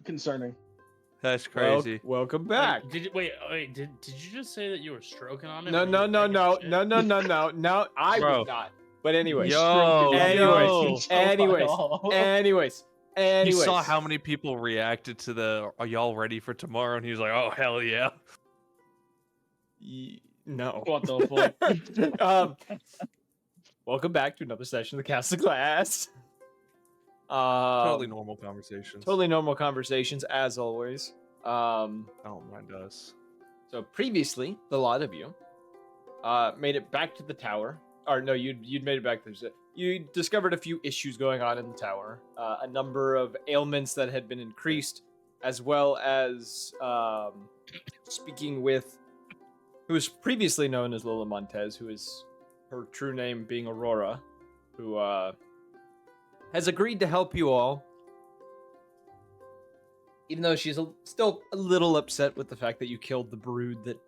concerning. That's crazy. Welcome back. Did you just say that you were stroking on it? No. I Bro. was not. But anyways. Anyways. He saw how many people reacted to the "Are y'all ready for tomorrow?" and he was like, "Oh hell yeah!" No. What the fuck? Welcome back to another session of the Castle Class. Totally normal conversations. Totally normal conversations, as always. Oh, mine does. So previously, the lot of you made it back to the tower. Or no, you'd made it back there. You discovered a few issues going on in the tower. A number of ailments that had been increased, as well as speaking with who was previously known as Lola Montez, who is her true name being Aurora, who has agreed to help you all. Even though she's still a little upset with the fact that you killed the brood that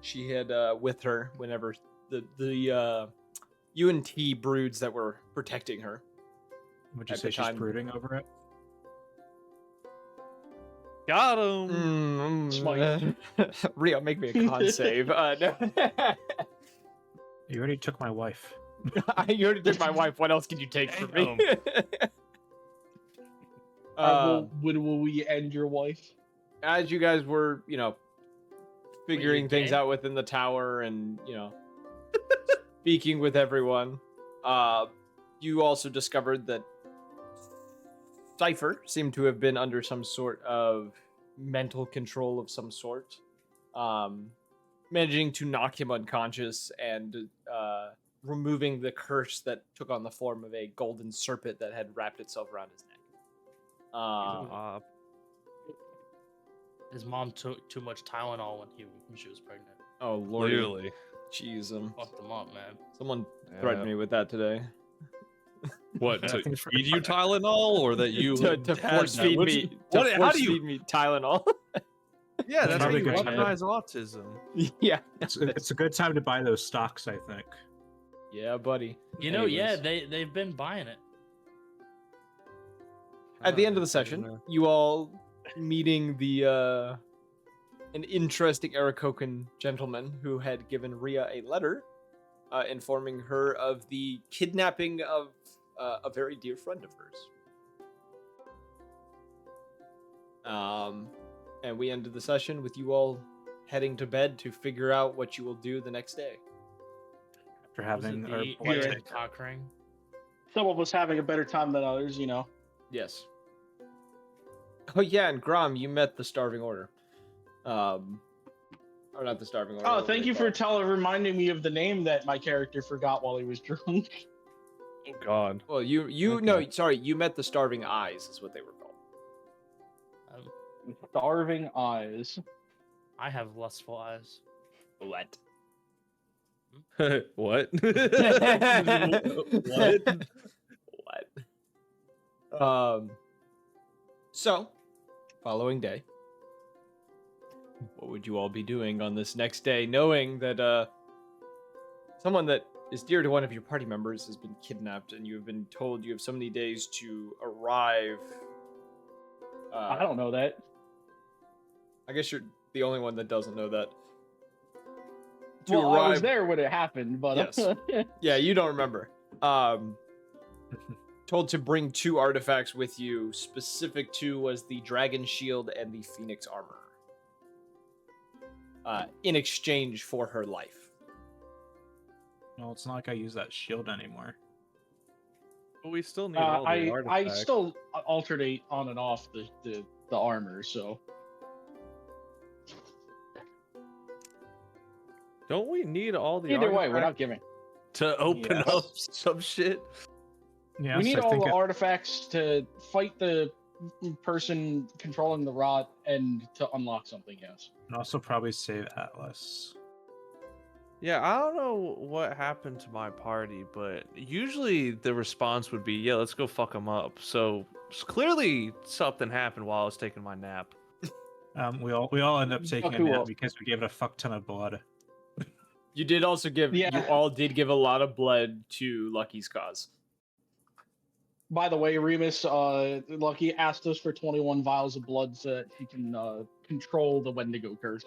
she had with her whenever the UNT broods that were protecting her. Would you say she's brooding over it? Got him. Rio, make me a con save. No. You already took my wife. You already took my wife. What else can you take from me? Will we end your wife? As you guys were, figuring things out within the tower and, speaking with everyone, you also discovered that Cypher seemed to have been under some sort of mental control of some sort, managing to knock him unconscious and removing the curse that took on the form of a golden serpent that had wrapped itself around his neck. His mom took too much Tylenol when she was pregnant. Oh, Lord. Literally. Jeez. Fucked him up, man. Someone threatened me with that today. What, to feed you Tylenol, or that you to force feed me? How do you feed me Tylenol? Yeah, that's how probably you good time. recognize autism. Yeah. It's a good time to buy those stocks, I think. Yeah, buddy. Yeah, they've been buying it. At the end of the session, you all meeting an interesting Arakokan gentleman who had given Rhea a letter informing her of the kidnapping of a very dear friend of hers. And we ended the session with you all heading to bed to figure out what you will do the next day. After having our the cock ring? Some of us having a better time than others, Yes. Oh yeah, and Grom, you met the Starving Order. Or not the Starving Order. Oh, thank you for reminding me of the name that my character forgot while he was drunk. Oh God. Well, no, sorry, you met the Starving Eyes, is what they were called. Starving Eyes. I have lustful eyes. What? What? What? So, following day, what would you all be doing on this next day, knowing that someone that is dear to one of your party members has been kidnapped, and you have been told you have so many days to arrive? I don't know that. I guess you're the only one that doesn't know that. Well, I was there when it happened, but yes. Yeah, you don't remember. Told to bring 2 artifacts with you. Specific to was the Dragon Shield and the Phoenix Armor. In exchange for her life. No, it's not like I use that shield anymore. But we still need all the artifacts. I still alternate on and off the armor, so. Don't we need all the Either way, we're not giving. to open up some shit? Yeah, we need all the artifacts to fight the person controlling the rot and to unlock something, yes. And also probably save Atlas. Yeah, I don't know what happened to my party, but usually the response would be, yeah, let's go fuck them up. So clearly something happened while I was taking my nap. We all end up taking a nap because we gave it a fuck ton of blood. You did also give, you all did give a lot of blood to Lucky's cause. By the way, Remus, Lucky asked us for 21 vials of blood so that he can control the Wendigo curse.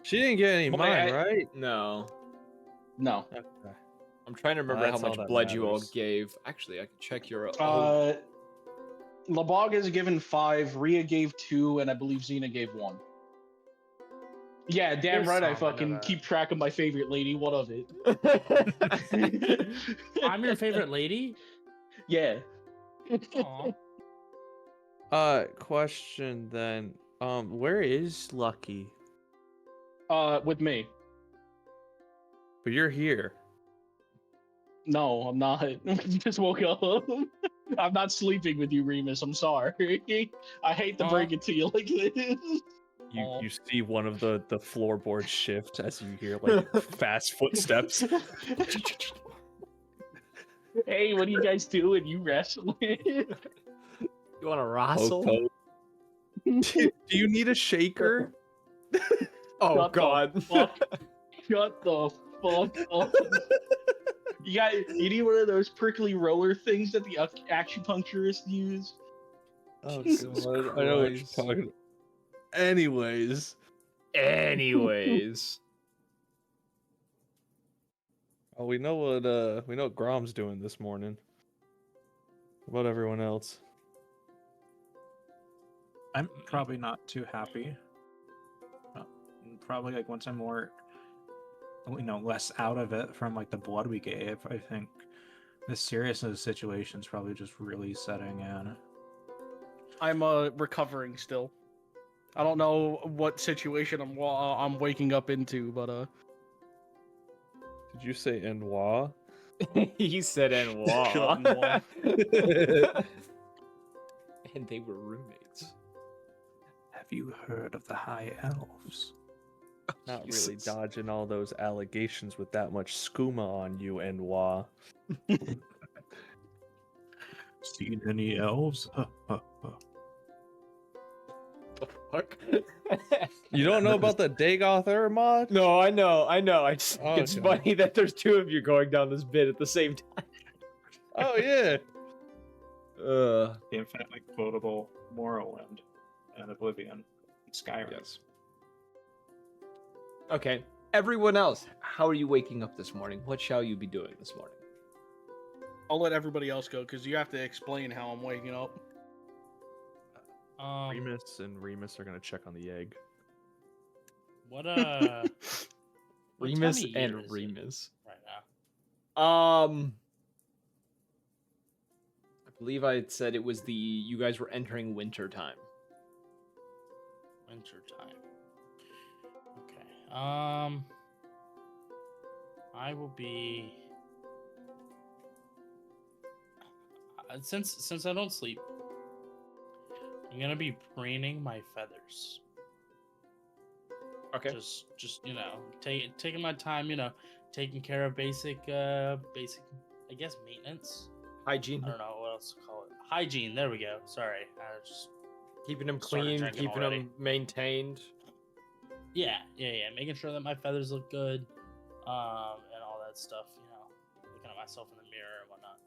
She didn't get any Boy, mine, right? No. No. Okay. I'm trying to remember how that's all much that blood you all matters. gave. Actually, I can check your. Labog has given 5, Rhea gave 2, and I believe Xena gave 1. Yeah, damn There's right. I some, I know fucking that. keep track of my favorite lady. What of it? I'm your favorite lady. Yeah. Aw. Question then. Where is Lucky? With me. But you're here. No, I'm not. I just woke up. I'm not sleeping with you, Remus. I'm sorry. I hate to break it to you like this. You see one of the floorboards shift as you hear like fast footsteps. Hey, what are you guys doing? You wrestling? You want to wrestle? Do you need a shaker? Oh Shut the God! fuck. Shut the fuck up. You need one of those prickly roller things that the acupuncturists use. Oh Jesus God, I know what you're Christ. talking about. Anyways. Oh, we know what Grom's doing this morning. What about everyone else? I'm probably not too happy. Probably like once I'm more, less out of it from like the blood we gave, I think the seriousness of the situation is probably just really setting in. I'm recovering still. I don't know what situation I'm waking up into, but Did you say Enwa? He said Shut "Enwa," and they were roommates. Have you heard of the High Elves? Not really Jesus. dodging all those allegations with that much skooma on you, Enwa. Seen any elves? The fuck? You don't know about the Dagoth Mod? No, I know. I just think Oh, it's okay. funny that there's two of you going down this bit at the same time. Oh yeah. Uh, The infinitely quotable Morrowind and Oblivion, and Skyrim. yes. Okay, everyone else, how are you waking up this morning? What shall you be doing this morning? I'll let everybody else go because you have to explain how I'm waking up. Remus and Remus are gonna check on the egg. What Remus time of and year is it Remus. right now? I believe I had said it was you guys were entering winter time. Winter time. Okay. I will be since I don't sleep. I'm gonna be preening my feathers. Okay. Just taking my time. Taking care of basic, I guess maintenance. Hygiene. I don't know what else to call it. Hygiene. There we go. Sorry. I just Keeping them started clean, drinking keeping already. them maintained. yeah. Making sure that my feathers look good, and all that stuff. Looking at myself in the mirror and whatnot.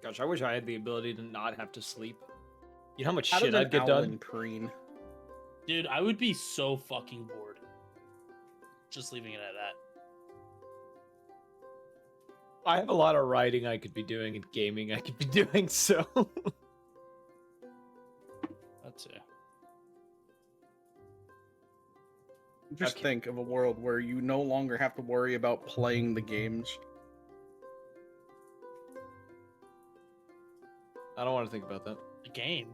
Gosh, I wish I had the ability to not have to sleep. You know how much How shit does an I'd get owl done? preen? Dude, I would be so fucking bored. Just leaving it at that. I have a lot of writing I could be doing and gaming I could be doing, so. That's it. Just Okay. think of a world where you no longer have to worry about playing the games. I don't want to think about that. The game.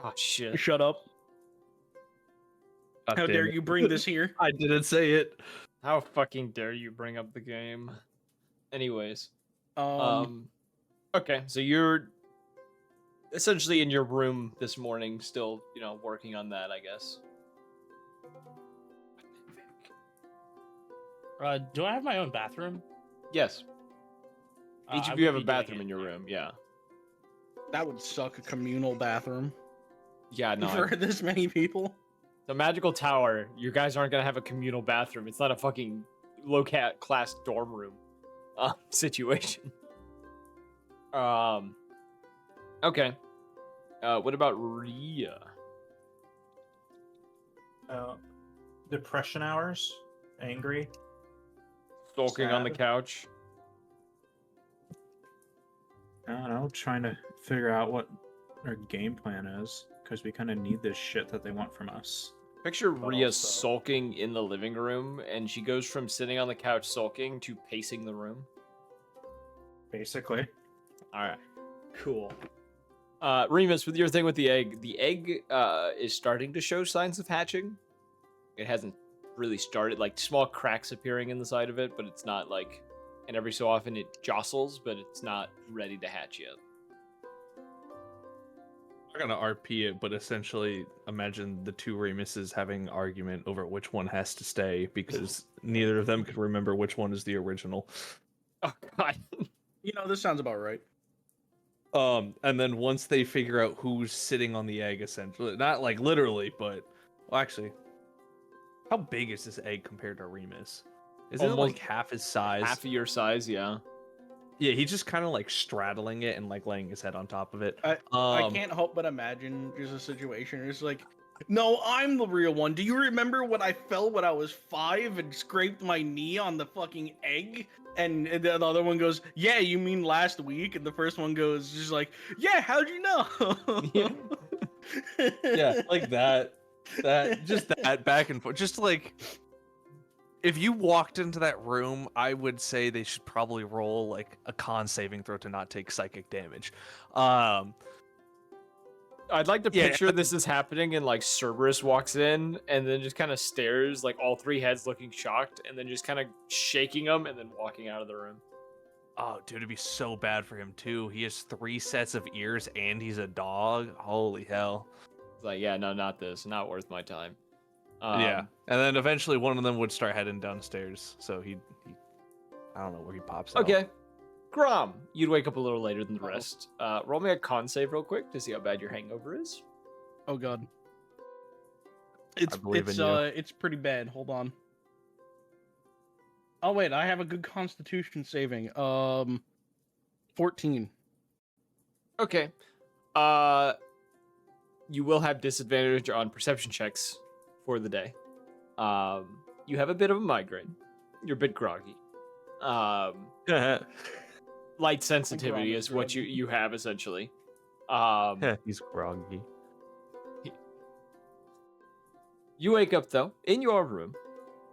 Oh, shit. Shut up. God How damn dare it. you bring this here? I didn't say it. How fucking dare you bring up the game? Anyways. Okay, so you're essentially in your room this morning, still, working on that, I guess. Do I have my own bathroom? Yes. Each I of you would have a be doing bathroom it in your there. room, yeah. That would suck, a communal bathroom Yeah, no. for this many people. The magical tower, you guys aren't gonna have a communal bathroom. It's not a fucking low-class dorm room. situation. Okay. What about Rhea? Depression hours, angry, Sulking on the sad. couch. I don't know, trying to figure out what our game plan is, because we kind of need this shit that they want from us. Picture But Rhea also- sulking in the living room, and she goes from sitting on the couch sulking to pacing the room. Basically. All right, cool. Remus, with your thing with the egg is starting to show signs of hatching. It hasn't really started, like small cracks appearing in the side of it, but it's not like, and every so often it jostles, but it's not ready to hatch yet. I'm gonna RP it, but essentially imagine the two Remuses having an argument over which one has to stay because neither of them could remember which one is the original. Oh god. This sounds about right. And then once they figure out who's sitting on the egg, essentially, not like literally, but well, actually, how big is this egg compared to Remus? Is it Almost like half his size? Half of your size, yeah. Yeah, he's just kind of like straddling it and like laying his head on top of it. I can't help but imagine just a situation. It's like, no, I'm the real one. Do you remember when I fell when I was 5 and scraped my knee on the fucking egg? And the other one goes, yeah, you mean last week? And the first one goes, just like, yeah, how'd you know? Yeah, like that back and forth. Just like, if you walked into that room, I would say they should probably roll like a con saving throw to not take psychic damage. I'd like to Yeah, picture this is happening, and like Cerberus walks in and then just kind of stares, like all three heads looking shocked, and then just kind of shaking them and then walking out of the room. Oh, dude, it'd be so bad for him too. He has 3 sets of ears and he's a dog. Holy hell. It's like, yeah, no, not this. Not worth my time. Yeah, and then eventually one of them would start heading downstairs. So he I don't know where he pops out. Okay. Grom, you'd wake up a little later than the rest. Roll me a con save real quick to see how bad your hangover is. Oh god. believe in you. It's pretty bad. Hold on. Oh wait, I have a good constitution saving. 14. Okay. You will have disadvantage on perception checks for the day. You have a bit of a migraine. You're a bit groggy. Light sensitivity is what you have essentially. He's groggy. You wake up though in your room,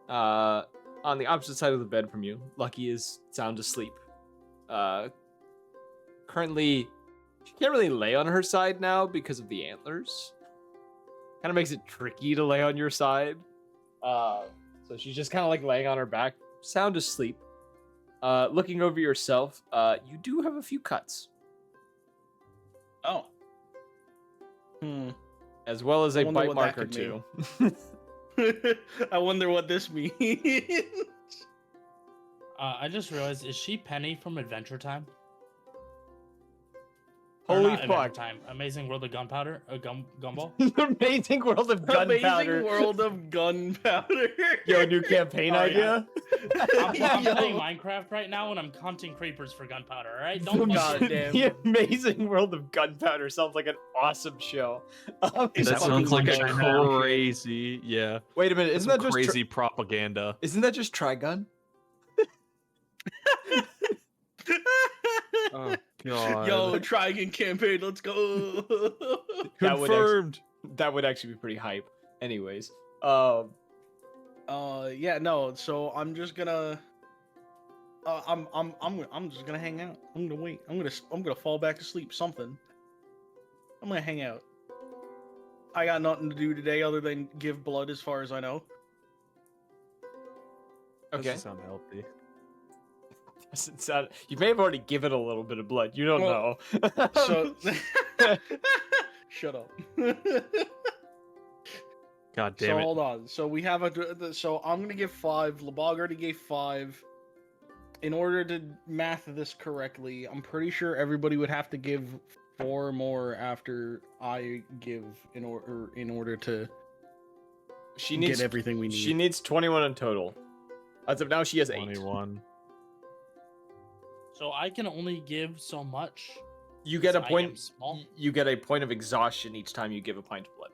on the opposite side of the bed from you. Lucky is sound asleep. Currently, she can't really lay on her side now because of the antlers. Kind of makes it tricky to lay on your side. So she's just kind of like laying on her back, sound asleep. Looking over yourself, you do have a few cuts. Oh. As well as a wonder bite what that mark or could two. I wonder what this means. I just realized, is she Penny from Adventure Time? Holy Not Adventure fuck. Time. Amazing World of Gunpowder? Gumball? Amazing World of Gunpowder. Amazing World of Gunpowder. Yo, new campaign Oh, yeah. idea? I'm Yo. playing Minecraft right now and I'm counting creepers for gunpowder, alright? Don't God fuck damn. The Amazing World of Gunpowder sounds like an awesome show. It's That fucking sounds like a Minecraft. crazy, yeah. Wait a minute, That's isn't that some just crazy propaganda? isn't that just Trigun? Oh god. Yo, try again campaign. Let's go. That would Confirmed. That would actually be pretty hype. Anyways, yeah, no. So I'm just gonna. I'm just gonna hang out. I'm gonna wait. I'm gonna fall back to sleep. Something. I'm gonna hang out. I got nothing to do today other than give blood, as far as I know. Doesn't okay. sound healthy. Doesn't sound. You may have already given a little bit of blood. You don't know. So, shut up. God damn So it. hold on. So we have so I'm gonna give 5. Lebog already gave 5. In order to math this correctly, I'm pretty sure everybody would have to give 4 more after I give in order to She needs get everything we need. She needs 21 in total. As of now, she has 8. 21. So I can only give so much. You get a I am point. small. You get a point of exhaustion each time you give a pint of blood.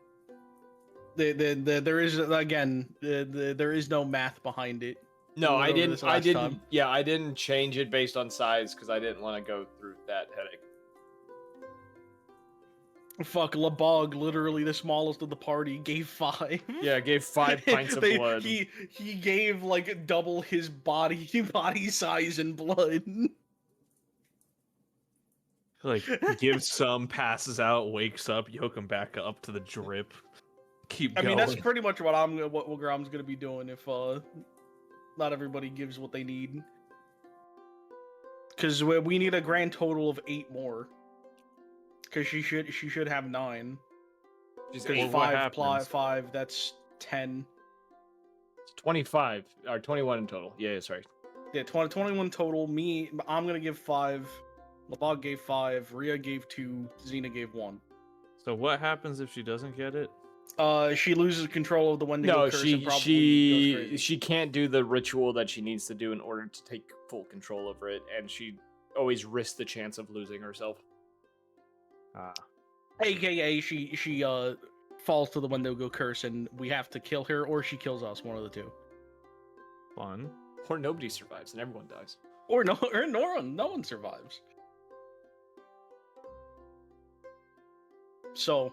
There is again there is no math behind it. No, We went I over didn't. this I last didn't. time. Yeah, I didn't change it based on size because I didn't want to go through that headache. Fuck, Labog, literally the smallest of the party, gave 5. Yeah, I gave 5 pints of blood. He gave like double his body size in blood. Like, gives some, passes out, wakes up, you hook him back up to the drip. Keep I going. mean, that's pretty much what Grom's gonna be doing if not everybody gives what they need. Because we need a grand total of 8 more. Because she should have 9. She's Because 8. 5 plus 5, that's 10. It's 25 or 21 in total. Yeah, sorry. Yeah, 21 total. I'm gonna give 5. Labog gave 5. Rhea gave 2. Xena gave 1. So what happens if she doesn't get it? She loses control of the Wendigo No, curse and probably goes crazy. she can't do the ritual that she needs to do in order to take full control over it, and she always risks the chance of losing herself. AKA she falls to the Wendigo curse and we have to kill her, or she kills us, one of the two. Fun. Or nobody survives and everyone dies. Or no one survives. So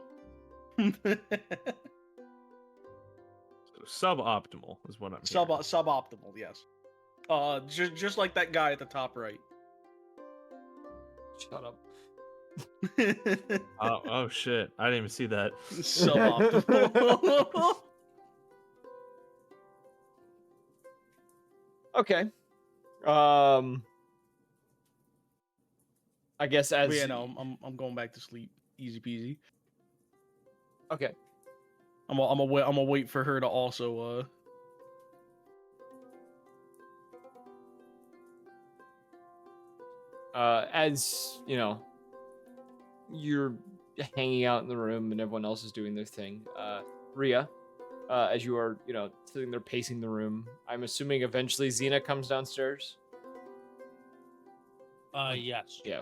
Suboptimal is what I'm hearing. suboptimal, yes. Just like that guy at the top right. Shut up. Oh shit! I didn't even see that. Suboptimal. Okay. I guess as But yeah, no, I'm going back to sleep. Easy peasy. okay. I'm gonna wait for her to also as you know, you're hanging out in the room and everyone else is doing their thing. Rhea, as you are, sitting there pacing the room, I'm assuming eventually Xena comes downstairs. Yes. Yeah.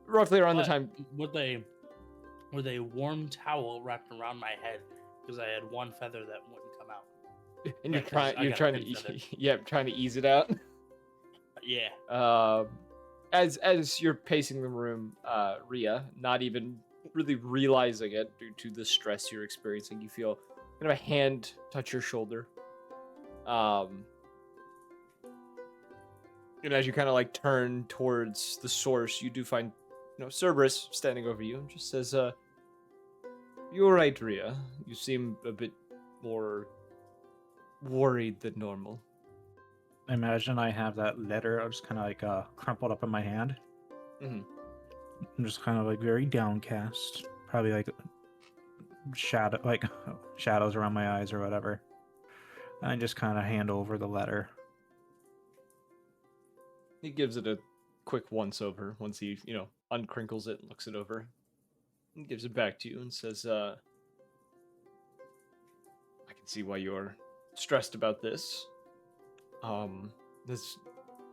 Roughly around the But time. with a warm towel wrapped around my head because I had one feather that wouldn't come out. And because I you're got trying pin to, feather. yeah, trying to ease it out. Yeah. As you're pacing the room, Rhea, not even really realizing it due to the stress you're experiencing, you feel kind of a hand touch your shoulder. And as you kind of like turn towards the source, you do find, Cerberus standing over you and just says, "You're right, Rhea. You seem a bit more worried than normal." I imagine I have that letter just kind of like crumpled up in my hand. Mhm. I'm just kind of like very downcast, probably like shadows around my eyes or whatever. And I just kind of hand over the letter. He gives it a quick once over once he, uncrinkles it and looks it over. He gives it back to you and says, "I can see why you're stressed about this.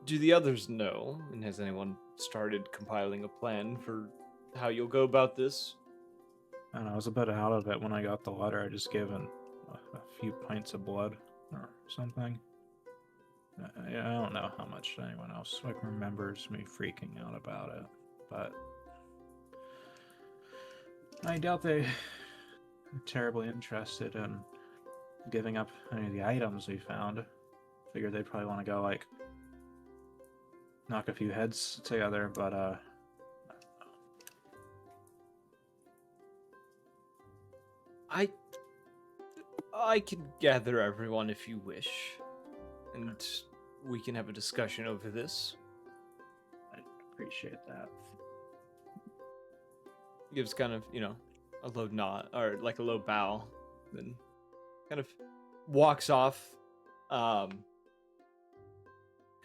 Do the others know? And has anyone started compiling a plan for how you'll go about this?" And I was a bit out of it when I got the letter. I just gave him a few pints of blood or something. I don't know how much anyone else remembers me freaking out about it, but I doubt they are terribly interested in giving up any of the items we found. Figured they'd probably want to go knock a few heads together, but I can gather everyone if you wish, and we can have a discussion over this. I'd appreciate that. Gives kind of, a low nod or like a low bow, then kind of walks off, kind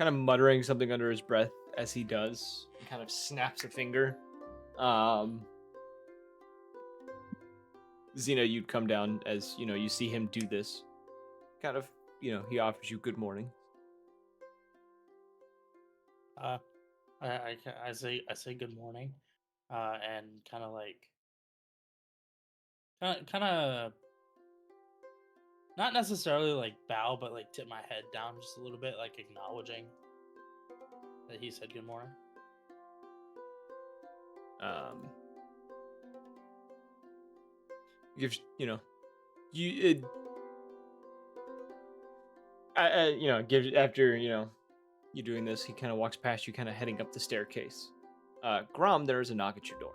of muttering something under his breath as he does. He kind of snaps a finger. Xena, you'd come down as, you see him do this. Kind of, he offers you good morning. I say good morning, and kind of like kind of not necessarily like bow, but like tip my head down just a little bit, like acknowledging that he said good morning. Gives gives after you doing this, he kind of walks past you, kind of heading up the staircase. Grom, there is a knock at your door.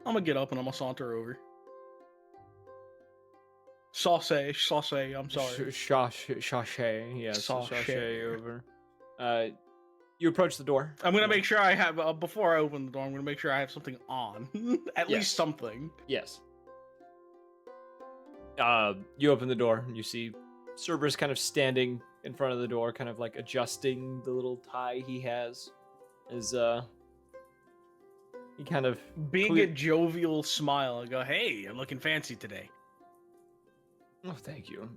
I'm gonna get up and I'm gonna saunter over. Sauce, I'm sorry. Sachet, yes, Sachet. sachet over. You approach the door. I'm gonna make sure I have before I open the door. I'm gonna make sure I have something on, at Yes. least something. Yes. You open the door and you see Cerberus kind of standing in front of the door, kind of like adjusting the little tie he has. As he kind of Big jovial smile. I go, hey, I'm looking fancy today. Oh, thank you.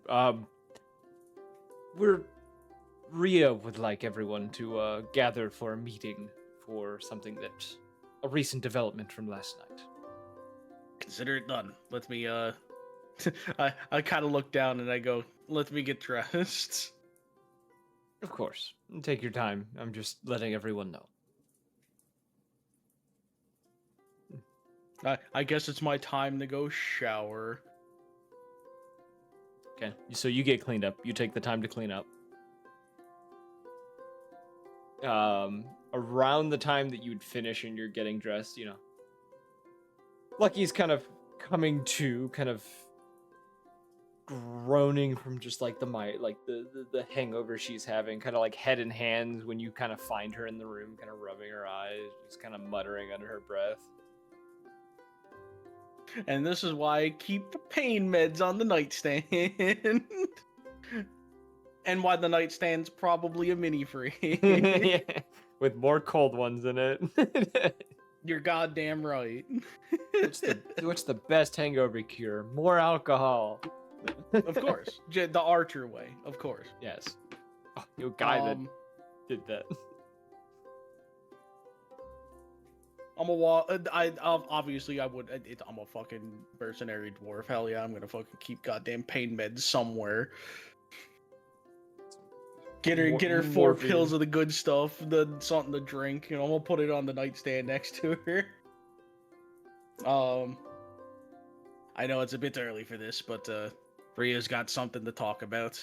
Ria would like everyone to gather for a meeting for something a recent development from last night. Consider it done. Let me I kind of look down and I go, let me get dressed. Of course. Take your time. I'm just letting everyone know. I guess it's my time to go shower. Okay. So you get cleaned up. You take the time to clean up. Around the time that you'd finish and you're getting dressed, Lucky's kind of coming to, kind of groaning from just like the hangover she's having, kind of like head in hands when you kind of find her in the room, kind of rubbing her eyes, just kind of muttering under her breath. And this is why I keep the pain meds on the nightstand. And why the nightstand's probably a mini free. With more cold ones in it. You're goddamn right. What's the best hangover cure? More alcohol. Of course. The Archer way, of course. Yes. Oh, you guy that did that. I'm a obviously I would. I'm a fucking mercenary dwarf. Hell yeah, I'm gonna fucking keep goddamn pain meds somewhere. Get her 4 pills of the good stuff, something to drink. I'm gonna put it on the nightstand next to her. I know it's a bit early for this, but Ria's got something to talk about.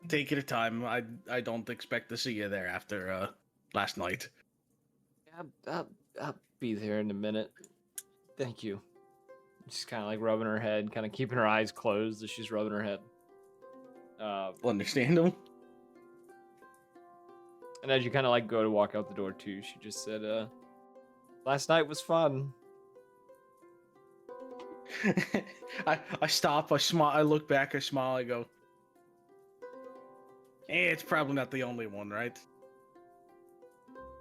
Take your time. I don't expect to see you there after last night. I'll be there in a minute. Thank you. She's kind of like rubbing her head, kind of keeping her eyes closed as she's rubbing her head. Understandable. And as you kind of like go to walk out the door too, she just said, last night was fun. I stop, I smile, I look back, I smile, I go, it's probably not the only one, right?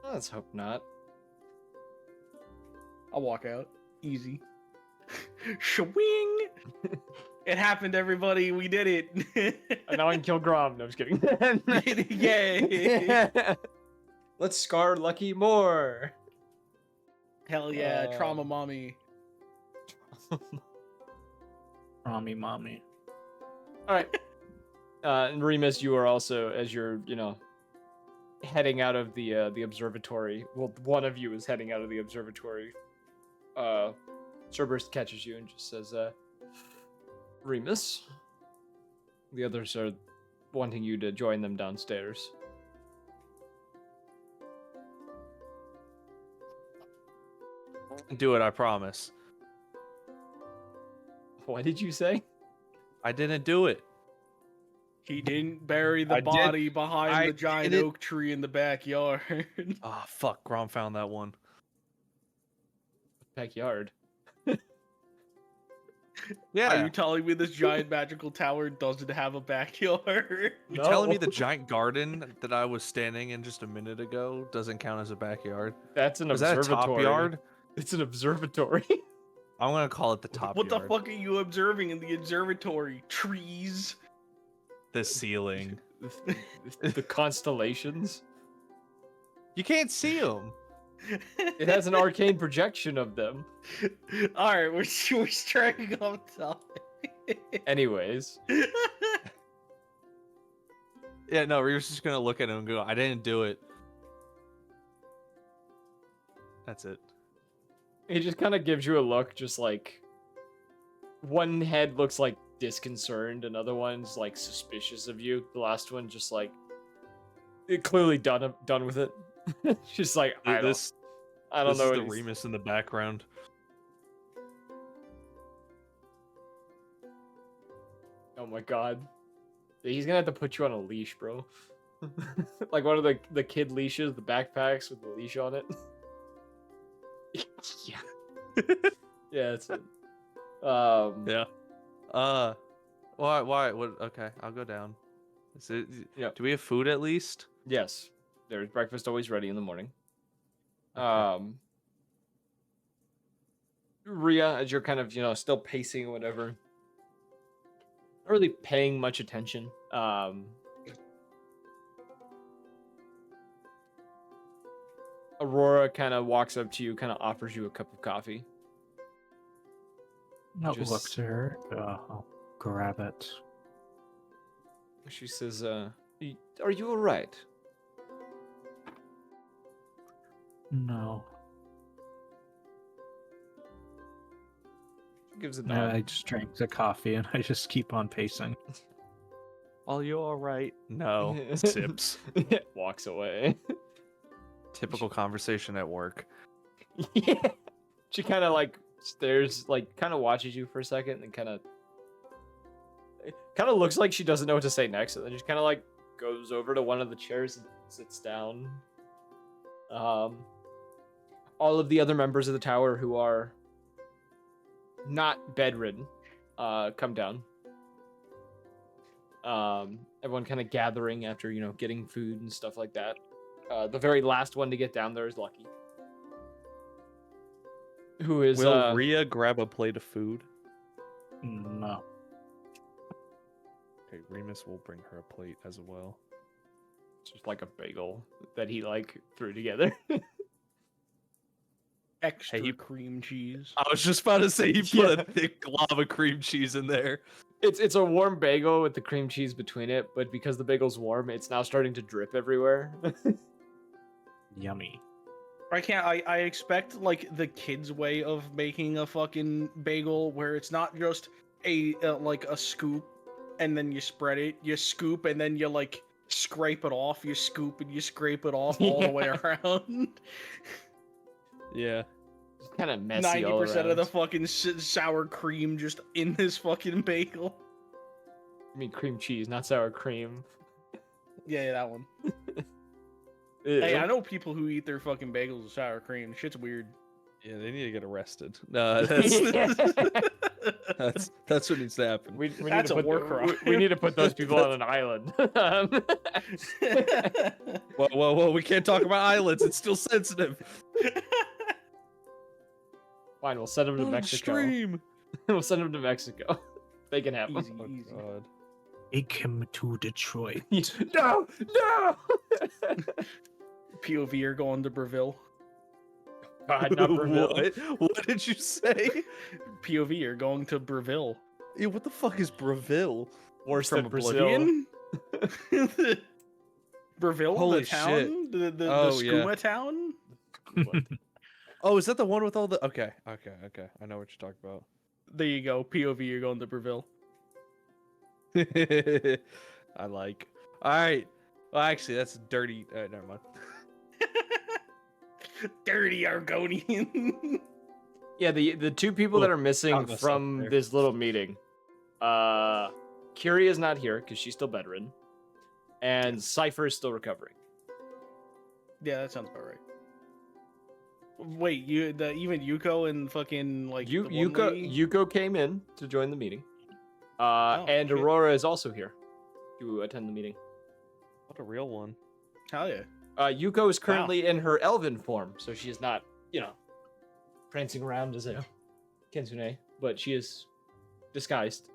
Let's hope not. I'll walk out. Easy. Shwing! It happened, everybody. We did it. And now I can kill Grom. No, I'm just kidding. Yay! Let's scar Lucky more. Hell yeah, trauma mommy. Mommy. All right. And Remus, you are also, as you're, heading out of the observatory. Well, one of you is heading out of the observatory. Cerberus catches you and just says, Remus. The others are wanting you to join them downstairs. Do it, I promise. What did you say? I didn't do it. He didn't bury the I did. body behind I the giant did it. oak tree in the backyard. Ah, fuck. Grom found that one. Backyard. Yeah. Are you telling me this giant magical tower doesn't have a backyard? You're telling me the giant garden that I was standing in just a minute ago doesn't count as a backyard? That's an Is that a observatory. top yard? It's an observatory. I'm gonna call it the top What yard. the fuck are you observing in the observatory? Trees? The ceiling. the constellations. You can't see them. It has an arcane projection of them. All right, we're straying off topic. Anyways, Yeah, no, we're just gonna look at him and go, I didn't do it. That's it. he just kind of gives you a look, just like one head looks like disconcerted, another one's like suspicious of you. The last one just like clearly done with it. Just like I don't This know. is What the he's- Remus in the background. Oh my god, he's gonna have to put you on a leash, bro. Like one of the kid leashes, the backpacks with the leash on it. Yeah. Yeah, that's it. Yeah. Why? What? Okay, I'll go down. Is it, Yeah. Do we have food at least? Yes, there's breakfast always ready in the morning. Okay. Rhea, as you're kind of still pacing or whatever, not really paying much attention. Aurora kind of walks up to you, kind of offers you a cup of coffee. I'll Just- look to her. I'll grab it. She says, "Are you all right?" No. She gives a No, nod. I just drank the coffee and I just keep on pacing. Are you all right? No. Sips. Walks away. Typical conversation at work. Yeah. She kind of like stares, like kind of watches you for a second, and kind of looks like she doesn't know what to say next, and then just kind of like goes over to one of the chairs and sits down. All of the other members of the tower who are not bedridden come down. Everyone kind of gathering after getting food and stuff like that. The very last one to get down there is Lucky, who is Will Rhea grab a plate of food? No. Okay, Remus will bring her a plate as well. just like a bagel that he like threw together. Extra Hey, you- cream cheese. I was just about to say you put Yeah. a thick glob of cream cheese in there. It's a warm bagel with the cream cheese between it, but because the bagel's warm, it's now starting to drip everywhere. Yummy. I can't. I expect like the kids' way of making a fucking bagel, where it's not just a like a scoop, and then you spread it. You scoop and then you like scrape it off. You scoop and you scrape it off all the way around. Yeah. It's kind of messy. 90% of the around. fucking sour cream just in this fucking bagel. I mean cream cheese, not sour cream. Yeah, that one. Ew. Hey, I know people who eat their fucking bagels with sour cream. Shit's weird. Yeah, they need to get arrested. No, that's what needs to happen. We That's need a to war put, crime. we need to put those people on an island. Whoa, we can't talk about islands. It's still sensitive. Fine, we'll send them to Not Mexico. extreme. We'll send them to Mexico. They can have Easy, them. easy. God. Take him to Detroit. No, no. POV are going to Breville. God, not Brazil. What did you say? POV are going to Breville. Yeah, what the fuck is Breville? Worse From than Brazil. Oblivion? Breville, Holy the town? The Oh, yeah. skooma town? Oh, is that the one with all the? Okay. I know what you're talking about. There you go. POV, you're going to Breville. I like. All right. Well, actually, that's dirty. Never mind. Dirty Argonian. Yeah, the two people that are missing Found myself from there. this little meeting. Curie is not here because she's still bedridden. And Cypher is still recovering. Yeah, that sounds about right. Wait, even Yuko and fucking like the one lady? Yuko came in to join the meeting. Oh, And shit. Aurora is also here to attend the meeting. What a real one. Hell yeah. Yuko is currently in her elven form, so she is not, prancing around as a kitsune, but she is disguised.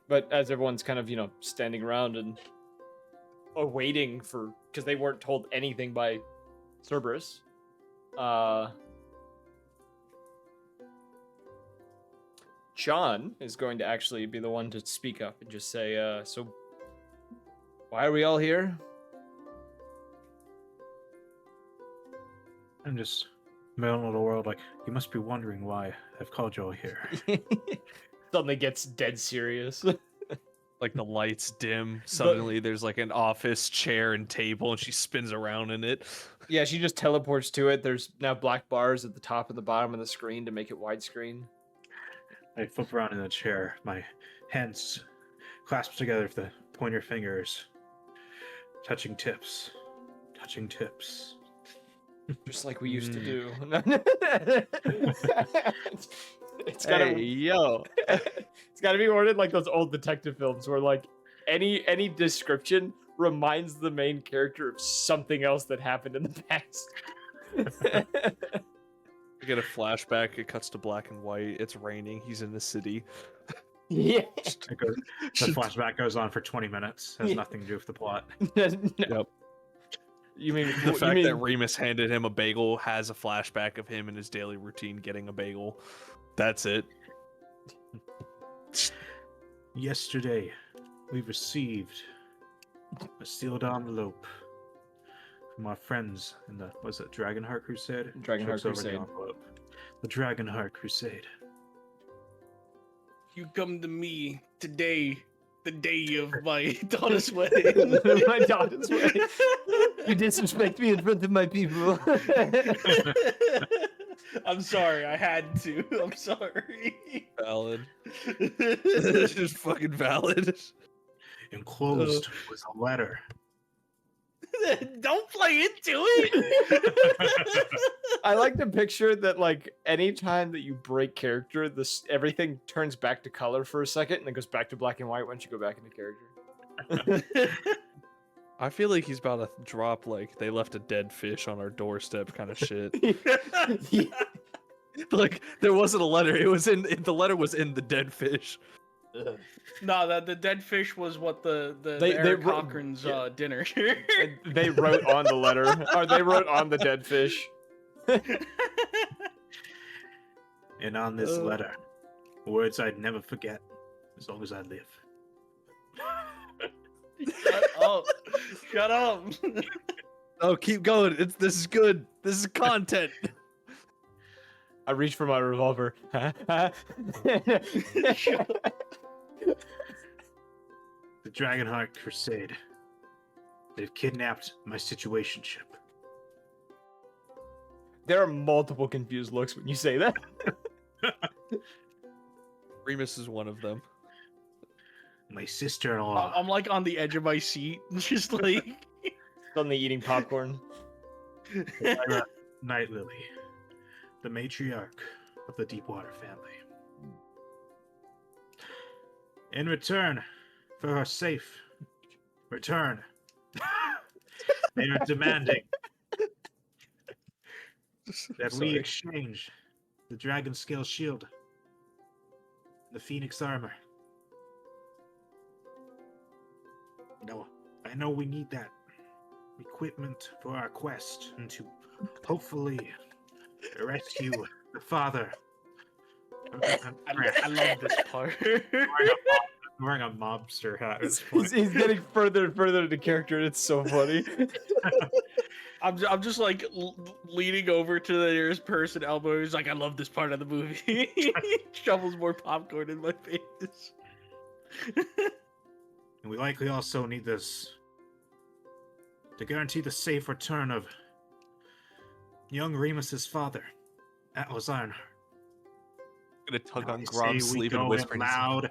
But as everyone's kind of, standing around and waiting for, because they weren't told anything by Cerberus, John is going to actually be the one to speak up and just say, so why are we all here? I'm just my own little world. Like, you must be wondering why I've called you all here. Suddenly gets dead serious. Like the lights dim. Suddenly there's like an office chair and table, and she spins around in it. Yeah, she just teleports to it. There's now black bars at the top and the bottom of the screen to make it widescreen. I flip around in the chair, my hands clasped together with the pointer fingers, touching tips. Just like we used to do. It's gotta, Hey, yo. it's gotta be worded like those old detective films where like any description reminds the main character of something else that happened in the past. We get a flashback. It cuts to black and white. It's raining. He's in the city. Yeah. The flashback goes on for 20 minutes. Has nothing to do with the plot. Yep. You mean The fact that Remus handed him a bagel has a flashback of him in his daily routine getting a bagel. That's it. Yesterday, we received a sealed envelope from our friends in the, was it Dragonheart Crusade? Dragonheart Looks over Crusade. The envelope. The Dragonheart Crusade. You come to me today, the day of my daughter's wedding. My daughter's wedding. You disrespect me in front of my people. I'm sorry, I had to. I'm sorry. Valid. It's just fucking valid. Enclosed was a letter. Don't play into it. I like to picture that, like, anytime that you break character, everything turns back to color for a second and then goes back to black and white once you go back into character. I feel like he's about to drop, like, they left a dead fish on our doorstep kind of shit. Yeah. Like, there wasn't a letter. It was the letter was in the dead fish. No, the dead fish was what the They Eric wrote- Cochran's yeah. dinner. And they wrote on the letter, or they wrote on the dead fish. And on this letter, words I'd never forget as long as I live. Shut up. Shut up. Oh, keep going. This is good. This is content. I reach for my revolver. The Dragonheart Crusade. They've kidnapped my situationship. There are multiple confused looks when you say that. Remus is one of them. My sister-in-law. I'm like on the edge of my seat, just like. Suddenly eating popcorn. Night Lily. The matriarch of the Deepwater family. In return for her safe return, they are demanding that we Sorry. exchange the dragon scale shield, the phoenix armor. I know we need that equipment for our quest and to hopefully rescue the father. I love this part. I'm wearing a mobster hat. at this point. He's getting further and further into character, and it's so funny. I'm just like leaning over to the nearest person, elbow. He's like, I love this part of the movie. Shovels more popcorn in my face. And we likely also need this to guarantee the safe return of young Remus's father, Atlas Ironheart. I'm gonna tug on They Grom's say we sleeve and go whisper. in loud,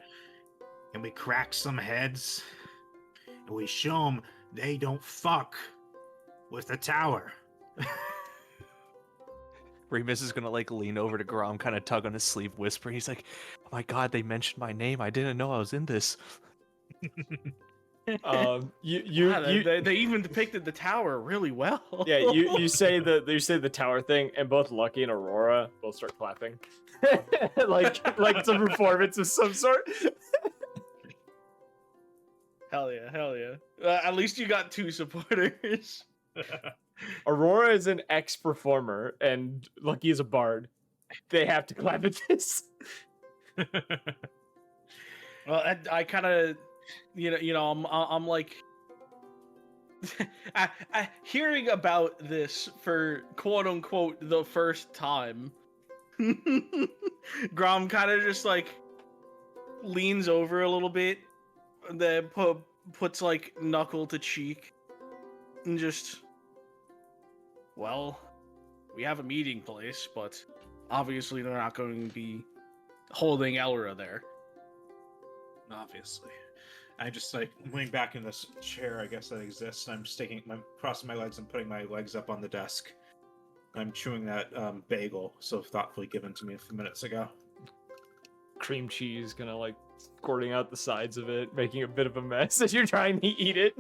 and we crack some heads, and we show them they don't fuck with the tower. Remus is gonna like lean over to Grom, kind of tug on his sleeve, whisper. He's like, "Oh my god, they mentioned my name. I didn't know I was in this." Wow, they even depicted the tower really well. Yeah, you say the tower thing, and both Lucky and Aurora both start clapping, like it's a performance of some sort. Hell yeah, hell yeah. At least you got 2 supporters. Aurora is an ex-performer, and Lucky is a bard. They have to clap at this. Well, I kind of, I'm like, hearing about this for quote unquote the first time. Grom kind of just like leans over a little bit, then puts like knuckle to cheek, and just, well, we have a meeting place, but obviously they're not going to be holding Elra there. Obviously. I just like lean back in this chair, I guess that exists. I'm crossing my legs and putting my legs up on the desk. I'm chewing that bagel so thoughtfully given to me a few minutes ago. Cream cheese kind of like squirting out the sides of it, making a bit of a mess as you're trying to eat it.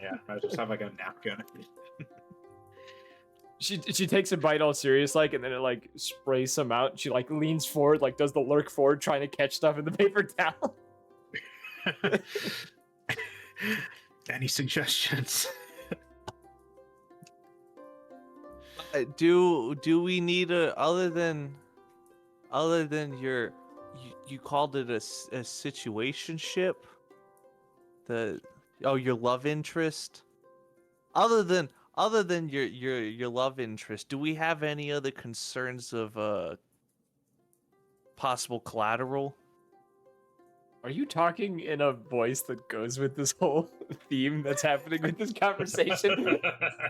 Yeah, I just have like a napkin. She takes a bite all serious like, and then it like sprays some out. And she like leans forward, like does the lurk forward, trying to catch stuff in the paper towel. Any suggestions? Do we need other than your you called it a situationship? Your love interest? Other than your love interest, do we have any other concerns of possible collateral? Are you talking in a voice that goes with this whole theme that's happening with this conversation?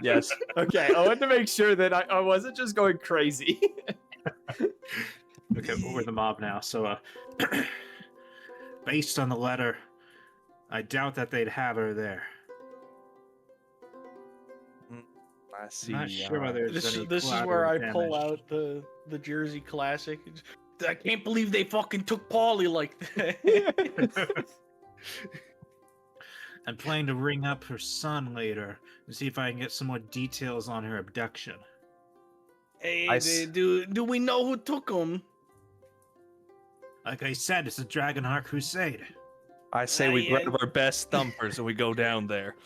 Yes. Okay, I wanted to make sure that I wasn't just going crazy. Okay, we're the mob now, so based on the letter, I doubt that they'd have her there. I see. I'm not sure whether This any is where I collateral pull damage. out the Jersey Classic. I can't believe they fucking took Paulie like that. I'm planning to ring up her son later to see if I can get some more details on her abduction. Hey, do we know who took him? Like I said, it's a Dragonheart Crusade. I say we grab our best thumpers and we go down there.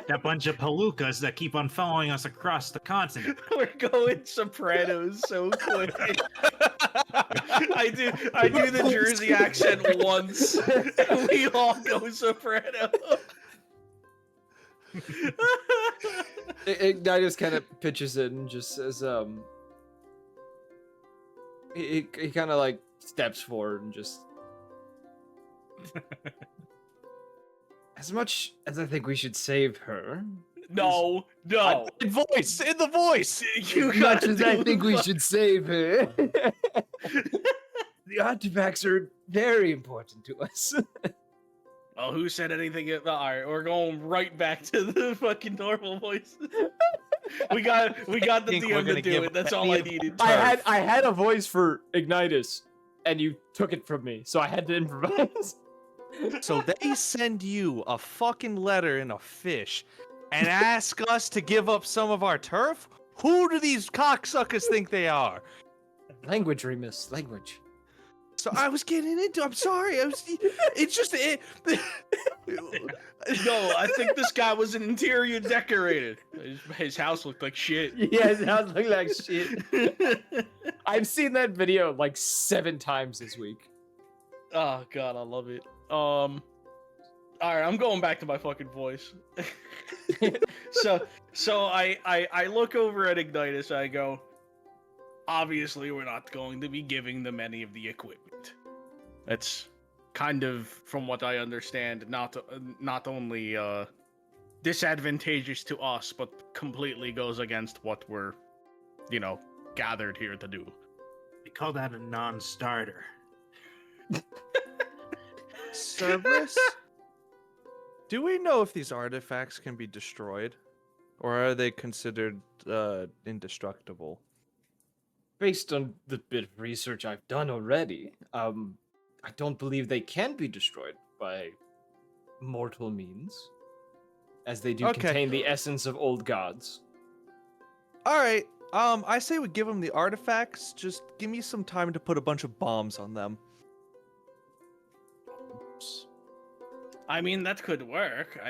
That bunch of palookas that keep on following us across the continent. We're going Sopranos so quick. I do the Jersey accent once, and we all go Soprano. Ignitus kind of pitches in and just says, he kind of like steps forward and just, as much as I think we should save her. No. In the voice. You As much gotta as I do think we the- should save her. The artifacts are very important to us. Oh, who said anything? All right, we're going right back to the fucking normal voice. we got the think we're DM to gonna do give it. That's all I any needed. I had a voice for Ignitus, and you took it from me, so I had to improvise. So they send you a fucking letter in a fish and ask us to give up some of our turf? Who do these cocksuckers think they are? Language, Remus, language. So I was getting into. I'm sorry. It's just it. No, I think this guy was an interior decorator. His house looked like shit. Yeah, it sounds like shit. I've seen that video like 7 times this week. Oh god, I love it. All right, I'm going back to my fucking voice. so I look over at Ignitus. I go, obviously, we're not going to be giving them any of the equipment. That's kind of, from what I understand, not only disadvantageous to us, but completely goes against what we're, gathered here to do. They call that a non-starter. Cerberus? Do we know if these artifacts can be destroyed? Or are they considered indestructible? Based on the bit of research I've done already, I don't believe they can be destroyed by mortal means, as they do Okay. contain the essence of old gods. All right. I say we give them the artifacts. Just give me some time to put a bunch of bombs on them. I mean, that could work.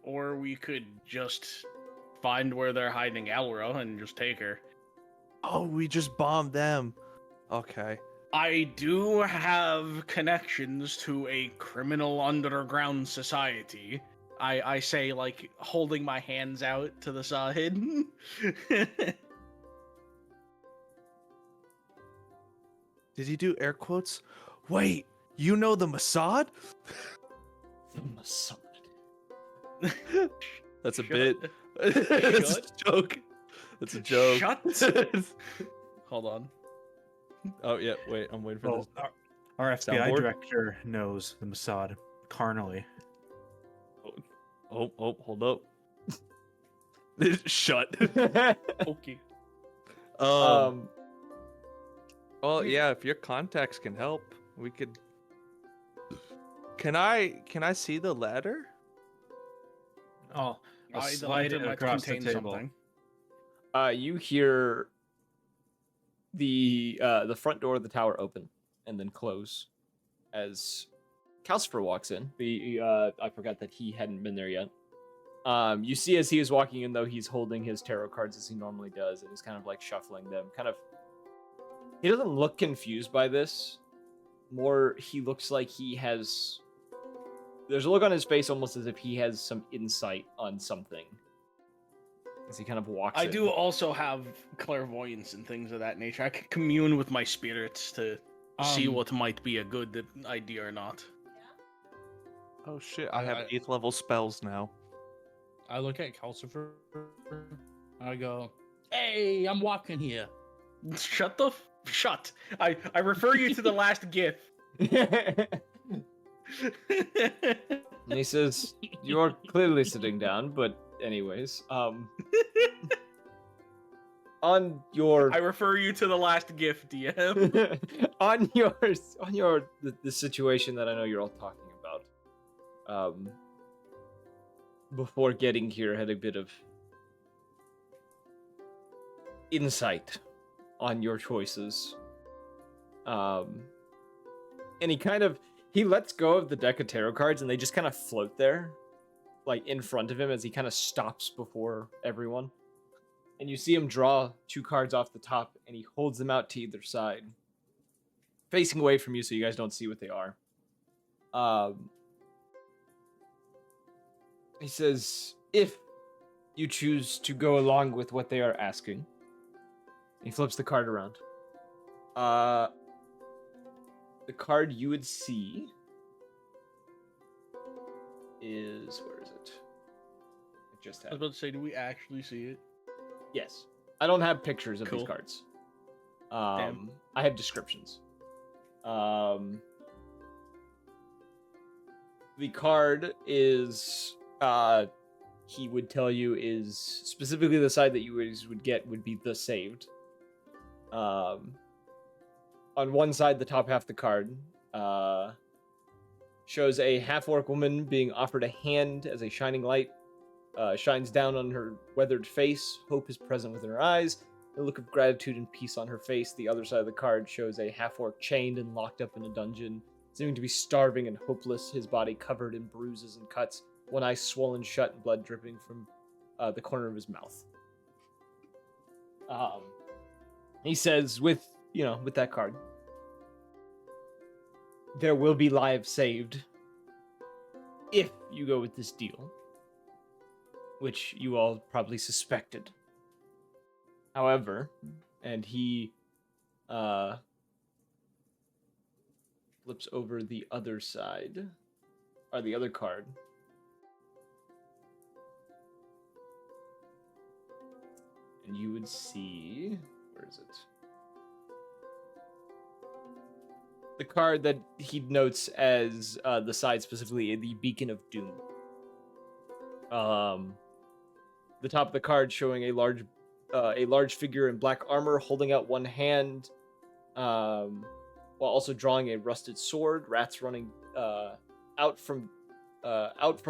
Or we could just find where they're hiding Elra and just take her. Oh, we just bombed them. Okay. I do have connections to a criminal underground society. I say, like, holding my hands out to the side. Did he do air quotes? Wait, you know the Mossad? The Mossad. That's a Shut- bit. That's a shut- joke. That's a joke. Shut. Hold on. Oh yeah, wait, I'm waiting for Well, this. our FBI Soundboard? director knows the Mossad carnally. Oh, hold up. Shut. Okay. Well, yeah, if your contacts can help, we could. Can I see the ladder? Oh, I'll The slide ladder it might across the contain table. something. You hear the front door of the tower open and then close as Calcifer walks in. I forgot that he hadn't been there yet. You see as he is walking in, though, he's holding his tarot cards as he normally does, and he's kind of like shuffling them. He doesn't look confused by this. More, he looks like he has. There's a look on his face almost as if he has some insight on something. As he kind of walks I in. do also have clairvoyance and things of that nature. I can commune with my spirits to see what might be a good idea or not. Oh shit, I have I- 8th level spells now. I look at Calcifer. I go, "Hey, I'm walking here." Shut. I refer you to the last GIF. And he says, "You're clearly sitting down, but anyways, on your I refer you to the last GIF, DM. on the situation that I know you're all talking about. Before getting here, had a bit of insight on your choices. And he lets go of the deck of tarot cards, and they just kind of float there, like in front of him as he kind of stops before everyone. And you see him draw 2 cards off the top, and he holds them out to either side, facing away from you so you guys don't see what they are. He says, if you choose to go along with what they are asking, he flips the card around. The card you would see is, where is it? I just I had was about to say, do we actually see it? Yes. I don't have pictures of Cool. these cards. Damn. I have descriptions. The card is, he would tell you is specifically the side that you would get would be the saved. On one side, the top half of the card shows a half-orc woman being offered a hand as a shining light shines down on her weathered face. Hope is present within her eyes. A look of gratitude and peace on her face. The other side of the card shows a half-orc chained and locked up in a dungeon, seeming to be starving and hopeless, his body covered in bruises and cuts, one eye swollen shut and blood dripping from the corner of his mouth. He says, with that card, there will be lives saved if you go with this deal, which you all probably suspected. However, and he flips over the other side, or the other card. And you would see, where is it? The card that he notes as the side specifically, the Beacon of Doom. The top of the card showing a large figure in black armor holding out one hand, while also drawing a rusted sword. Rats running out from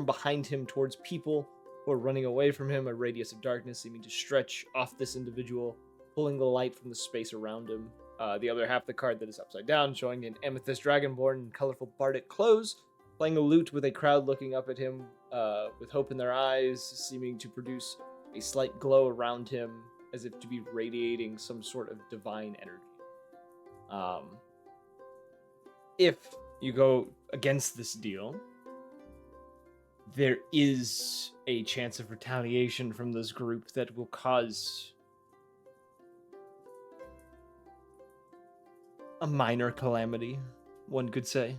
behind him towards people who are running away from him. A radius of darkness seeming to stretch off this individual, pulling the light from the space around him. The other half of the card that is upside down, showing an amethyst dragonborn in colorful bardic clothes, playing a lute with a crowd looking up at him with hope in their eyes, seeming to produce a slight glow around him as if to be radiating some sort of divine energy. If you go against this deal, there is a chance of retaliation from this group that will cause a minor calamity, one could say.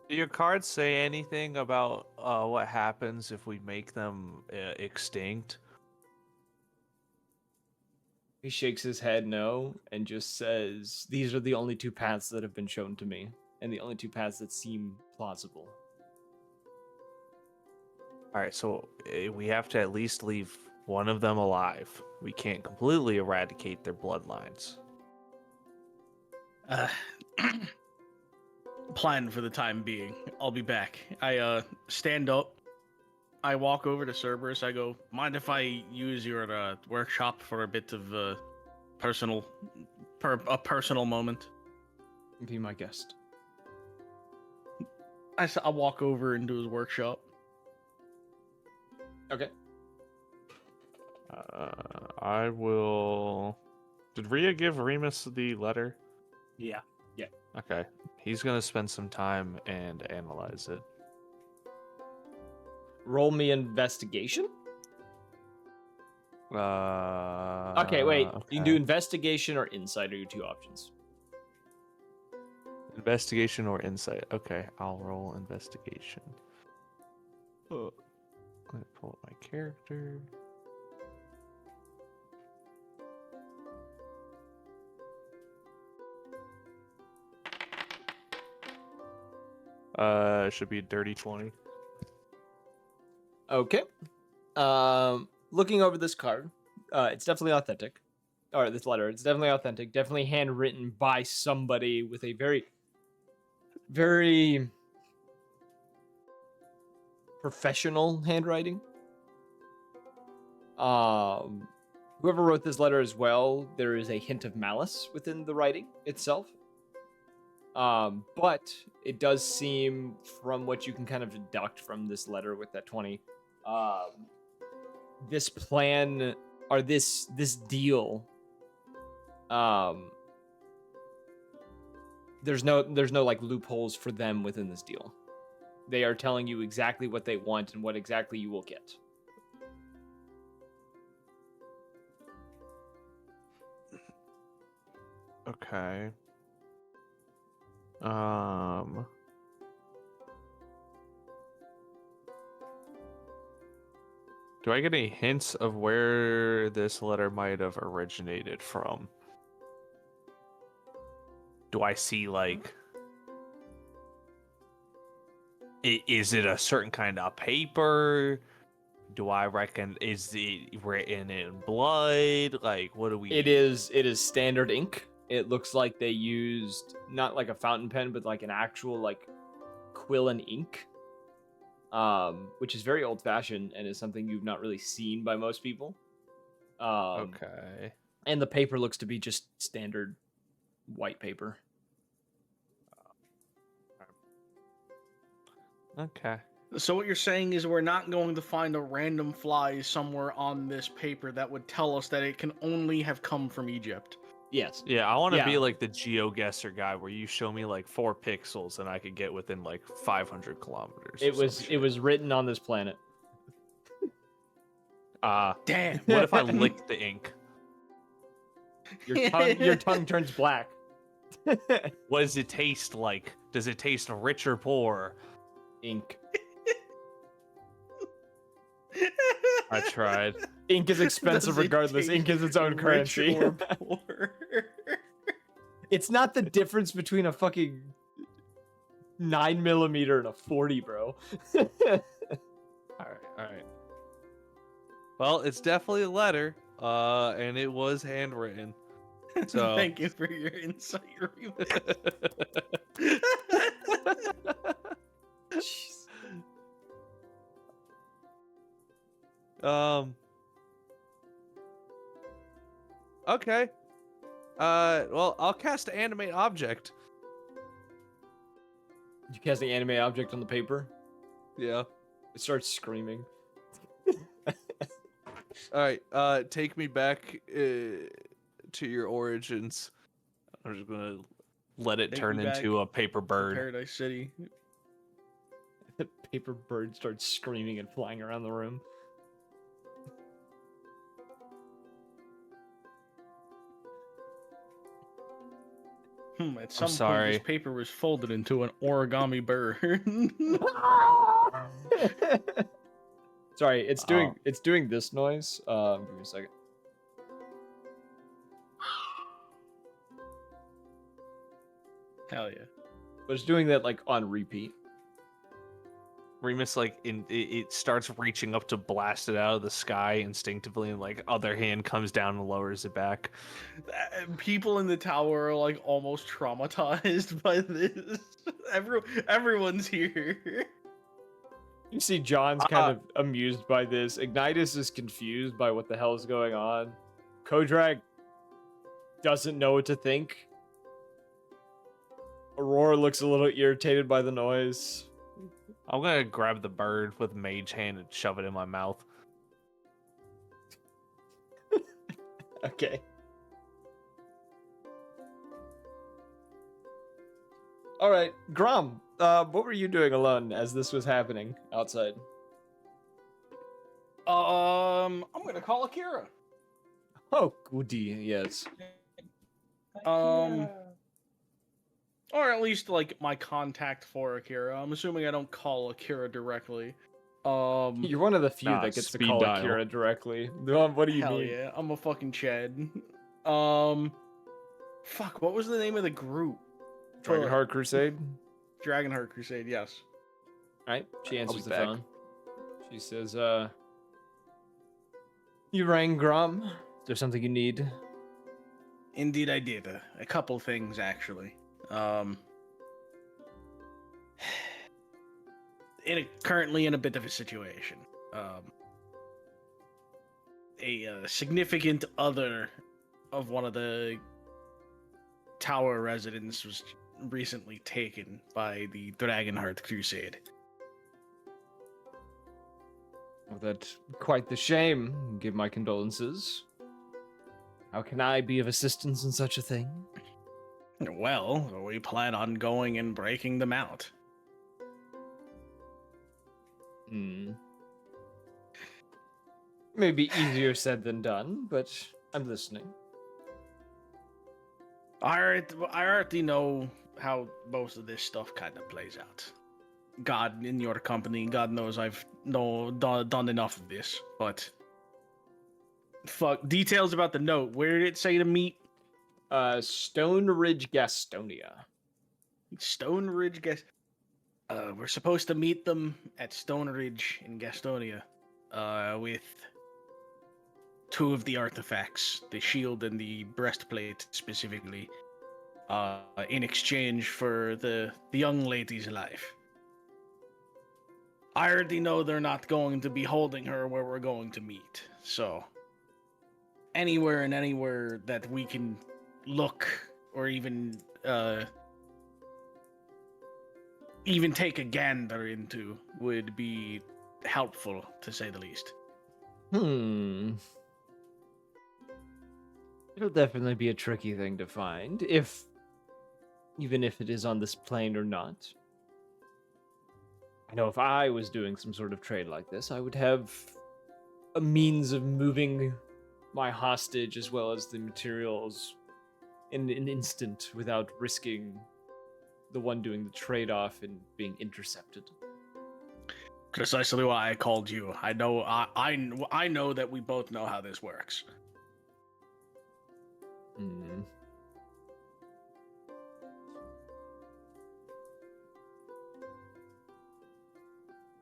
Do your cards say anything about what happens if we make them extinct? He shakes his head no and just says, "These are the only two paths that have been shown to me, and the only two paths that seem plausible." All right, so we have to at least leave one of them alive. We can't completely eradicate their bloodlines. Plan for the time being. I'll be back. I stand up. I walk over to Cerberus. I go, mind if I use your workshop for a bit of personal moment? Be my guest. I walk over into his workshop. Okay. I will. Did Rhea give Remus the letter? Yeah. Okay. He's going to spend some time and analyze it. Roll me investigation. Okay, wait. You can do investigation or insight are your two options. Investigation or insight. Okay, I'll roll investigation. Let me pull up my character. It should be a dirty 20. Okay. Looking over this card, it's definitely authentic. Or this letter, it's definitely authentic. Definitely handwritten by somebody with a very, very professional handwriting. Whoever wrote this letter as well, there is a hint of malice within the writing itself. But it does seem, from what you can kind of deduct from this letter with that 20, this plan or this deal, there's no like loopholes for them within this deal. They are telling you exactly what they want and what exactly you will get. Okay. Do I get any hints of where this letter might have originated from? Do I see, like, is it a certain kind of paper? Do I reckon, is it written in blood? Like, what do we... It is standard ink. It looks like they used not like a fountain pen, but like an actual like quill and ink, which is very old-fashioned and is something you've not really seen by most people. Okay. And the paper looks to be just standard white paper. Okay. So what you're saying is we're not going to find a random fly somewhere on this paper that would tell us that it can only have come from Egypt. Yes. Yeah, I want to be Yeah. like the GeoGuessr guy where you show me like 4 pixels and I could get within like 500 kilometers. It was written on this planet. Damn. What if I lick the ink? Your tongue turns black. What does it taste like? Does it taste rich or poor? Ink. I tried. Ink is expensive Does it regardless. Ink is its own rich currency. or poor? It's not the difference between a fucking 9mm and a 40, bro. All right. Well, it's definitely a letter, and it was handwritten. So Thank you for your insight, Remus. Jeez. Okay. Well, I'll cast Animate Object. You cast the anime object on the paper. Yeah. It starts screaming. All right. Take me back to your origins. I'm just gonna let it Take turn me back into a paper to bird. Paradise City. The paper bird starts screaming and flying around the room. At some point, sorry. this paper was folded into an origami bird. Sorry, it's doing this noise. Give me a second. Hell yeah. But it's doing that like on repeat. Remus it starts reaching up to blast it out of the sky instinctively, and like other hand comes down and lowers it back. People in the tower are like almost traumatized by this. Everyone's here. You see John's kind of amused by this. Ignitus is confused by what the hell is going on. Kodrak doesn't know what to think. Aurora looks a little irritated by the noise. I'm gonna grab the bird with mage hand and shove it in my mouth. Okay. All right, Grom. What were you doing alone as this was happening outside? I'm gonna call Akira. Oh, goody, yes. Or at least like my contact for Akira. I'm assuming I don't call Akira directly. You're one of the few Nah, that gets to speed call dial. Akira directly. What do you hell mean? yeah, I'm a fucking Chad. Fuck, what was the name of the group? Dragonheart Crusade. Dragonheart Crusade, yes. Right? She answers be the back. phone. She says, you rang, Grom? Is there something you need? Indeed I did. A couple things, actually. Currently in a bit of a situation. A significant other of one of the tower residents was recently taken by the Dragonheart Crusade. Well, that's quite the shame. Give my condolences. How can I be of assistance in such a thing? Well, we plan on going and breaking them out. Maybe easier said than done, but I'm listening. I already know how most of this stuff kind of plays out. God, in your company, God knows I've done enough of this, but... Fuck, details about the note. Where did it say to meet? Stone Ridge, Gastonia. Stone Ridge, we're supposed to meet them at Stone Ridge in Gastonia, with two of the artifacts, the shield and the breastplate specifically, in exchange for the young lady's life. I already know they're not going to be holding her where we're going to meet, so anywhere that we can look or even take a gander into would be helpful, to say the least. It'll definitely be a tricky thing to find, even if it is on this plane or not. I know if I was doing some sort of trade like this, I would have a means of moving my hostage as well as the materials in an instant without risking the one doing the trade-off and being intercepted. Precisely why I called you. I know that we both know how this works.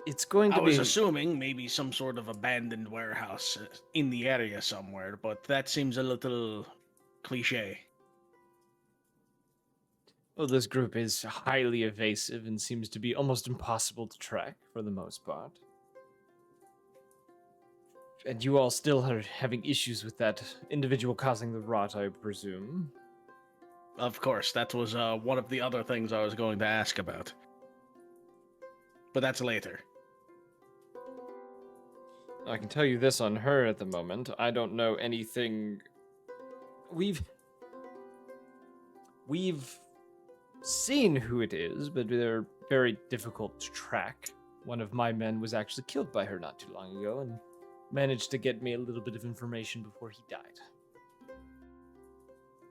It's going to I was be... assuming maybe some sort of abandoned warehouse in the area somewhere, but that seems a little cliche. Well, this group is highly evasive and seems to be almost impossible to track for the most part. And you all still are having issues with that individual causing the rot, I presume. Of course, that was one of the other things I was going to ask about. But that's later. I can tell you this on her at the moment. I don't know anything. We've seen who it is, but they're very difficult to track. One of my men was actually killed by her not too long ago and managed to get me a little bit of information before he died.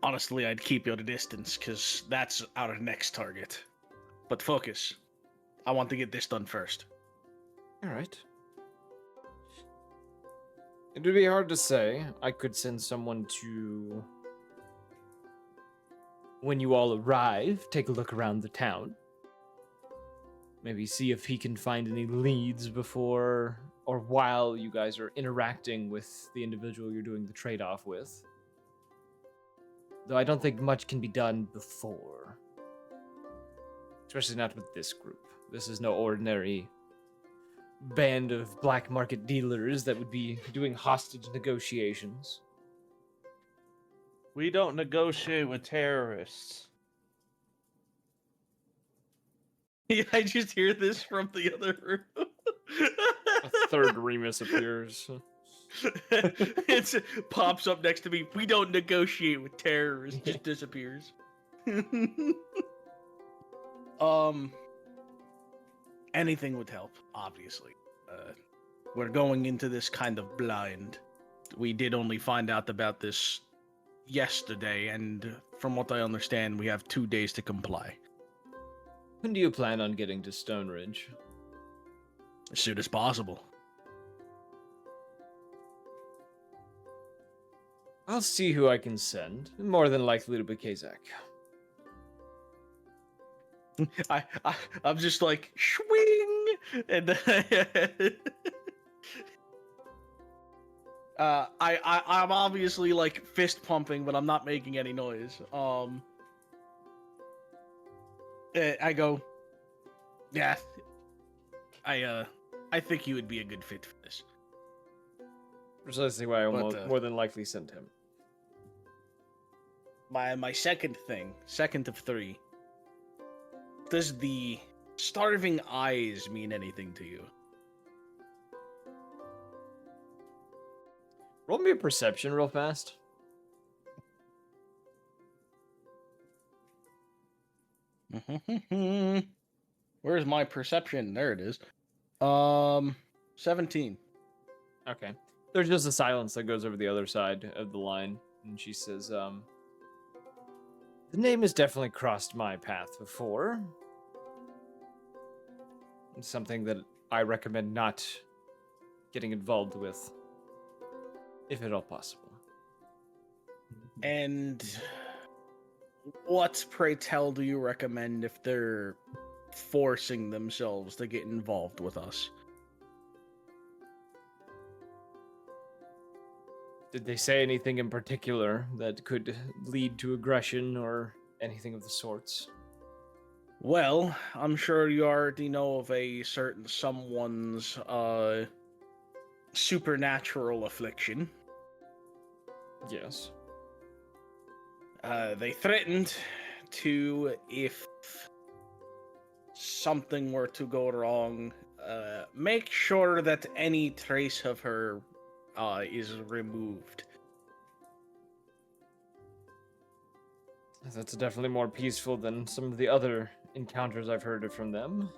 Honestly, I'd keep you at a distance, because that's our next target. But focus. I want to get this done first. All right. It would be hard to say. I could send someone to, when you all arrive, take a look around the town. Maybe see if he can find any leads before or while you guys are interacting with the individual you're doing the trade-off with. Though I don't think much can be done before. Especially not with this group. This is no ordinary band of black market dealers that would be doing hostage negotiations. We don't negotiate with terrorists. Yeah, I just hear this from the other room. A third Remus appears. It pops up next to me. We don't negotiate with terrorists. Just disappears. Anything would help, obviously. We're going into this kind of blind. We did only find out about this yesterday, and from what I understand, we have 2 days to comply. When do you plan on getting to Stone Ridge? As soon as possible. I'll see who I can send. More than likely to be Kazak. I'm just like swing, and I'm obviously like fist pumping, but I'm not making any noise. I go, yeah, I think you would be a good fit for this. Precisely why I But, more than likely sent him. My second of 3. Does the starving eyes mean anything to you? Roll me a perception real fast. Where's my perception? There it is. 17. Okay. There's just a silence that goes over the other side of the line, and she says, the name has definitely crossed my path before. It's something that I recommend not getting involved with, if at all possible. And what, pray tell, do you recommend if they're forcing themselves to get involved with us? Did they say anything in particular that could lead to aggression or anything of the sorts? Well, I'm sure you already know of a certain someone's supernatural affliction. Yes. They threatened to, if something were to go wrong, make sure that any trace of her is removed. That's definitely more peaceful than some of the other encounters I've heard from them.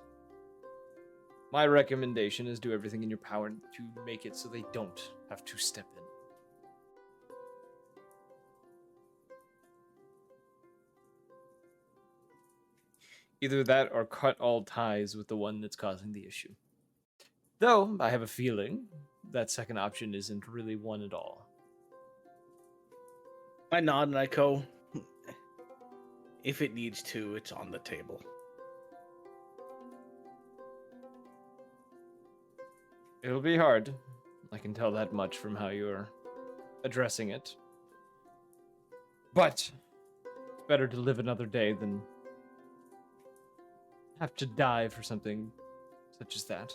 My recommendation is do everything in your power to make it so they don't have to step in. Either that or cut all ties with the one that's causing the issue. Though, I have a feeling that second option isn't really one at all. I nod and I go, if it needs to, it's on the table. It'll be hard. I can tell that much from how you're addressing it. But it's better to live another day than have to die for something such as that.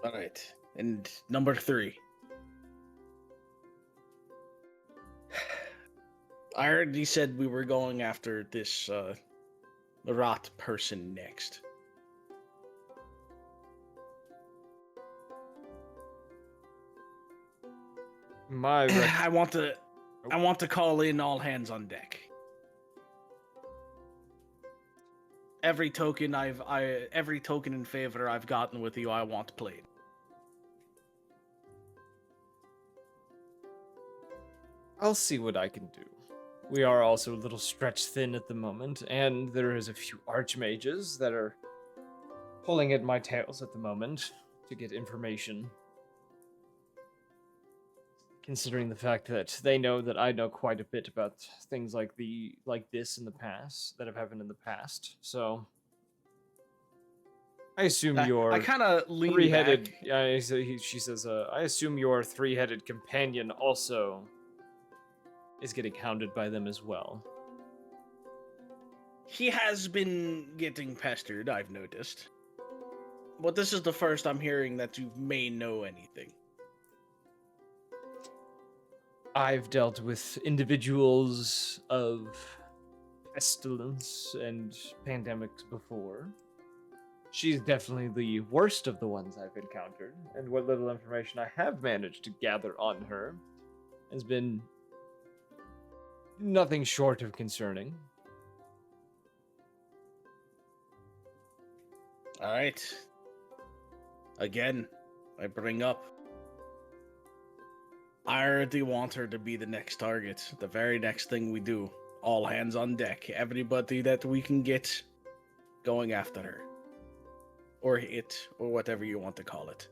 All right. And number 3. I heard he said we were going after this the rot person next. My I want to call in all hands on deck. Every token every token in favor I've gotten with you, I want played. I'll see what I can do. We are also a little stretched thin at the moment, and there is a few archmages that are pulling at my tails at the moment to get information. Considering the fact that they know that I know quite a bit about things like this in the past that have happened in the past. So I assume your I kind of lean three-headed. back. Yeah, she says. I assume your three-headed companion also is getting hounded by them as well. He has been getting pestered, I've noticed. But this is the first I'm hearing that you may know anything. I've dealt with individuals of pestilence and pandemics before. She's definitely the worst of the ones I've encountered, and what little information I have managed to gather on her has been nothing short of concerning. All right. Again, I bring up. I already want her to be the next target. The very next thing we do. All hands on deck. Everybody that we can get going after her. Or it, or whatever you want to call it.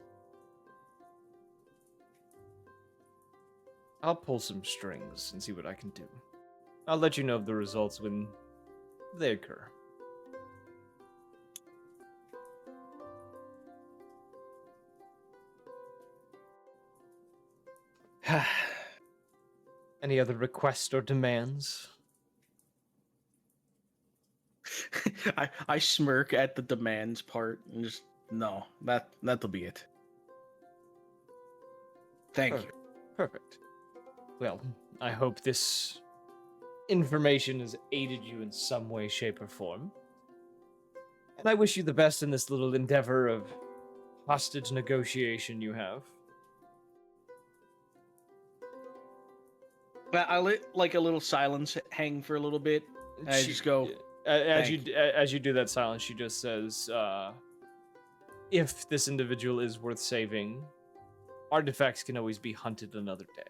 I'll pull some strings and see what I can do. I'll let you know of the results when they occur. Any other requests or demands? I smirk at the demands part and just no, that'll be it. Thank you. Perfect. Well, I hope this information has aided you in some way, shape, or form. And I wish you the best in this little endeavor of hostage negotiation you have. I let like a little silence hang for a little bit. And I just go. As "Thank you do that silence, she just says, "If this individual is worth saving, artifacts can always be hunted another day."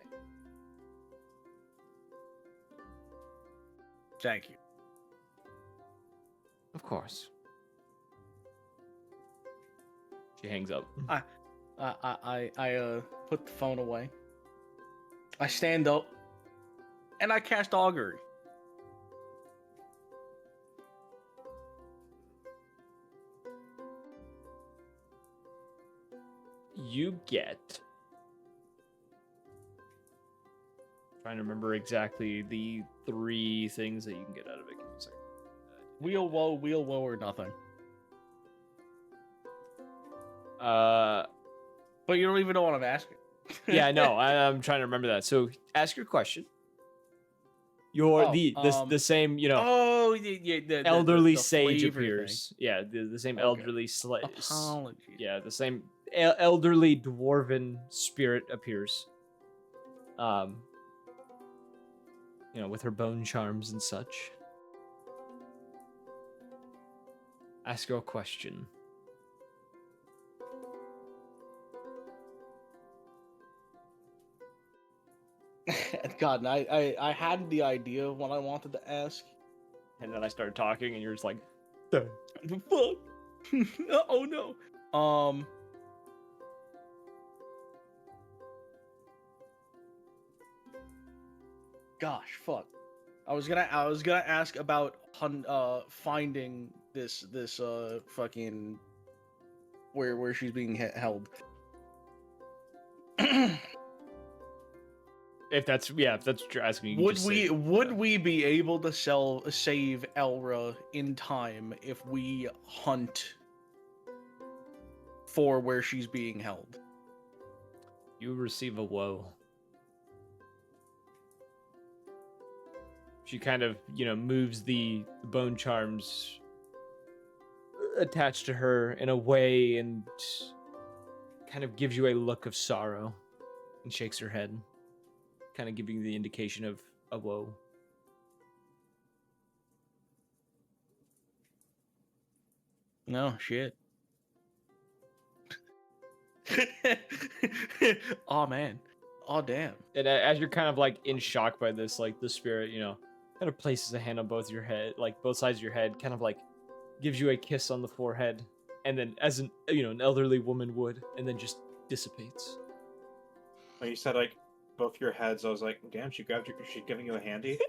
Thank you. Of course. She hangs up. I put the phone away. I stand up, and I cast augury. You get. Trying to remember exactly the 3 things that you can get out of it. Give me a second. Wheel woe, or nothing. But you don't even know what I'm asking. Yeah, I know. I'm trying to remember that. So ask your question. Your the same, Oh yeah, the elderly the sage flavor appears. Yeah, the same Okay. elderly Apologies. yeah, the same elderly dwarven spirit appears. With her bone charms and such. Ask her a question. God, and I had the idea of what I wanted to ask. And then I started talking, and you're just like, Fuck. Oh no. Gosh, fuck. I was gonna ask about finding this fucking where she's being held. if that's what you're asking, you can Would just we say, would we be able to save Elra in time if we hunt for where she's being held? You receive a woe. She kind of, moves the bone charms attached to her in a way and kind of gives you a look of sorrow and shakes her head, kind of giving you the indication of a woe. No shit. Oh man. Oh damn. And as you're kind of like in shock by this, like the spirit, kind of places a hand on both your head, like both sides of your head, kind of like gives you a kiss on the forehead, and then as an elderly woman would, and then just dissipates. When you said like both your heads, I was like, damn, she giving you a handy?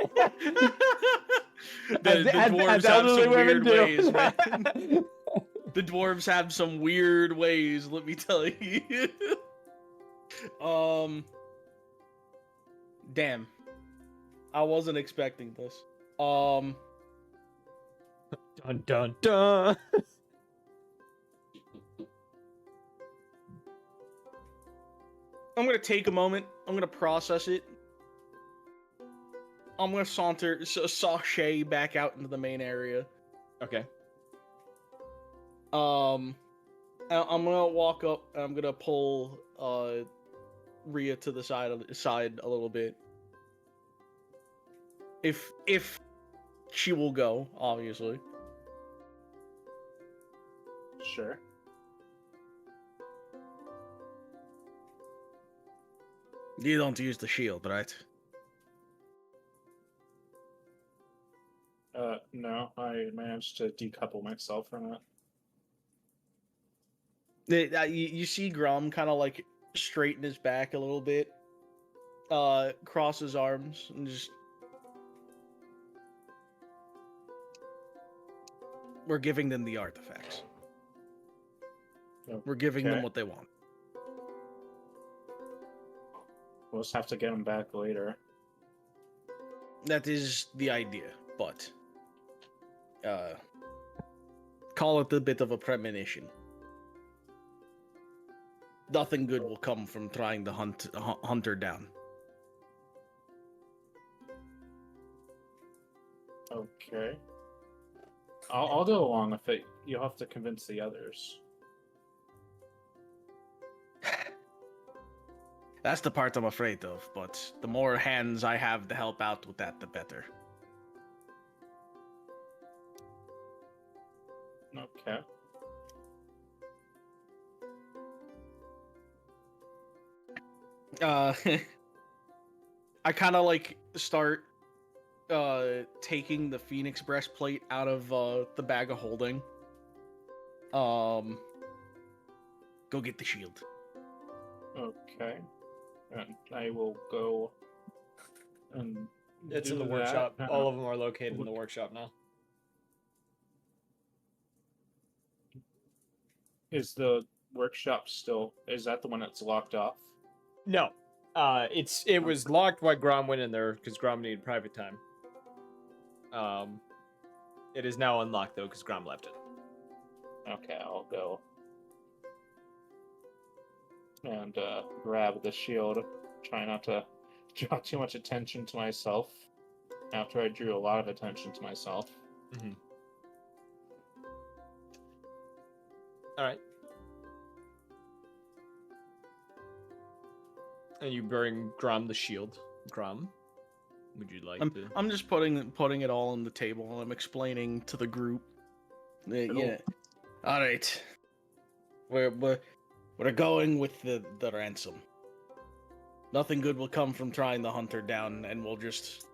The dwarves have some weird ways, man. The dwarves have some weird ways, let me tell you. Damn. I wasn't expecting this. Dun dun dun. I'm gonna take a moment. I'm gonna process it. I'm gonna sashay back out into the main area. Okay. I'm gonna walk up and I'm gonna pull Rhea to the side a little bit. If she will go, obviously. Sure. You don't use the shield, right? No, I managed to decouple myself from it. You see Grum kind of like straighten his back a little bit, cross his arms, and just... We're giving them the artifacts. We're giving them Okay. what they want. We'll just have to get them back later. That is the idea, but... call it a bit of a premonition. Nothing good will come from trying to hunt her down. Okay. I'll go along with it. You'll have to convince the others. That's the part I'm afraid of, but the more hands I have to help out with that, the better. Okay. I kind of like start taking the Phoenix breastplate out of the bag of holding. Go get the shield. Okay. And I will go and It's do in the that. workshop. All of them are located in the workshop now. Is the workshop still... Is that the one that's locked off? No. It was locked while Grom went in there because Grom needed private time. It is now unlocked though because Grom left it. Okay, I'll go and grab the shield. Try not to draw too much attention to myself after I drew a lot of attention to myself. Mm-hmm. All right. And you bring Grom the shield. Grom, would you like to? I'm just putting it all on the table, and I'm explaining to the group. Yeah. All right. We're going with the ransom. Nothing good will come from trying to hunt her down, and we'll just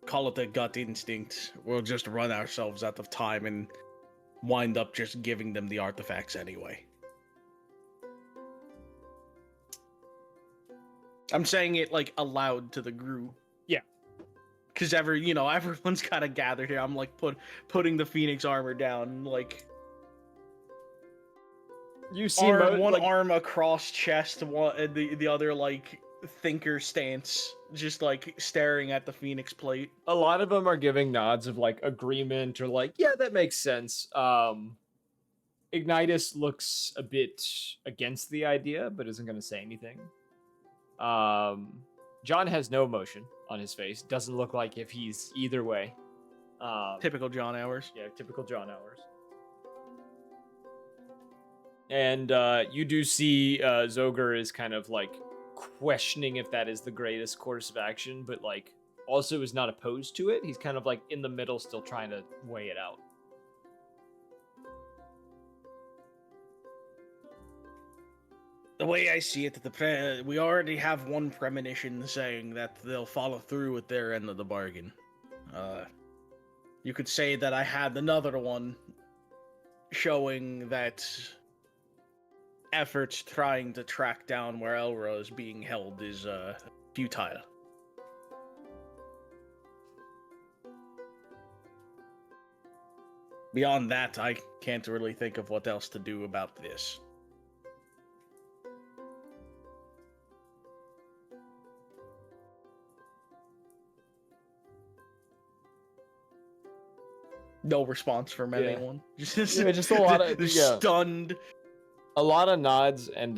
call it a gut instinct. We'll just run ourselves out of time and wind up just giving them the artifacts anyway. I'm saying it like aloud to the group. Yeah. Cause everyone's kind of gathered here. I'm like putting the Phoenix armor down, like You see one arm across chest, and the other like thinker stance, just like staring at the Phoenix plate. a lot of them are giving nods of like agreement or like, yeah, that makes sense. Ignitus looks a bit against the idea, but isn't going to say anything. John has no emotion. on his face. Doesn't look like if he's either way. Typical John hours. Yeah, typical John hours. And you do see Zoger is kind of like questioning if that is the greatest course of action, but like also is not opposed to it. He's kind of like in the middle, still trying to weigh it out. The way I see it, we already have one premonition saying that they'll follow through with their end of the bargain. You could say that I had another one showing that efforts trying to track down where Elra is being held is futile. Beyond that, I can't really think of what else to do about this. No response from anyone. Just a lot of stunned. A lot of nods, and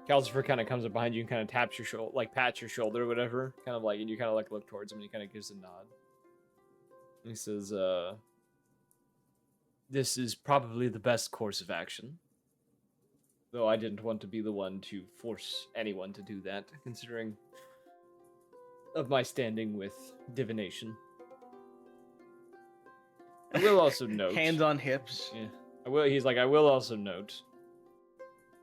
Calcifer kind of comes up behind you and kind of taps your shoulder, like pats your shoulder or whatever, kind of like, and you kind of like look towards him and he kind of gives a nod. He says, "This is probably the best course of action. Though I didn't want to be the one to force anyone to do that, considering of my standing with divination. I will also note." Hands on hips. Yeah. He's like, I will also note,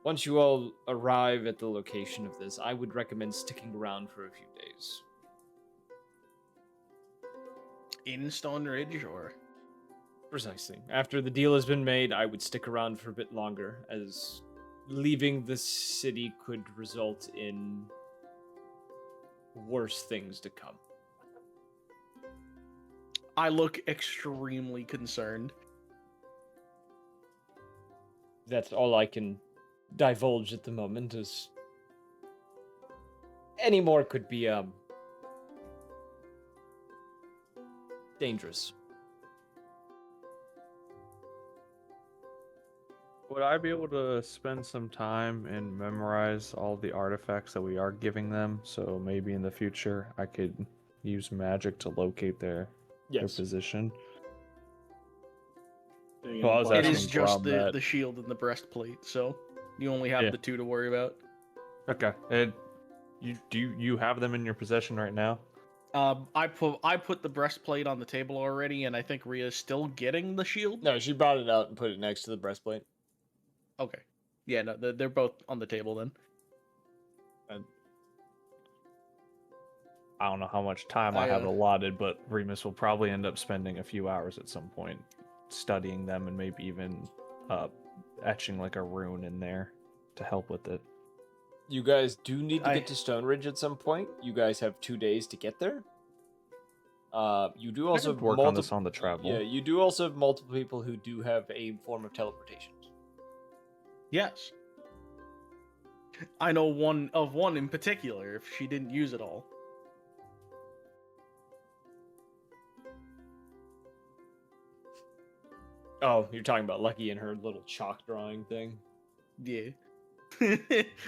once you all arrive at the location of this, I would recommend sticking around for a few days. In Stone Ridge, or? Precisely. After the deal has been made, I would stick around for a bit longer, as leaving the city could result in worse things to come. I look extremely concerned. That's all I can divulge at the moment, as any more could be dangerous. Would I be able to spend some time and memorize all the artifacts that we are giving them? So maybe in the future I could use magic to locate their position. Well, I was It asking is just Rob the shield and the breastplate, so you only have the two to worry about. Okay. And you have them in your possession right now? I put the breastplate on the table already, and I think Rhea's still getting the shield. No, she brought it out and put it next to the breastplate. Okay. Yeah, no, they're both on the table then. I don't know how much time I have allotted, but Remus will probably end up spending a few hours at some point studying them and maybe even etching like a rune in there to help with it. You guys do need to get to Stone Ridge at some point. You guys have 2 days to get there. You do also have work on this on the travel. Yeah, you do also have multiple people who do have a form of teleportation. Yes. I know one in particular, if she didn't use it all. Oh, you're talking about Lucky and her little chalk drawing thing? Yeah.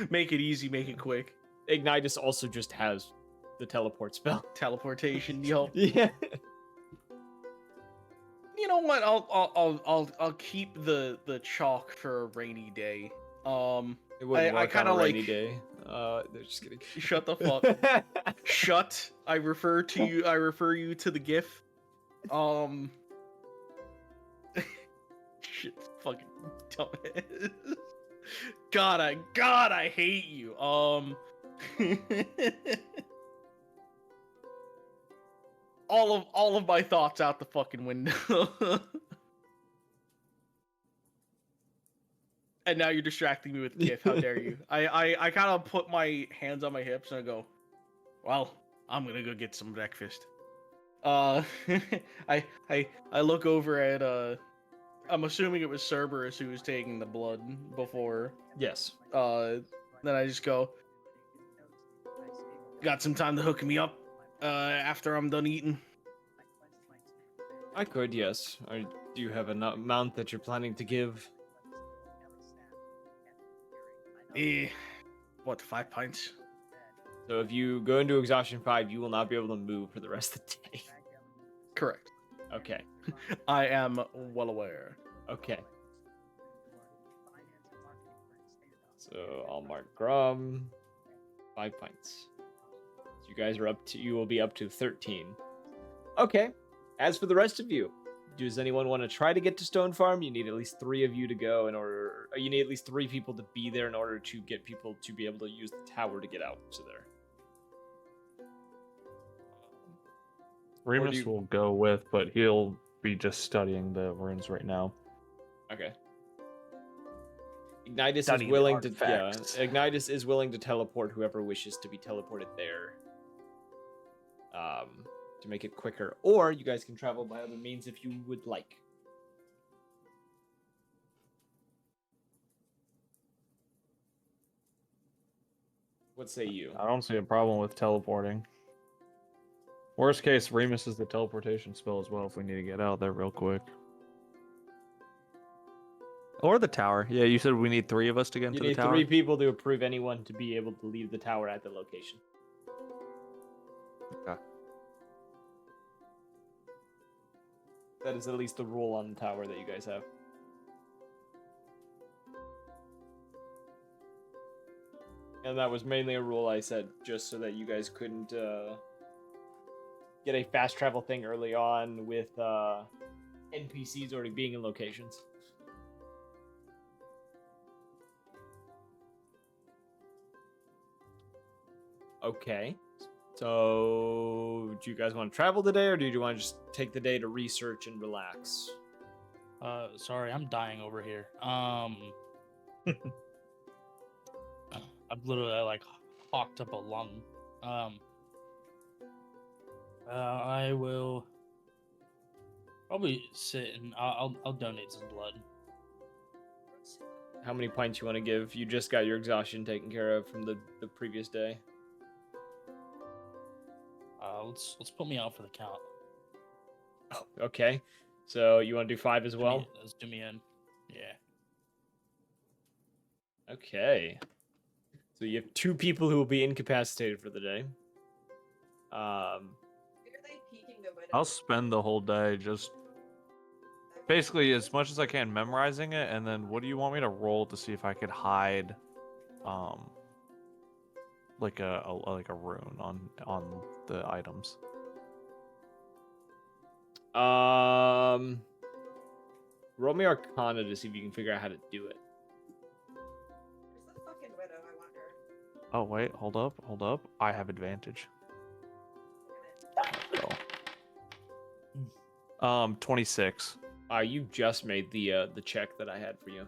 Make it easy, make it quick. Ignitus also just has the teleport spell. Teleportation, yo. Yeah. You know what? I'll keep the chalk for a rainy day. It wouldn't work kinda on a rainy like- day. They're just kidding. Shut the fuck. Shut. I refer you to the GIF. Shit, fucking dumbass. God, I hate you. All of my thoughts out the fucking window. And now you're distracting me with GIF. How dare you? I kind of put my hands on my hips and I go, well, I'm gonna go get some breakfast. I look over at I'm assuming it was Cerberus who was taking the blood before. Yes. Then I just go, got some time to hook me up after I'm done eating? I could, yes. Do you have an amount that you're planning to give? What, 5 pints? So if you go into exhaustion 5, you will not be able to move for the rest of the day. Correct. Okay. I am well aware. Okay. So I'll mark Grum 5 pints. So you guys are you will be up to 13. Okay. As for the rest of you, does anyone want to try to get to Stone Farm? You need at least 3 of you to go in order. You need at least 3 people to be there in order to get people to be able to use the tower to get out to there. Remus will go with, but he'll be just studying the runes right now. Okay. Ignitus Studying is willing to artifacts. Ignitus is willing to teleport whoever wishes to be teleported there. To make it quicker, or you guys can travel by other means if you would like. What say you? I don't see a problem with teleporting. Worst case, Remus is the teleportation spell as well if we need to get out there real quick. Or the tower. Yeah, you said we need 3 of us to get into You the need tower. 3 people to approve anyone to be able to leave the tower at the location. Okay. That is at least the rule on the tower that you guys have. And that was mainly a rule I said just so that you guys couldn't get a fast travel thing early on with NPCs already being in locations. Okay. So, do you guys want to travel today, or do you want to just take the day to research and relax? Sorry, I'm dying over here. I've literally like hawked up a lung. I will probably sit and I'll donate some blood. How many pints you want to give? You just got your exhaustion taken care of from the previous day. Let's put me out for the count. Oh, okay. So you want to do 5 as well? Let's do me in. Yeah. Okay. So you have 2 people who will be incapacitated for the day. I'll spend the whole day just basically as much as I can memorizing it, and then what do you want me to roll to see if I could hide like a rune on the items? Roll me Arcana to see if you can figure out how to do it. Where's the fucking widow, I wonder? Oh wait, hold up. I have advantage. So. 26. You just made the check that I had for you.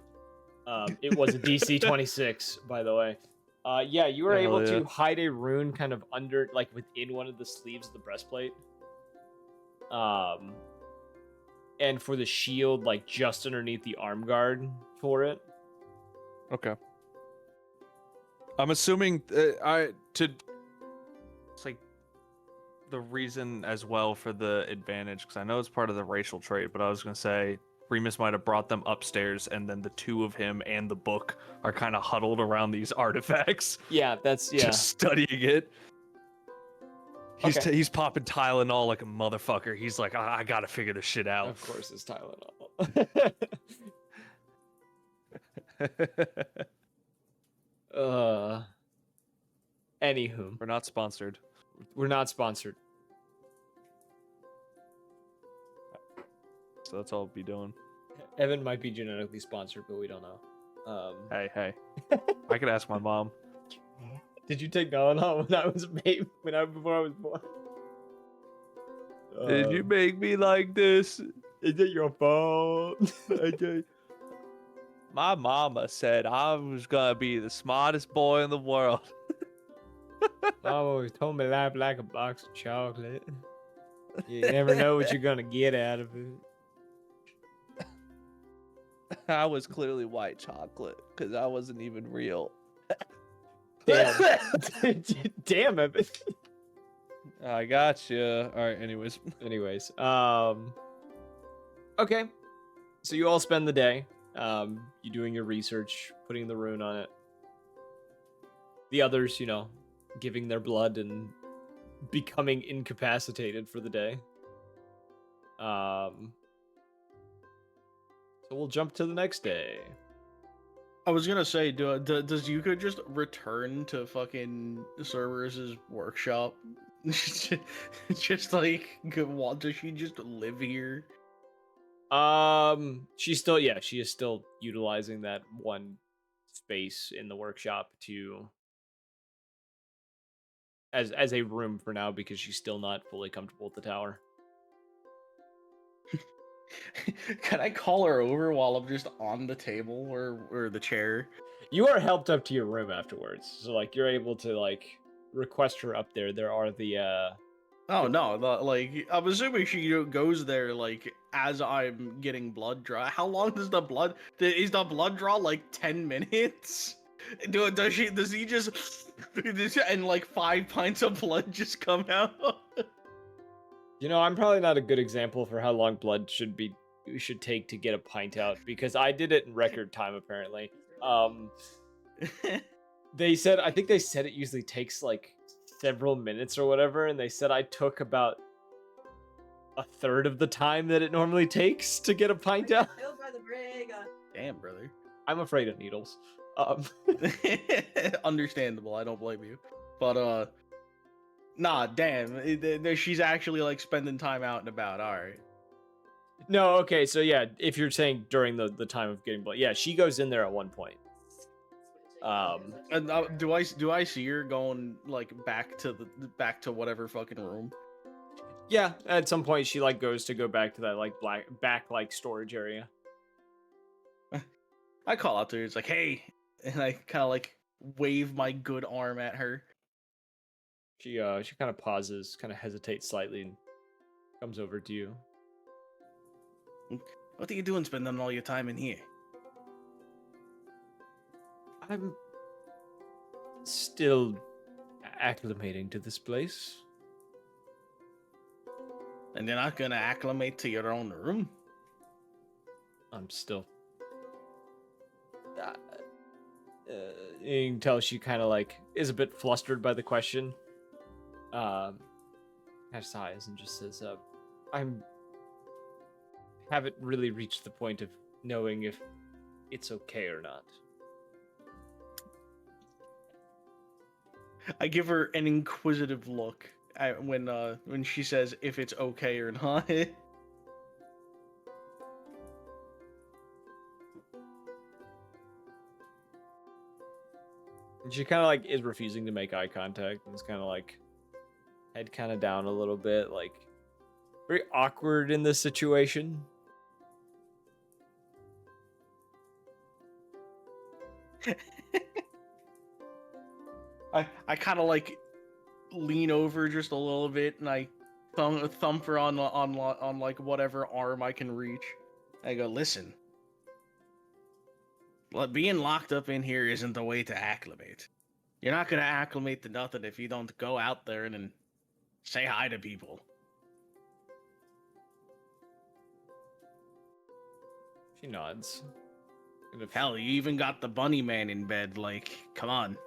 It was a DC 26, by the way. Yeah, you were able to hide a rune kind of under, like within one of the sleeves of the breastplate. And for the shield, like just underneath the arm guard for it. Okay. I'm assuming it's like the reason as well for the advantage, because I know it's part of the racial trait, but I was gonna say Remus might have brought them upstairs, and then the 2 of him and the book are kind of huddled around these artifacts. Yeah, that's Just studying it. He's Okay. he's popping Tylenol like a motherfucker. He's like, I gotta figure this shit out. Of course, it's Tylenol. Anywho, We're not sponsored. we're not sponsored. So that's all I'll be doing. Evan might be genetically sponsored, but we don't know. Hey. I could ask my mom. Did you take Tylenol when I was a baby? Before I was born? Did you make me like this? Is it your fault? My mama said I was gonna be the smartest boy in the world. Mom always told me life like a box of chocolate. You never know what you're gonna get out of it. I was clearly white chocolate because I wasn't even real. Damn. Damn it. I got you. All right. Anyways. Okay. So you all spend the day, you doing your research, putting the rune on it. The others, giving their blood and becoming incapacitated for the day. So we'll jump to the next day. I was gonna say, does Yuka just return to fucking Cerberus's workshop? Just like, does she just live here? She's still, yeah, she is still utilizing that one space in the workshop to as a room for now because she's still not fully comfortable with the tower. Can I call her over while I'm just on the table or the chair? You are helped up to your room afterwards, so like you're able to like request her up there. There are the Oh no, like I'm assuming she goes there like as I'm getting blood draw. How long does the blood? Is the blood draw like 10 minutes? Does he just and like 5 pints of blood just come out? You know, I'm probably not a good example for how long blood should take to get a pint out because I did it in record time apparently. They said, I think they said it usually takes like several minutes or whatever, and they said I took about a third of the time that it normally takes to get a pint out. Killed by the brig. Damn, brother. I'm afraid of needles. Understandable. I don't blame you. But nah, damn. She's actually like spending time out and about. All right. No, okay, so yeah, if you're saying during the time of getting blood, yeah, she goes in there at one point. And do I see her going like back to whatever fucking room? Yeah, at some point she like goes to go back to that like back like storage area. I call out to her. It's like, hey, and I kind of like wave my good arm at her. She kind of pauses, kind of hesitates slightly, and comes over to you. What are you doing, spending all your time in here? I'm still acclimating to this place. And you're not gonna acclimate to your own room? I'm still. You can tell she kind of like is a bit flustered by the question. Kind of sighs and just says, haven't really reached the point of knowing if it's okay or not. I give her an inquisitive look when she says if it's okay or not. And she kind of like is refusing to make eye contact and is kind of like head kind of down a little bit, like very awkward in this situation. I kind of like lean over just a little bit and I thump her on like whatever arm I can reach. I go, listen, being locked up in here isn't the way to acclimate. You're not gonna acclimate to nothing if you don't go out there and then say hi to people. She nods. Hell, you even got the bunny man in bed. Like, come on.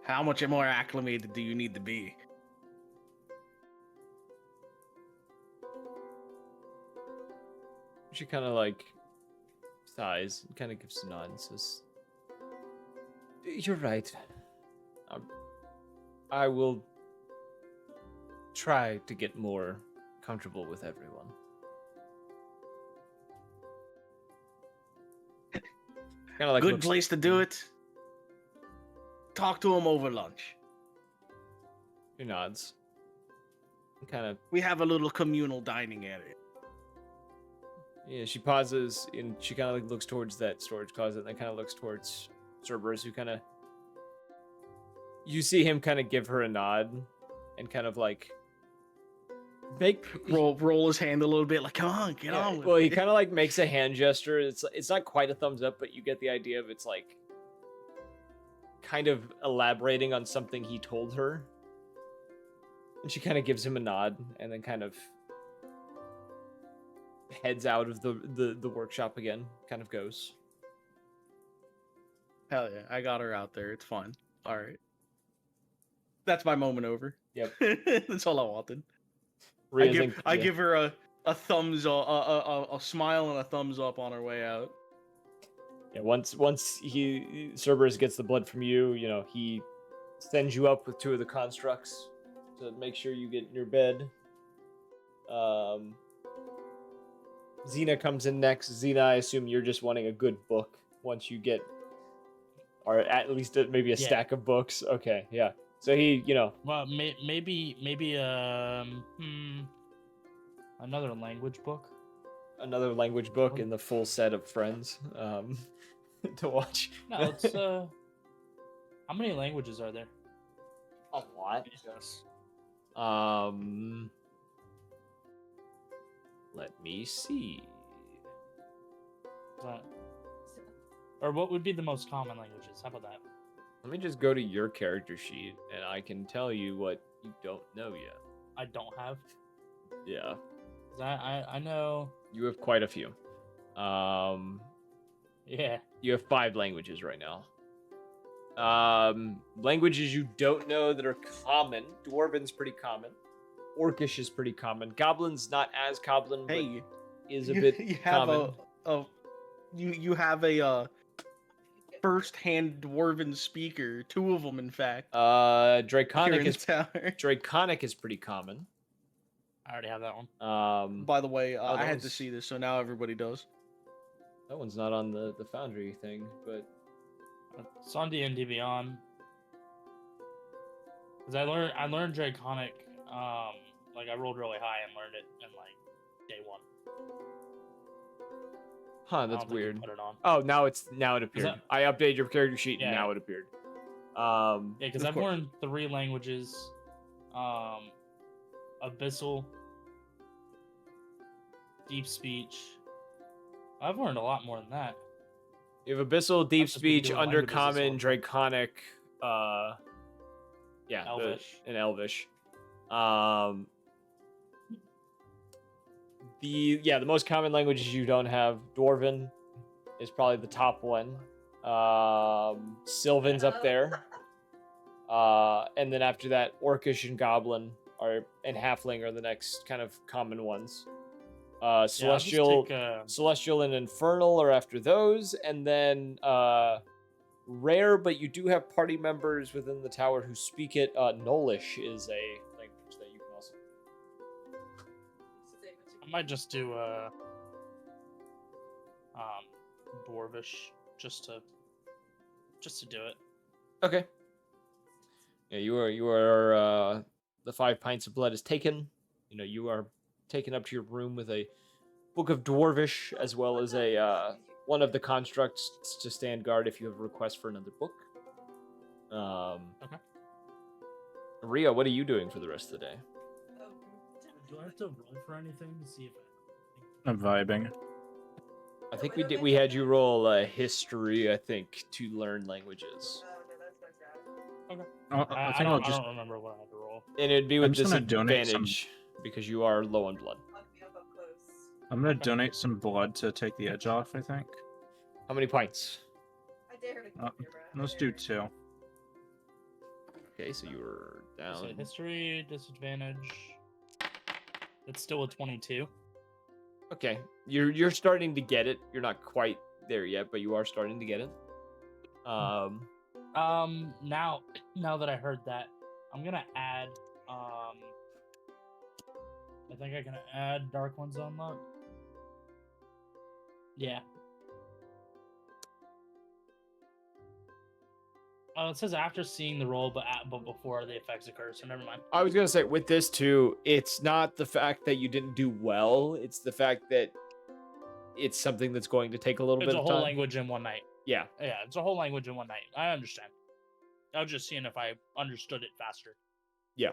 How much more acclimated do you need to be? She kind of like sighs and kind of gives a nod and says, "You're right. I will try to get more comfortable with everyone." Kind of like Good place to do it. Talk to him over lunch. She nods. Kind of. We have a little communal dining area. Yeah, she pauses and she kind of like looks towards that storage closet and then kind of looks towards Cerberus, who kind of. You see him kind of give her a nod and kind of like roll his hand a little bit, like, come on, get on with well, it. he kind of like makes a hand gesture. It's not quite a thumbs up, but you get the idea of it's like kind of elaborating on something he told her. And she kind of gives him a nod and then kind of heads out of the workshop again, kind of goes. Hell yeah, I got her out there. It's fine. All right. That's my moment over. Yep. That's all I wanted. Ria's I give her a thumbs up, a smile and a thumbs up on her way out. Yeah, once Cerberus gets the blood from you, you know, he sends you up with 2 of the constructs to make sure you get in your bed. Xena comes in next. Xena, I assume you're just wanting a good book once you get, or at least maybe a Yeah. stack of books. Okay, yeah. So he, you know, Well, maybe another language book. another language book in the full set of Friends to watch. No, it's how many languages are there? A lot. Yes. Let me see. Or what would be the most common languages? How about that? Let me just go to your character sheet, and I can tell you what you don't know yet. I don't have. Yeah, 'Cause I know. you have quite a few. Yeah. You have 5 languages right now. Languages you don't know that are common. Dwarven's pretty common. Orcish is pretty common. Goblin's not as common, but Hey, is a bit you have common. you have a first-hand dwarven speaker. 2 of them, in fact. Here Draconic in is tower. Draconic is pretty common. I already have that one. By the way, Oh, I that had to was- see this, so now everybody does. That one's not on the Foundry thing, but It's on D&D Beyond. Cause I learned Draconic. Like I rolled really high and learned it in like day 1. huh, I that's don't think you weird. Put it on. Oh, now it appeared. that- I updated your character sheet and Yeah. now it appeared. Yeah, because Of I've course. learned 3 languages. Abyssal, Deep Speech. I've learned a lot more than that. You have Abyssal, Deep just been Speech, doing languages this Undercommon, whole Draconic, Elvish. and Elvish. The most common languages you don't have, Dwarven is probably the top one. Sylvan's up there. And then after that, Orcish and Goblin and Halfling are the next kind of common ones. Yeah, I'll just Celestial, take, Celestial and Infernal are after those, and then rare, but you do have party members within the tower who speak it. Nolish is a language that you can also. I might just do Dwarvish just to do it. Okay. Yeah, you are. The 5 pints of blood is taken. You know, you are taken up to your room with a book of Dwarvish, as well as a one of the constructs to stand guard if you have a request for another book. Okay. Ria, what are you doing for the rest of the day? Do I have to roll for anything to see if I'm vibing. I think we did. We had you roll history, I think, to learn languages, I I think I'll don't, just. I don't remember what I had to roll. and it'd be with I'm just gonna donate some- disadvantage because you are low on blood. I'm gonna donate some blood to take the edge off. I think. How many pints? I dare to keep Uh, your breath. Let's do 2. Okay, so you were down. So history disadvantage. It's still a 22. Okay, you're starting to get it. You're not quite there yet, but you are starting to get it. Now that I heard that, I'm gonna add. I think I can add Dark Ones on luck. Yeah. Oh, it says after seeing the roll, but before the effects occur. So never mind. I was gonna say with this too, it's not the fact that you didn't do well; it's the fact that it's something that's going to take a little It's bit a of whole time. language in one night. Yeah. Yeah, it's a whole language in one night. I understand. I was just seeing if I understood it faster. Yeah.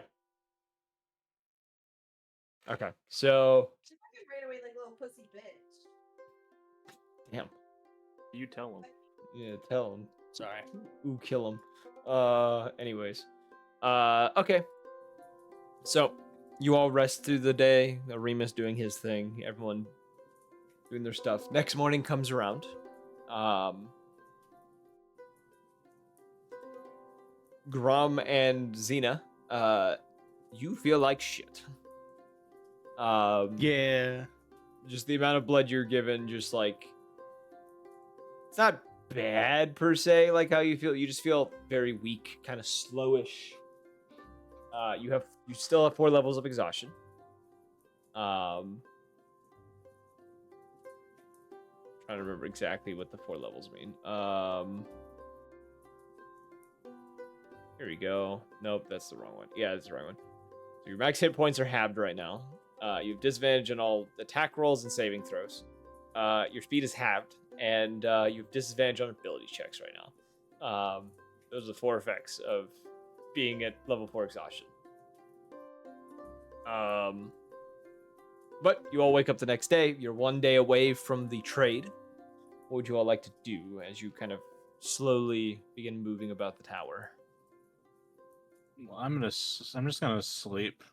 Okay. So. She fucking ran away like a little pussy bitch. Damn. You tell him. Yeah. Tell him. Sorry. Ooh, kill him. Anyways. Okay. So, you all rest through the day. Remus doing his thing. Everyone doing their stuff. Next morning comes around. Grom and Xena, you feel like shit. Yeah. Just the amount of blood you're given, just like it's not bad per se, like how you feel. You just feel very weak, kind of slowish. You still have 4 levels of exhaustion. Trying to remember exactly what the 4 levels mean. Here we go. Nope, that's the wrong one. Yeah, that's the wrong one. So your max hit points are halved right now. You have disadvantage on all attack rolls and saving throws. Your speed is halved, and you have disadvantage on ability checks right now. Those are the 4 effects of being at level 4 exhaustion. But you all wake up the next day. You're 1 day away from the trade. What would you all like to do as you kind of slowly begin moving about the tower? Well, I'm just gonna sleep.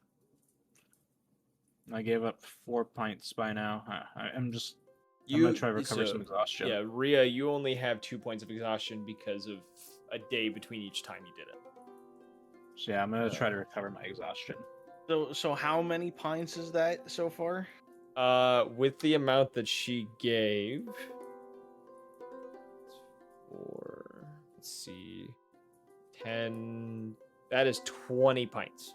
I gave up 4 pints by now. I'm gonna try to recover some exhaustion. Yeah, Rhea, you only have 2 points of exhaustion because of a day between each time you did it. So yeah, I'm gonna try to recover my exhaustion. So how many pints is that so far? With the amount that she gave, let's see, 10. That is 20 pints.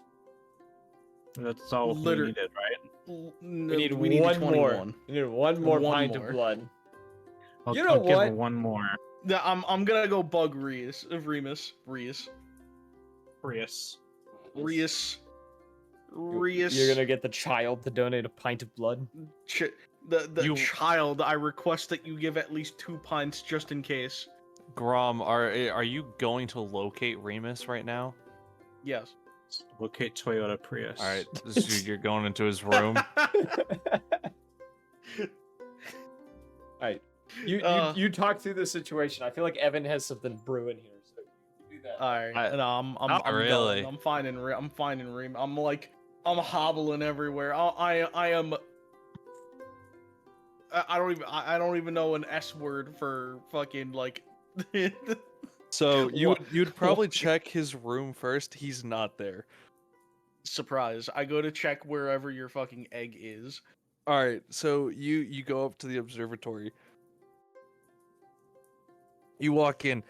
That's all we needed, right? We need one more. We need one more pint of blood. I'll You know give what? her one more. Yeah, I'm gonna go bug Remus. You're gonna get the child to donate a pint of blood. The child. I request that you give at least 2 pints just in case. Grom, are you going to locate Remus right now? Yes. Locate Toyota Prius. All right, so you're going into his room. Alright. You talk through the situation. I feel like Evan has something brewing here, so you do that. All right. No, I'm really. Done. I'm finding Remus. I'm hobbling everywhere. I am. I don't even know an S word for fucking like. So you'd probably check his room first. He's not there. Surprise! I go to check wherever your fucking egg is. All right, so you go up to the observatory. You walk in.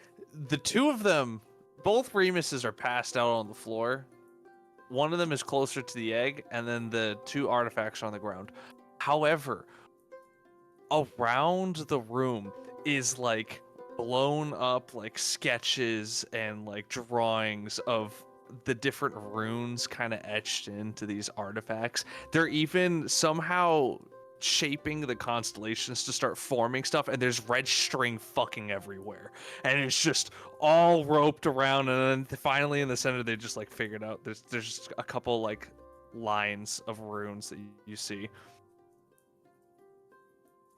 The 2 of them, both Remuses, are passed out on the floor. One of them is closer to the egg, and then the 2 artifacts are on the ground. However, around the room is like blown up like sketches and like drawings of the different runes kind of etched into these artifacts. They're even somehow shaping the constellations to start forming stuff, and there's red string fucking everywhere, and it's just all roped around, and then finally in the center they just like figured out there's just a couple like lines of runes that you see.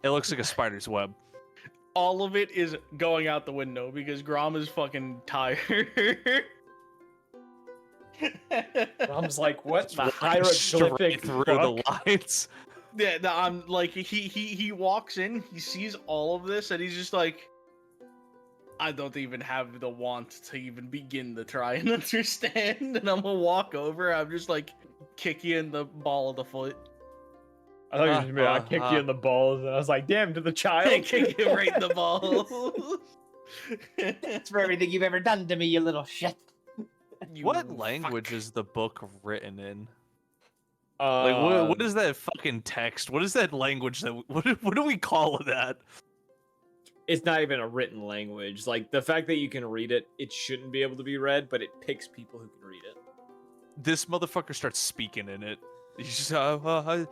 It looks like a spider's web. All of it is going out the window because Grom is fucking tired. Grom's like, what's the Straight hieroglyphic through book? the lines. Yeah, no, I'm like he walks in, he sees all of this, and he's just like, I don't even have the want to even begin to try and understand. And I'm gonna walk over. I'm just like kick you in the ball of the foot. I thought you were just gonna I kicked you in the balls, and I was like, damn, to the child. Kick you right in the balls. That's for everything you've ever done to me, you little shit. What language is the book written in? Like, What is that fucking text? What is that language that what do we call that? It's not even a written language. Like, the fact that you can read it, it shouldn't be able to be read, but it picks people who can read it. This motherfucker starts speaking in it. He's just well,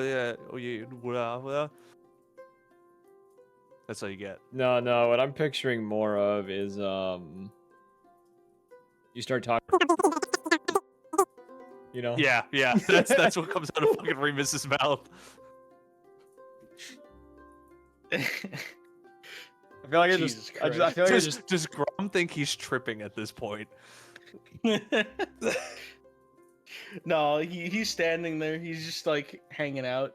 yeah, oh yeah, well. That's all you get. No, what I'm picturing more of is you start talking. You know? Yeah, that's what comes out of fucking Remus's mouth. I feel like I feel like Does Grom think he's tripping at this point? No, he's standing there. He's just like hanging out.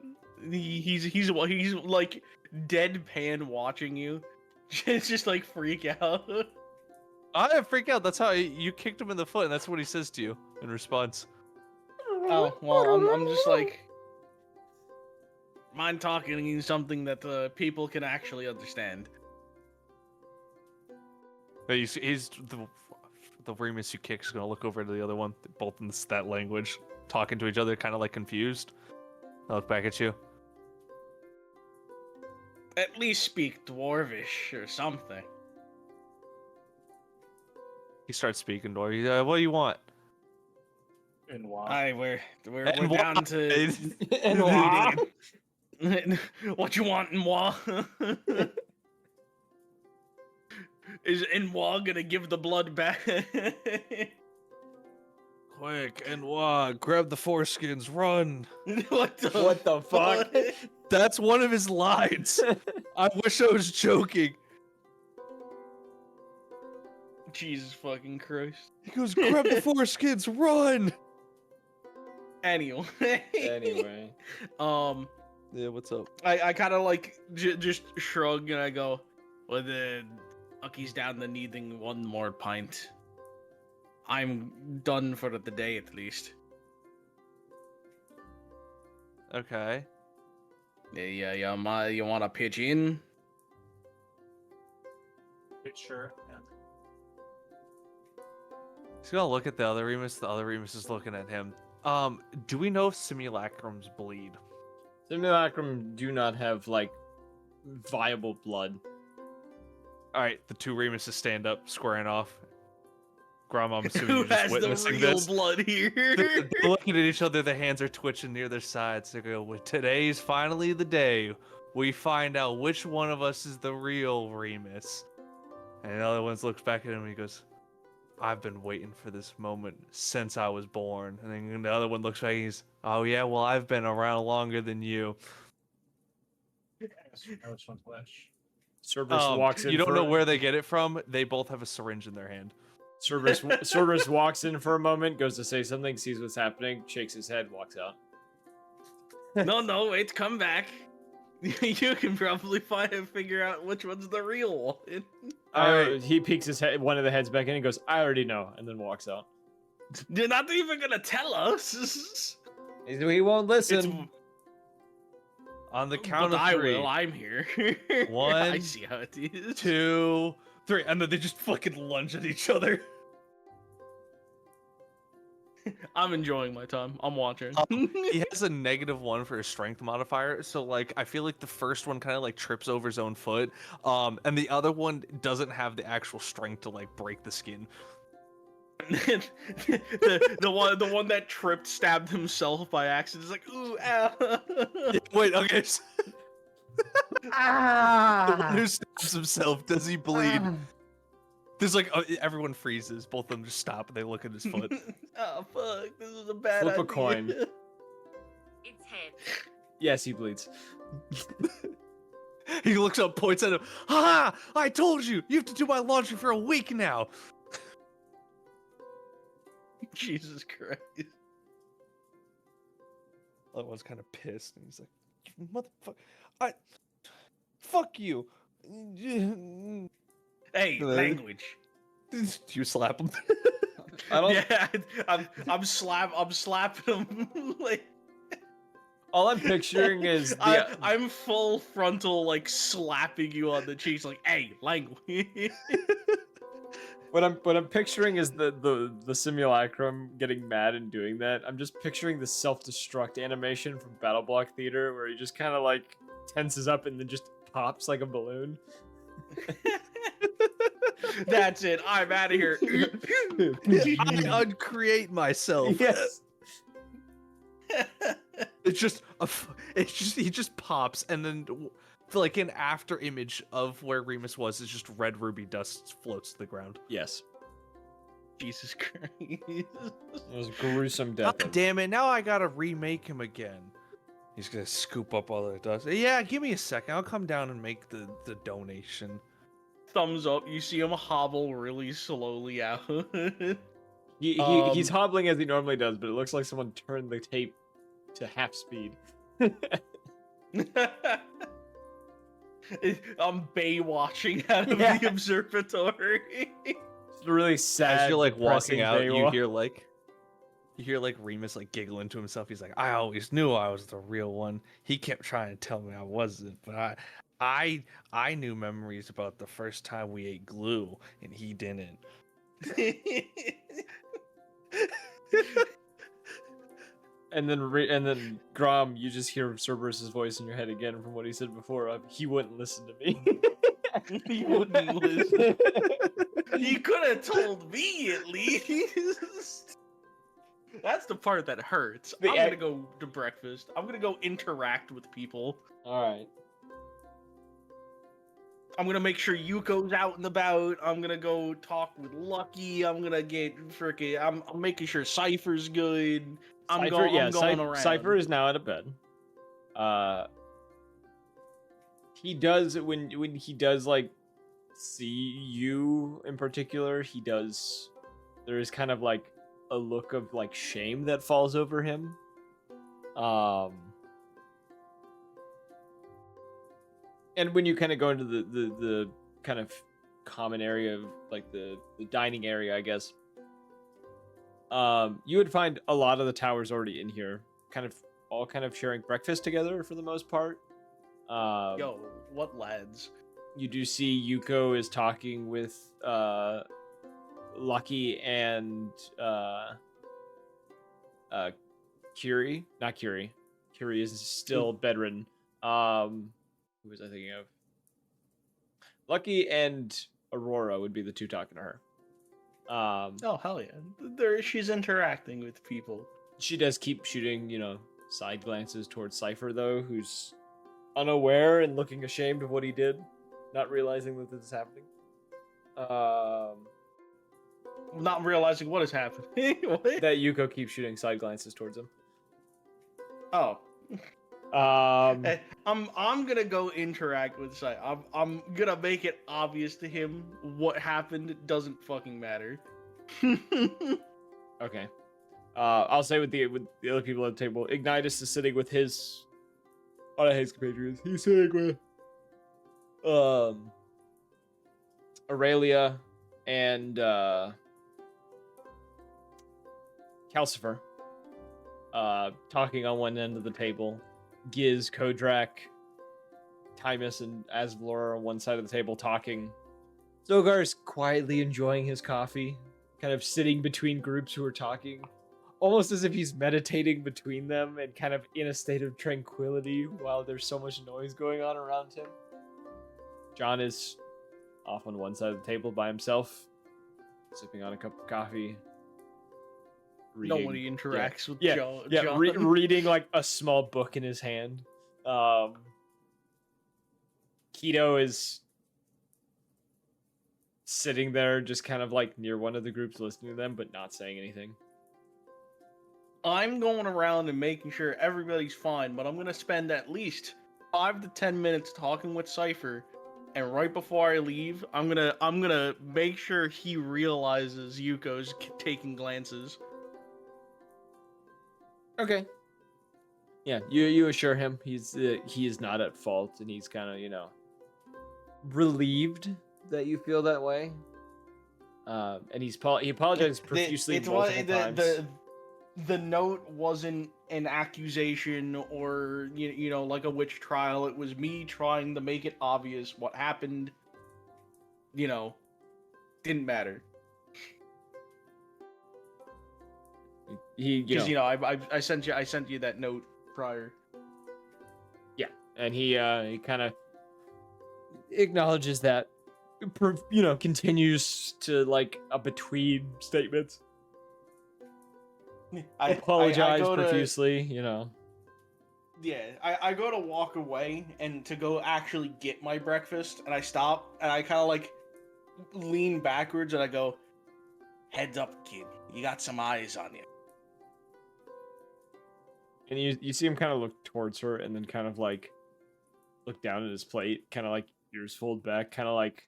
He's like deadpan watching you. Just like freak out. I didn't freak out. That's how you kicked him in the foot, and that's what he says to you in response. Oh, well, I'm just like, mind talking is something that people can actually understand. But he's the Remus you kick is gonna look over to the other one, both in that language, talking to each other, kind of like confused. I look back at you. At least speak Dwarvish or something. He starts speaking, Dwarf. What do you want? And wow. Aye, we're And down to And meeting. What you want, moi? Is Enwa gonna give the blood back? Quick, and grab the foreskins, run. What the What the fuck? That's one of his lines. I wish I was joking. Jesus fucking Christ. He goes, grab the foreskins, run. Anyway. Anyway. Yeah, what's up? I kind of like just shrug and I go, well, the Ucky's down to needing one more pint. I'm done for the day at least. Okay. Yeah, you want to pitch in? Sure. Yeah. He's gonna look at the other Remus. The other Remus is looking at him. Do we know if simulacrums bleed? Simulacrum do not have like viable blood. All right, the two Remuses stand up, squaring off. Grandma, I'm assuming Who you're just has the witnessing real this. blood here? They're looking at each other. Their hands are twitching near their sides. They go, well, today's finally the day we find out which one of us is the real Remus. And the other one looks back at him and he goes, I've been waiting for this moment since I was born. And then the other one looks back and he's, oh yeah, well, I've been around longer than you. Which one's which? Cerberus walks in. You don't for, know where they get it from. They both have a syringe in their hand. Cerberus walks in for a moment, goes to say something, sees what's happening, shakes his head, walks out. No, wait, come back. You can probably figure out which one's the real one. He peeks his head, one of the heads back in, and goes, "I already know," and then walks out. You're not even gonna tell us. He won't listen. On the count of I three. will. I'm here. One, I see how it is. 2, 3, and then they just fucking lunge at each other. I'm enjoying my time. I'm watching. He has a -1 for his strength modifier, so like I feel like the first one kind of like trips over his own foot, and the other one doesn't have the actual strength to like break the skin. the one that tripped stabbed himself by accident. Is like, ooh, ow. Wait, okay. The one who stabs himself, does he bleed? There's like everyone freezes. Both of them just stop and they look at his foot. Oh fuck! This is a bad Flip a idea. coin. It's head. Yes, he bleeds. He looks up, points at him. Ha! I told you. You have to do my laundry for a week now. Jesus Christ! That one's kind of pissed, and he's like, "Motherfucker! Fuck you!" Hey, language. Do you slap him? I don't. Yeah, I'm slapping him. Like, All I'm picturing is the. I'm full frontal, like slapping you on the cheeks, like, hey, language. What I'm picturing is the simulacrum getting mad and doing that. I'm just picturing the self-destruct animation from Battle Block Theater where he just kind of like tenses up and then just pops like a balloon. That's it. I'm out of here. I uncreate myself. Yes. It's just he just pops, and then like an after image of where Remus was is just red ruby dust floats to the ground. Yes. Jesus Christ. It was a gruesome death. God damn it! Now I gotta remake him again. He's gonna scoop up all the dust. Yeah, give me a second. I'll come down and make the donation. Thumbs up. You see him hobble really slowly out. He's hobbling as he normally does, but it looks like someone turned the tape to half speed. I'm bay watching out of Yeah. the observatory. really sad. As you're like walking depressing out, day you walk. hear like Remus like giggling to himself. He's like, I always knew I was the real one. He kept trying to tell me I wasn't, but I knew memories about the first time we ate glue, and he didn't. And then Grom, you just hear Cerberus's voice in your head again from what he said before. He wouldn't listen to me. He wouldn't listen. He could have told me at least. That's the part that hurts. I'm gonna go to breakfast. I'm gonna go interact with people. All right. I'm gonna make sure Yuko's out and about. I'm gonna go talk with Lucky. I'm gonna get frickin'. I'm making sure Cypher's good. I'm going around. Cypher is now out of bed. He does when he does like see you in particular. There is kind of like a look of like shame that falls over him. And when you kind of go into the kind of common area of like the dining area, I guess, you would find a lot of the towers already in here, all sharing breakfast together for the most part. Yo, what lads? You do see Yuko is talking with Lucky and Curie. Not Curie. Curie is still bedridden. Who was I thinking of? Lucky and Aurora would be the two talking to her. Oh hell yeah! She's interacting with people. She does keep shooting, side glances towards Cypher though, who's unaware and looking ashamed of what he did, not realizing that this is happening. Not realizing what is happening. What? That Yuko keeps shooting side glances towards him. Oh. Hey, I'm gonna go interact with Sai. I'm gonna make it obvious to him what happened. It doesn't fucking matter. Okay. I'll say with the other people at the table, Ignitus is sitting with his compatriots. He's sitting with Aurelia and Calcifer. Talking on one end of the table. Giz, Kodrak, Timus, and Asvlor are on one side of the table talking. Zogar is quietly enjoying his coffee, kind of sitting between groups who are talking, almost as if he's meditating between them and kind of in a state of tranquility while there's so much noise going on around him. John is off on one side of the table by himself, sipping on a cup of coffee. Reading. Nobody interacts with John. John. Reading like a small book in his hand. Keto is sitting there just kind of like near one of the groups listening to them, but not saying anything. I'm going around and making sure everybody's fine, but I'm gonna spend at least 5 to 10 minutes talking with Cypher, and right before I leave, I'm gonna make sure he realizes Yuko's taking glances. Okay. Yeah, you assure him he is not at fault, and he's kind of relieved that you feel that way. And he apologizes profusely multiple times. The note wasn't an accusation or like a witch trial. It was me trying to make it obvious what happened. Didn't matter. Because I sent you that note prior. Yeah, and he kind of acknowledges that. Continues to like a between statements. I apologize profusely. Yeah, I go to walk away and to go actually get my breakfast, and I stop and I kind of like lean backwards and I go, "Heads up, kid, you got some eyes on you." And you see him kind of look towards her and then kind of like look down at his plate, kind of like ears fold back, kind of like,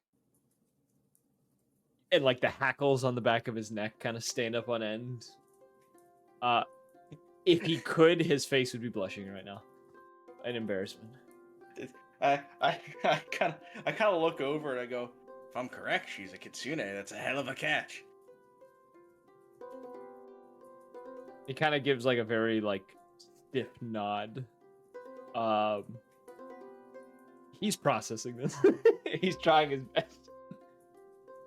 and like the hackles on the back of his neck kind of stand up on end. If he could, his face would be blushing right now, in embarrassment. I kind of look over and I go, If I'm correct, she's a kitsune. That's a hell of a catch. He kind of gives like a very like stiff nod. He's processing this. He's trying his best.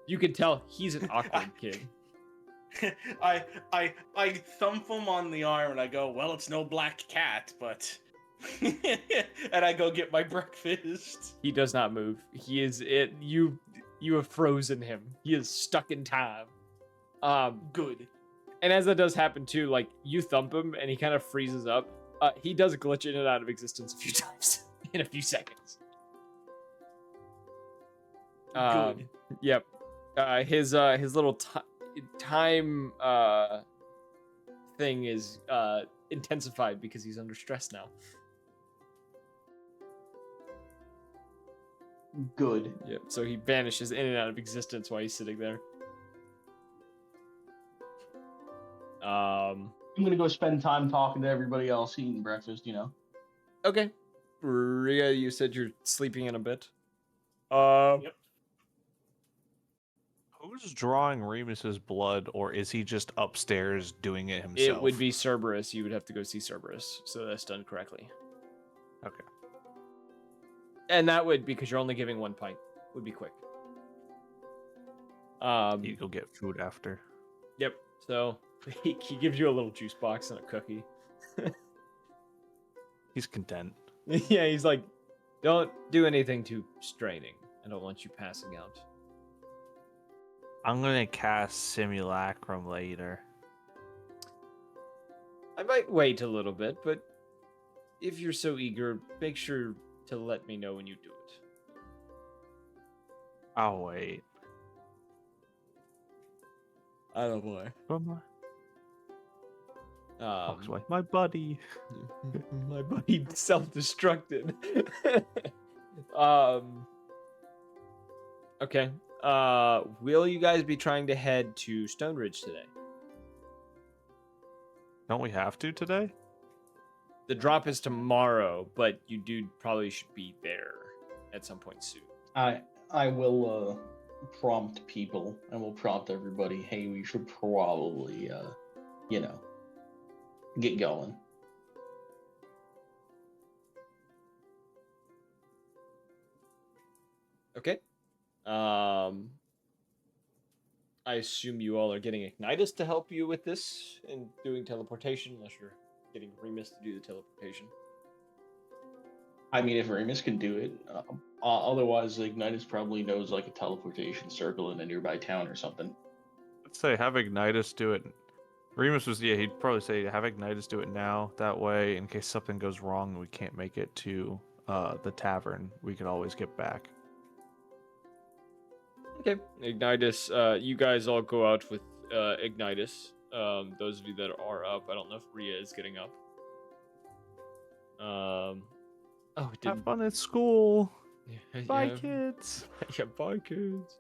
You can tell he's an awkward kid. I thump him on the arm and I go, well, it's no black cat, but and I go get my breakfast. He does not move. He is it. You have frozen him. He is stuck in time. Good. And as that does happen too, like you thump him and he kind of freezes up. He does glitch in and out of existence a few times in a few seconds. Good. Yep. His little time thing is intensified because he's under stress now. Good. Yep. So he vanishes in and out of existence while he's sitting there. I'm gonna go spend time talking to everybody else eating breakfast, you know. Okay. Ria, you said you're sleeping in a bit. Yep. Who's drawing Remus's blood, or is he just upstairs doing it himself? It would be Cerberus. You would have to go see Cerberus, so that's done correctly. Okay. And that would, because you're only giving 1 pint, would be quick. You go get food after. Yep. So he gives you a little juice box and a cookie. He's content. Yeah, he's like, don't do anything too straining. I don't want you passing out. I'm gonna cast Simulacrum later. I might wait a little bit, but if you're so eager, make sure to let me know when you do it. I'll wait. Oh boy. Fox away. My buddy. My buddy self-destructed. Okay. Will you guys be trying to head to Stone Ridge today? Don't we have to today? The drop is tomorrow, but you probably should be there at some point soon. I will prompt people. I will prompt everybody. Hey, we should probably get going. Okay. I assume you all are getting Ignitus to help you with this and doing teleportation, unless you're getting Remus to do the teleportation. I mean, if Remus can do it, otherwise Ignitus probably knows like a teleportation circle in a nearby town or something. Let's say have Ignitus do it. Remus was, he'd probably say have Ignitus do it now. That way, in case something goes wrong and we can't make it to the tavern, we can always get back. Okay. Ignitus, you guys all go out with Ignitus. Those of you that are up, I don't know if Ria is getting up. Have fun at school. Yeah, Bye, kids. Yeah, bye, kids.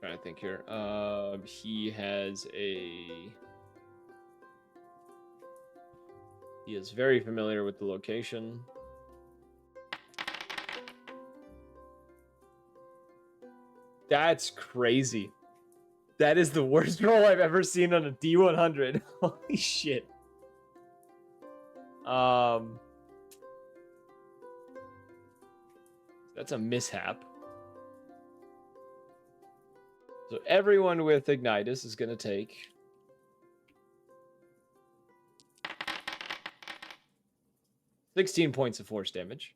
Trying to think here. He is very familiar with the location. That's crazy. That is the worst roll I've ever seen on a D100. Holy shit. That's a mishap. So everyone with Ignitus is going to take 16 points of force damage.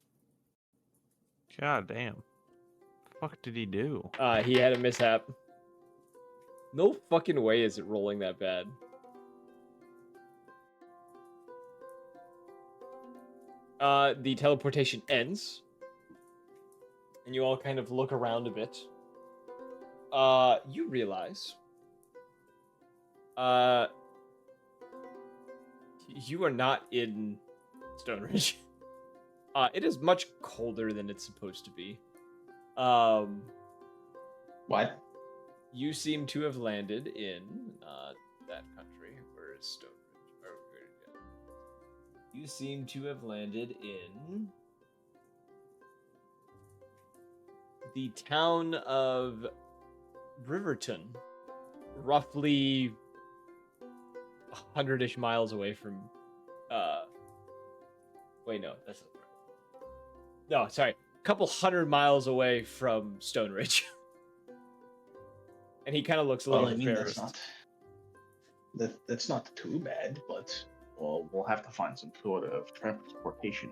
God damn. The fuck did he do? He had a mishap. No fucking way is it rolling that bad. The teleportation ends. And you all kind of look around a bit. You realize you are not in Stone Ridge. It is much colder than it's supposed to be. What? You seem to have landed in that country. Where is Stone Ridge? You seem to have landed in the town of Riverton, roughly 100-ish miles away from. Wait, no, that's not right. No, sorry, a couple 100 miles away from Stone Ridge. And he kind of looks a little embarrassed. That's not too bad, but well, we'll have to find some sort of transportation.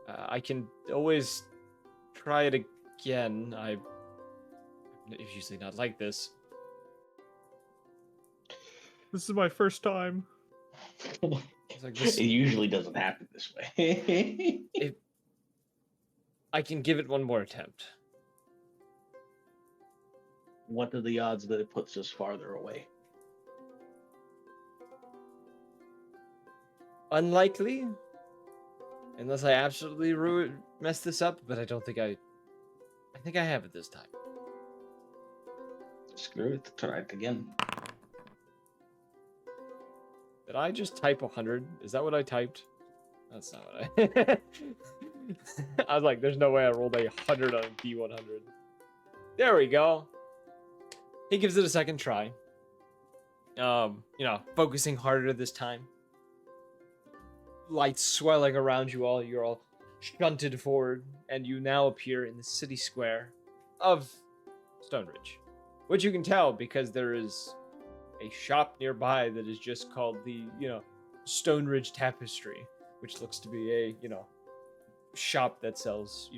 I can always try it again. It's usually not like this. This is my first time. It's like this. It usually doesn't happen this way. I can give it one more attempt. What are the odds that it puts us farther away? Unlikely, unless I absolutely mess this up. But I don't think I think I have it this time. Screw it. Try it again. Did I just type 100? Is that what I typed? That's not what I. I was like, there's no way I rolled a 100 on D100. There we go. He gives it a second try. Focusing harder this time. Lights swelling around you all. You're all shunted forward, and you now appear in the city square of Stoneridge, which you can tell because there is a shop nearby that is just called the Stoneridge Tapestry, which looks to be a shop that sells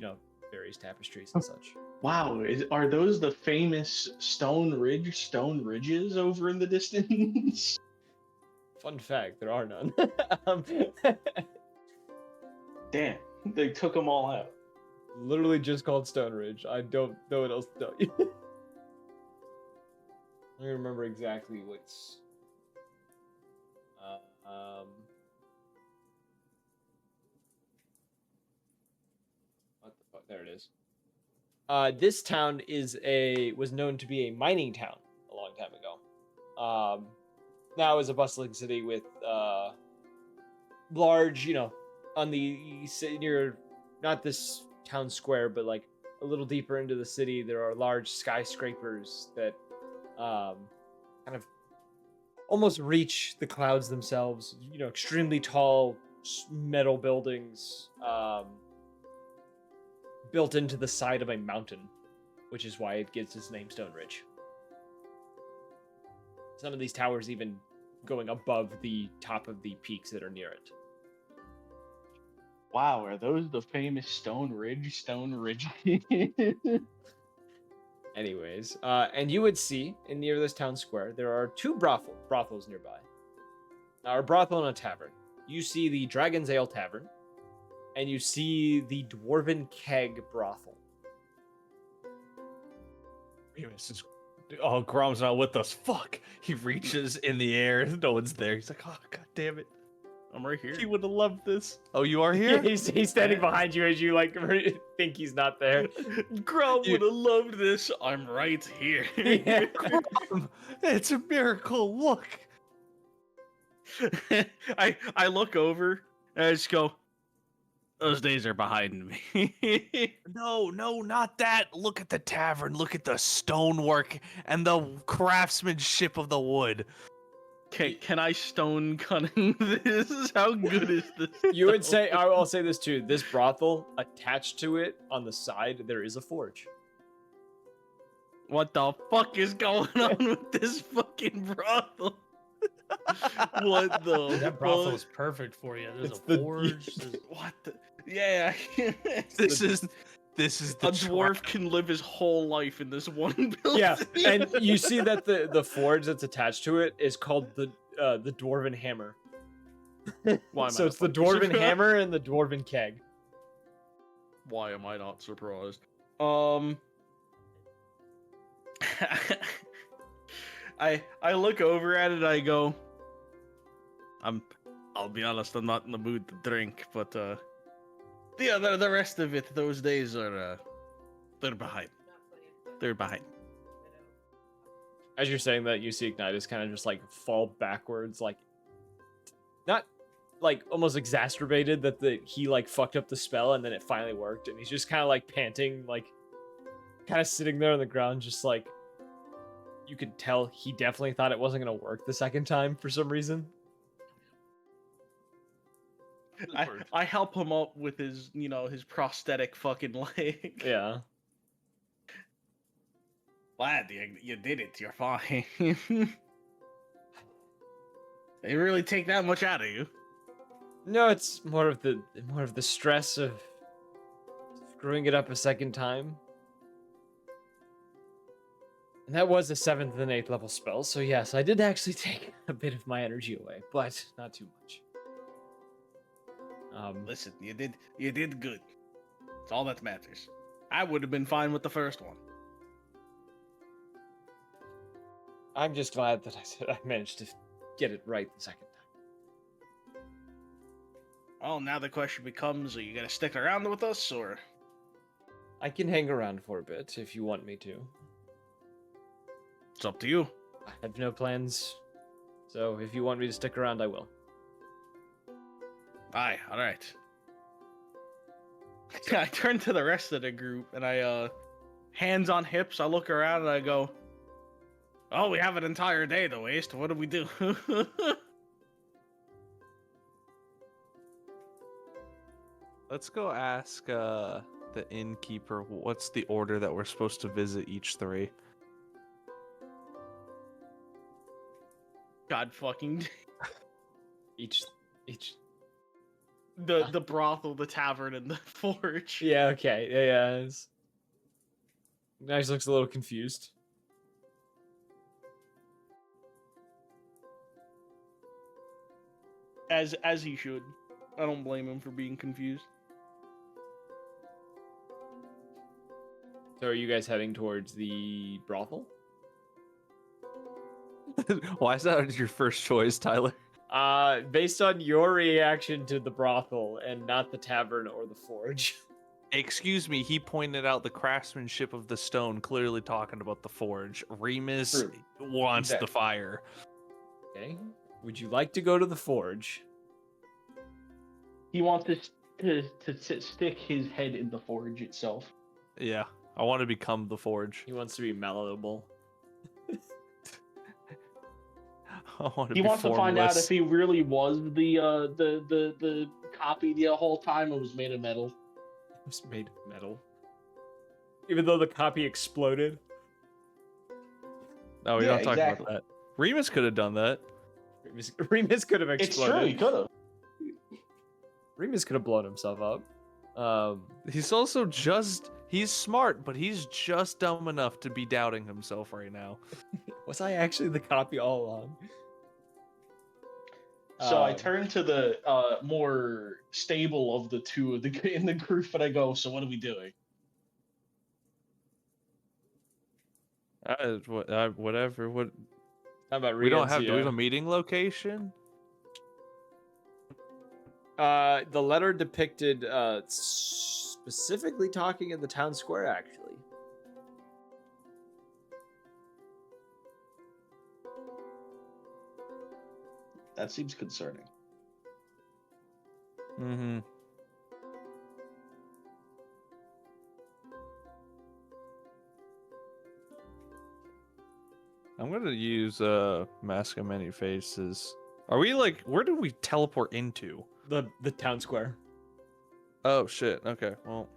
various tapestries and such. Wow, are those the famous stone ridges over in the distance? Fun fact, there are none. Damn, they took them all out. Literally just called Stone Ridge. I don't know what else to tell you. I don't remember exactly what's. What the fuck? There it is. This town was known to be a mining town a long time ago. Now is a bustling city with large, on the near, not this town square, but like a little deeper into the city, there are large skyscrapers that kind of almost reach the clouds themselves. Extremely tall metal buildings built into the side of a mountain, which is why it gets its name Stone Ridge. Some of these towers even going above the top of the peaks that are near it. Wow, are those the famous Stone Ridge? Anyways, and you would see near this town square, there are two brothels nearby. A brothel and a tavern. You see the Dragon's Ale Tavern, and you see the Dwarven Keg Brothel. Oh, Grom's not with us. Fuck. He reaches in the air. No one's there. He's like, oh, god damn it. I'm right here. He would have loved this. Oh, you are here? He's standing behind you as you think he's not there. Grom would have loved this. I'm right here. Yeah. Grom, it's a miracle. Look. I look over and I just go, those days are behind me. No, not that. Look at the tavern. Look at the stonework and the craftsmanship of the wood. Can I stone cunning this? How good is this? You would say, I'll say this too. This brothel, attached to it on the side, there is a forge. What the fuck is going on with this fucking brothel? What the? That brothel is perfect for you. There's a forge. What the? Yeah. This is the a dwarf can live his whole life in this one building. Yeah, and you see that the forge that's attached to it is called the Dwarven Hammer. Why am So I it's the not fucking Dwarven surprised? Hammer and the Dwarven Keg. Why am I not surprised? I look over at it and I go, I'll be honest, I'm not in the mood to drink, but the rest of it, those days are they're behind. They're behind. As you're saying that, you see Ignitus kind of just like fall backwards, like not like almost exacerbated that he like fucked up the spell and then it finally worked, and he's just kind of like panting, like kind of sitting there on the ground, just like you could tell he definitely thought it wasn't gonna work the second time for some reason. I help him up with his, you know, his prosthetic fucking leg. Yeah. Lad, you did it. You're fine. They really take that much out of you. No, it's more of the stress of screwing it up a second time. And that was a 7th and 8th level spell, so yes, I did actually take a bit of my energy away, but not too much. Listen, you did good. It's all that matters. I would have been fine with the first one. I'm just glad that I managed to get it right the second time. Well, now the question becomes, are you gonna stick around with us, or? I can hang around for a bit if you want me to. It's up to you. I have no plans, so if you want me to stick around, I will. Aye, alright. I turn to the rest of the group, and I, hands on hips, I look around and I go, oh, we have an entire day to waste. What do we do? Let's go ask the innkeeper what's the order that we're supposed to visit each 3. God fucking. Each. The brothel, the tavern, and the forge. Yeah. Okay. Yeah. Nice looks a little confused. As he should. I don't blame him for being confused. So are you guys heading towards the brothel? Why is that your first choice, Tyler? Based on your reaction to the brothel and not the tavern or the forge. Excuse me, he pointed out the craftsmanship of the stone, clearly talking about the forge. Remus True. wants the Exactly. fire. Okay. Would you like to go to the forge? He wants to stick his head in the forge itself. Yeah, I want to become the forge. He wants to be malleable. I want to He be wants to find out formless. if he really was the copy the whole time. It was made of metal. It was made of metal. Even though the copy exploded. No, we're Yeah, not talking exactly. about that. Remus could have done that. Remus could have It's exploded. true, he could have. Remus could have blown himself up. He's also he's smart, but he's just dumb enough to be doubting himself right now. Was I actually the copy all along? So I Um, turn to the more stable of the two in the group, and I go, "So what are we doing?" Whatever. What How about we don't have? Do we have Rienzia? a meeting location? The letter depicted specifically talking in the town square, actually. That seems concerning. Mm-hmm. I'm gonna use Mask of Many Faces. Are we like? Where did we teleport into? The town square. Oh shit. Okay. Well,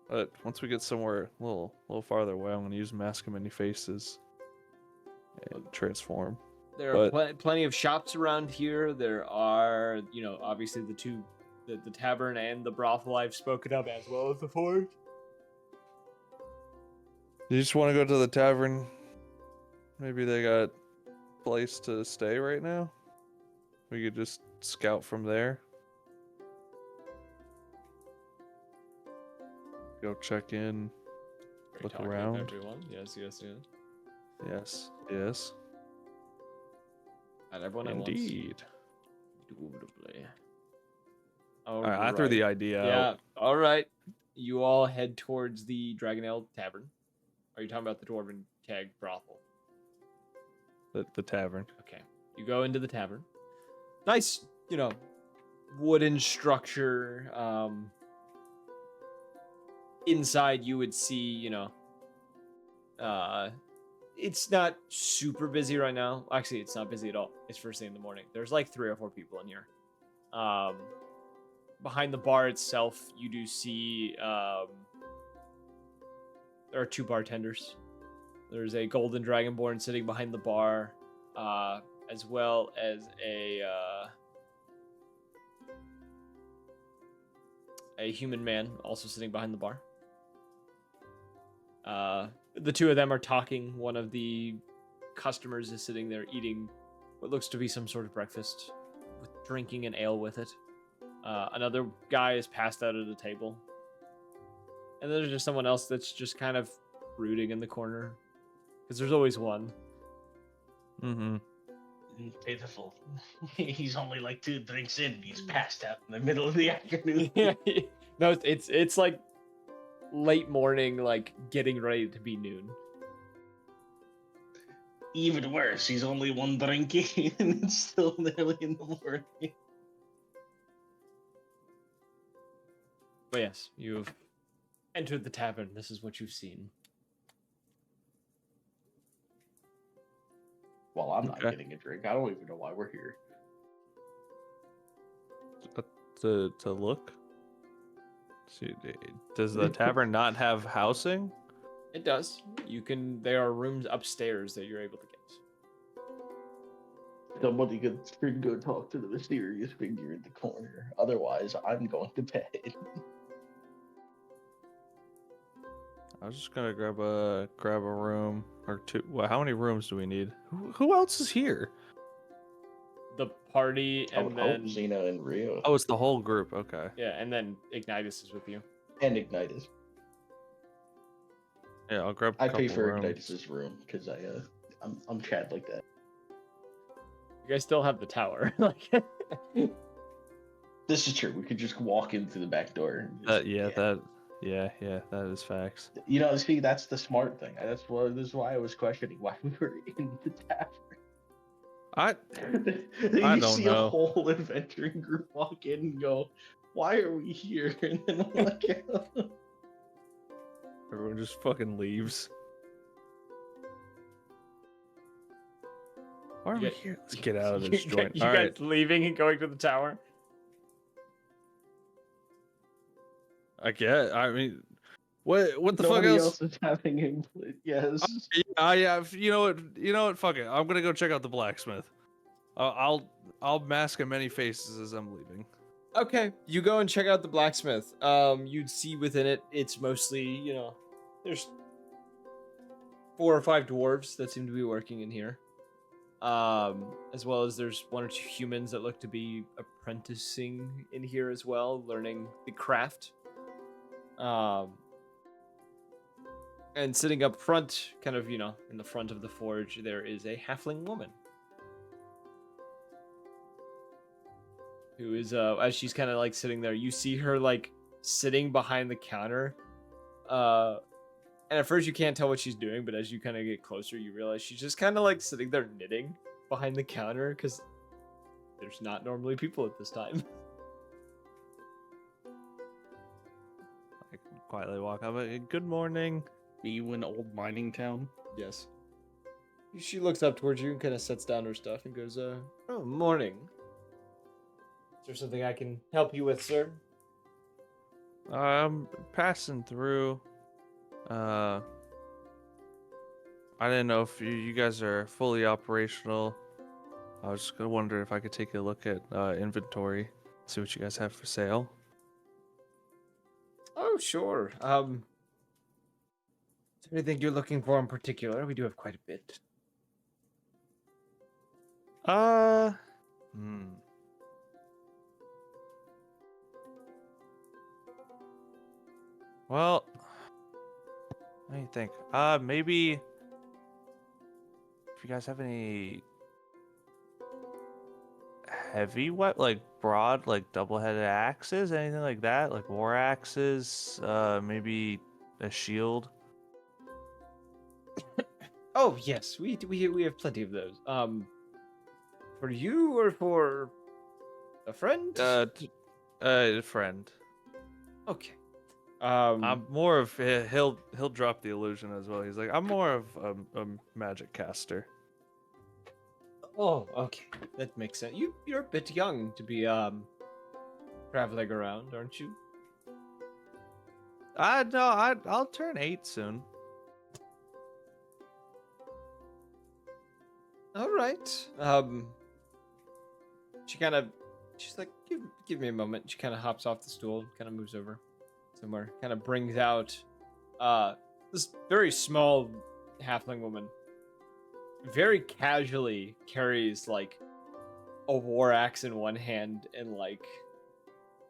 but once we get somewhere a little farther away, I'm gonna use Mask of Many Faces and transform. There are But- plenty of shops around here. There are, obviously the tavern and the brothel I've spoken of, as well as the forge. You just want to go to the tavern? Maybe they got a place to stay right now. We could just scout from there. Go check in. Are you Look talking to around. Everyone? Yes. Yes. Not everyone at once. Indeed. Indubitably. All right, I threw the idea Yeah. out. All right. You all head towards the Dragon Ale Tavern. Are you talking about the Dwarven Keg Brothel? The tavern. Okay. You go into the tavern. nice, wooden structure. Inside you would see, it's not super busy right now. Actually, it's not busy at all. It's first thing in the morning. There's like 3 or 4 people in here. Behind the bar itself, you do see there are 2 bartenders. There's a golden dragonborn sitting behind the bar, as well as a human man also sitting behind the bar. The 2 of them are talking. One of the customers is sitting there eating what looks to be some sort of breakfast, with drinking an ale with it. Another guy is passed out at a table. And there's just someone else that's just kind of brooding in the corner. Because there's always one. Mm-hmm. Pitiful. He's only like 2 drinks in and he's passed out in the middle of the afternoon. Yeah, no, it's like late morning, like getting ready to be noon. Even worse, he's only 1 drink in and it's still early in the morning. But yes, you've entered the tavern. This is what you've seen. Well, I'm not Okay. getting a drink. I don't even know why we're here. To look. See, does the tavern not have housing? It does. There are rooms upstairs that you're able to get. Somebody could go talk to the mysterious figure in the corner. Otherwise, I'm going to bed. I was just gonna grab a room or 2. Well, how many rooms do we need? Who else is here? The party, I would and hope then Xena and Rio. Oh, it's the whole group. Okay. yeah, and then Ignitus is with you. And Ignitus. Yeah, I'll grab. I a pay couple for rooms. Ignitus's room because I'm Chad like that. You guys still have the tower. Like, This is true. We could just walk in through the back door. And just, That is facts. See, that's the smart thing. This is why I was questioning why we were in the tavern. You I don't see know. a whole adventuring group walk in and go, "Why are we here?" And then walk out. Everyone just fucking leaves. Why are You we get- here? Let's get out of this you joint. guys All right. leaving and going to the tower. I get. I mean, what the fuck Nobody else? else is having him. Yes. Yeah. You know what? Fuck it. I'm gonna go check out the blacksmith. I'll mask many faces as I'm leaving. Okay, you go and check out the blacksmith. You'd see within it, it's mostly, there's 4 or 5 dwarves that seem to be working in here. As well as there's 1 or 2 humans that look to be apprenticing in here as well, learning the craft. And sitting up front, kind of, in the front of the forge, there is a halfling woman. Who is, as she's kind of like sitting there, you see her like sitting behind the counter. And at first you can't tell what she's doing, but as you kind of get closer, you realize she's just kind of like sitting there knitting behind the counter because there's not normally people at this time. I can quietly walk up. Good morning. You in old mining town? Yes. She looks up towards you and kind of sets down her stuff and goes, "Oh, morning. Is there something I can help you with, sir?" I'm passing through. I didn't know if you guys are fully operational. I was just gonna wonder if I could take a look at inventory, see what you guys have for sale. Oh, sure. Is there anything you're looking for in particular? We do have quite a bit. Well, let me think. Maybe if you guys have any heavy like broad, like double-headed axes, anything like that, like war axes, maybe a shield. Oh, yes, we have plenty of those. For you or for A friend? Friend. Okay. I'm more of he'll drop the illusion as well. He's like, I'm more of a magic caster. Oh, okay. That makes sense. You're a bit young to be traveling around, aren't you? I'll turn 8 soon. All right. She's like, give me a moment. She kind of hops off the stool, kind of moves over somewhere, kind of brings out this very small halfling woman. Very casually carries like a war axe in one hand and like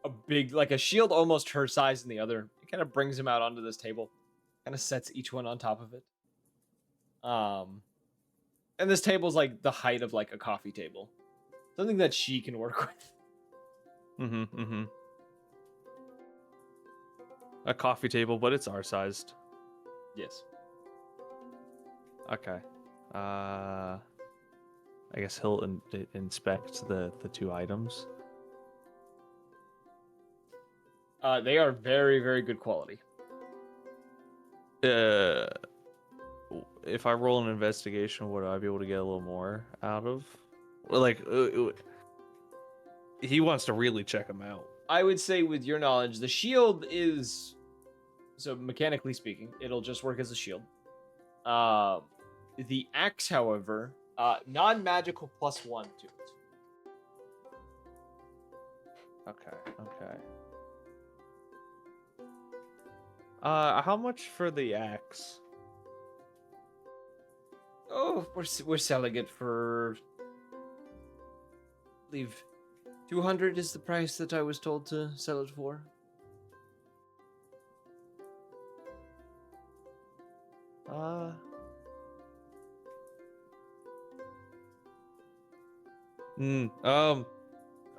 a big, like a shield almost her size in the other. It kind of brings them out onto this table, kind of sets each one on top of it. And this table's like the height of like a coffee table, something that she can work with. Mm-hmm. A coffee table, but it's our sized. Yes. Okay. I guess he'll inspect the 2 items. They are very, very good quality. If I roll an investigation, would I be able to get a little more out of? Well, like, he wants to really check them out. I would say, with your knowledge, the shield is, so mechanically speaking, it'll just work as a shield. The axe, however, non-magical +1 to it. Okay. How much for the axe? Oh, we're selling it for, I believe, 200 is the price that I was told to sell it for.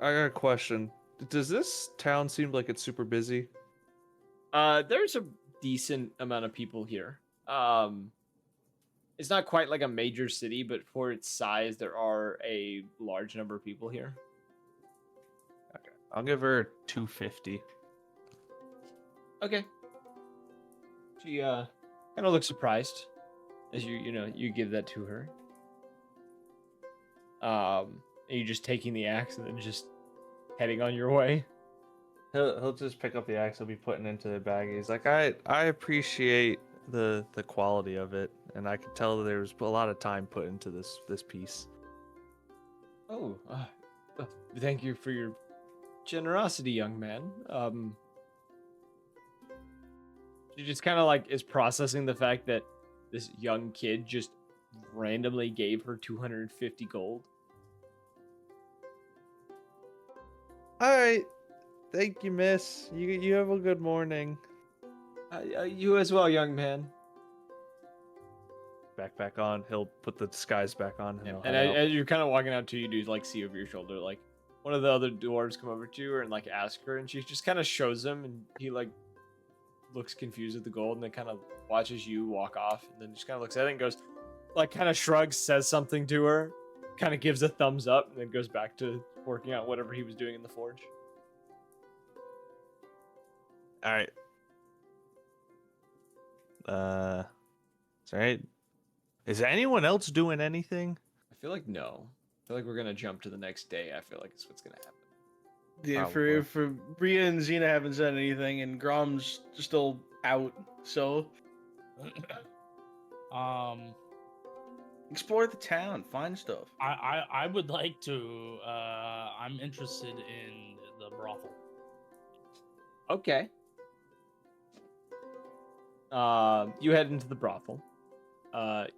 I got a question. Does this town seem like it's super busy? There's a decent amount of people here. It's not quite like a major city, but for its size, there are a large number of people here. Okay, I'll give her 250. Okay. She kind of looks surprised as you give that to her. And you just taking the axe and then just heading on your way. He'll just pick up the axe. He'll be putting into the bag. He's like, I appreciate the quality of it, and I could tell that there's a lot of time put into this piece. Oh, thank you for your generosity, young man. She just kind of like is processing the fact that this young kid just randomly gave her 250 gold. All right, thank you, miss. You have a good morning. You as well, young man. Back on. He'll put the disguise back on. And, And as you're kind of walking out too, you do like see over your shoulder, like one of the other dwarves come over to her and like ask her, and she just kind of shows him, and he like looks confused at the gold, and then kind of watches you walk off, and then just kind of looks at it and goes, like kind of shrugs, says something to her, kind of gives a thumbs up, and then goes back to working out whatever he was doing in the forge. All right. It's all right. Is anyone else doing anything? I feel like no. I feel like we're gonna jump to the next day. I feel like it's what's gonna happen. Yeah, Probably. for Bria and Xena haven't said anything, and Grom's still out. So explore the town, find stuff. I would like to. I'm interested in the brothel. Okay. You head into the brothel.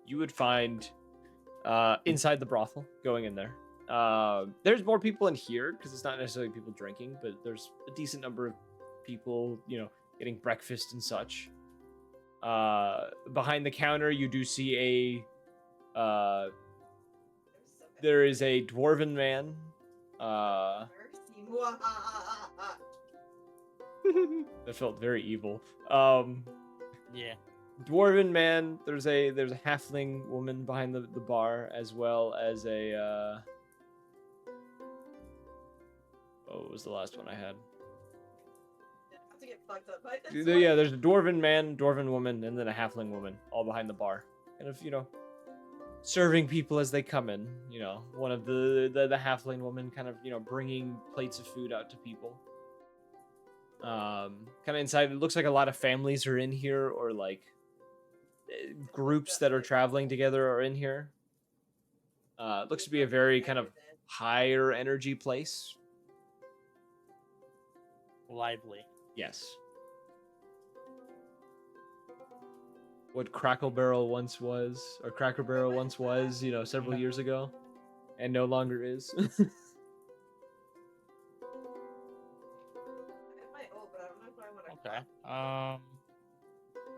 You would find inside the brothel, going in there. There's more people in here because it's not necessarily people drinking, but there's a decent number of people, getting breakfast and such. Behind the counter, you do see there is a dwarven man. That felt very evil. Yeah. Dwarven man. There's a halfling woman behind the bar, as well as a what was the last one I had? Have to get fucked up by this Yeah, one. there's a dwarven man, dwarven woman, and then a halfling woman, all behind the bar. Kind of, serving people as they come in. One of the halfling woman kind of, bringing plates of food out to people. Kind of inside, it looks like a lot of families are in here, or like groups that are traveling together are in here. It looks to be a very kind of higher energy place. Lively. Yes. What Crackle Barrel once was, or Cracker Barrel once was, several years ago, and no longer is. Okay.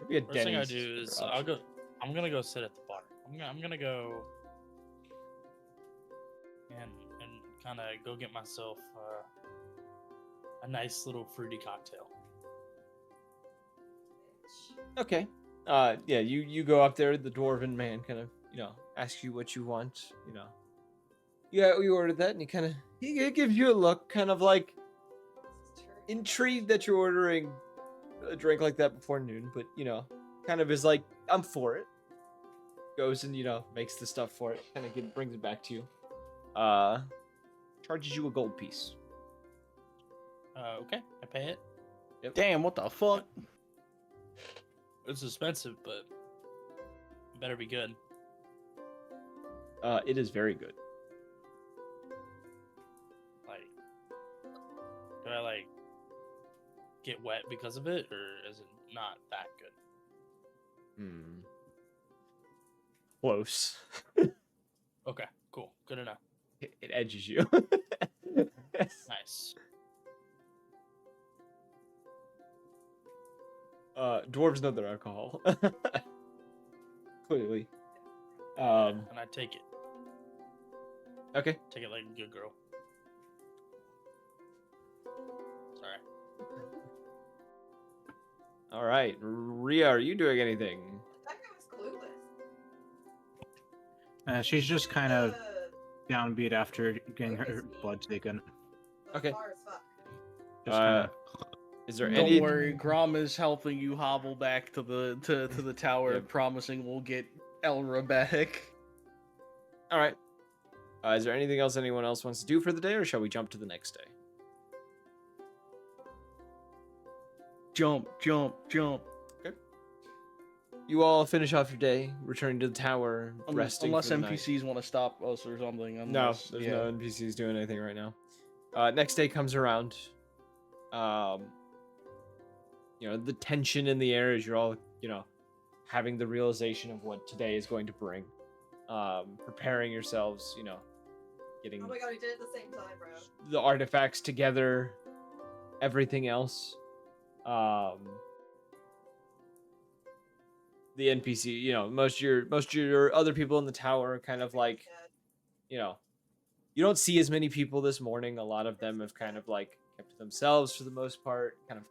Maybe a First thing I Denny's do is is another option. I'm gonna go sit at the bar. I'm gonna go and kind of go get myself a nice little fruity cocktail. Okay. Yeah, you go up there, the dwarven man kind of, asks you what you want, Yeah, you ordered that, and he gives you a look, kind of like intrigued that you're ordering a drink like that before noon, but, kind of is like, I'm for it. Goes and, makes the stuff for it, kind of brings it back to you. Charges you a gold piece. Okay, I pay it. Yep. Damn, what the fuck? It's expensive, but it better be good. It is very good. Like, do I like get wet because of it, or is it not that good? Close. Okay, cool, good enough. It edges you. Nice. Dwarves know their alcohol. Clearly. And I take it. Okay. Take it like a good girl. Sorry. All right, Rhea, are you doing anything? That guy was clueless. She's just kind of downbeat after getting her blood taken. Okay. Far as fuck. Just kinda, Is there Don't any? worry, Grom is helping you hobble back to the tower, Yep. promising we'll get Elra back. All right. Is there anything else anyone else wants to do for the day, or shall we jump to the next day? Jump, jump, jump. You all finish off your day, returning to the tower, resting. Unless for the night. NPCs want to stop us or something. No, Unless, there's yeah. no NPCs doing anything right now. Next day comes around. The tension in the air as you're all, having the realization of what today is going to bring. Preparing yourselves, getting Oh my god, we did it at the same time, bro. the artifacts together, everything else. The NPC, most of your other people in the tower are kind of like, you don't see as many people this morning. A lot of them have kind of like kept to themselves for the most part. Kind of,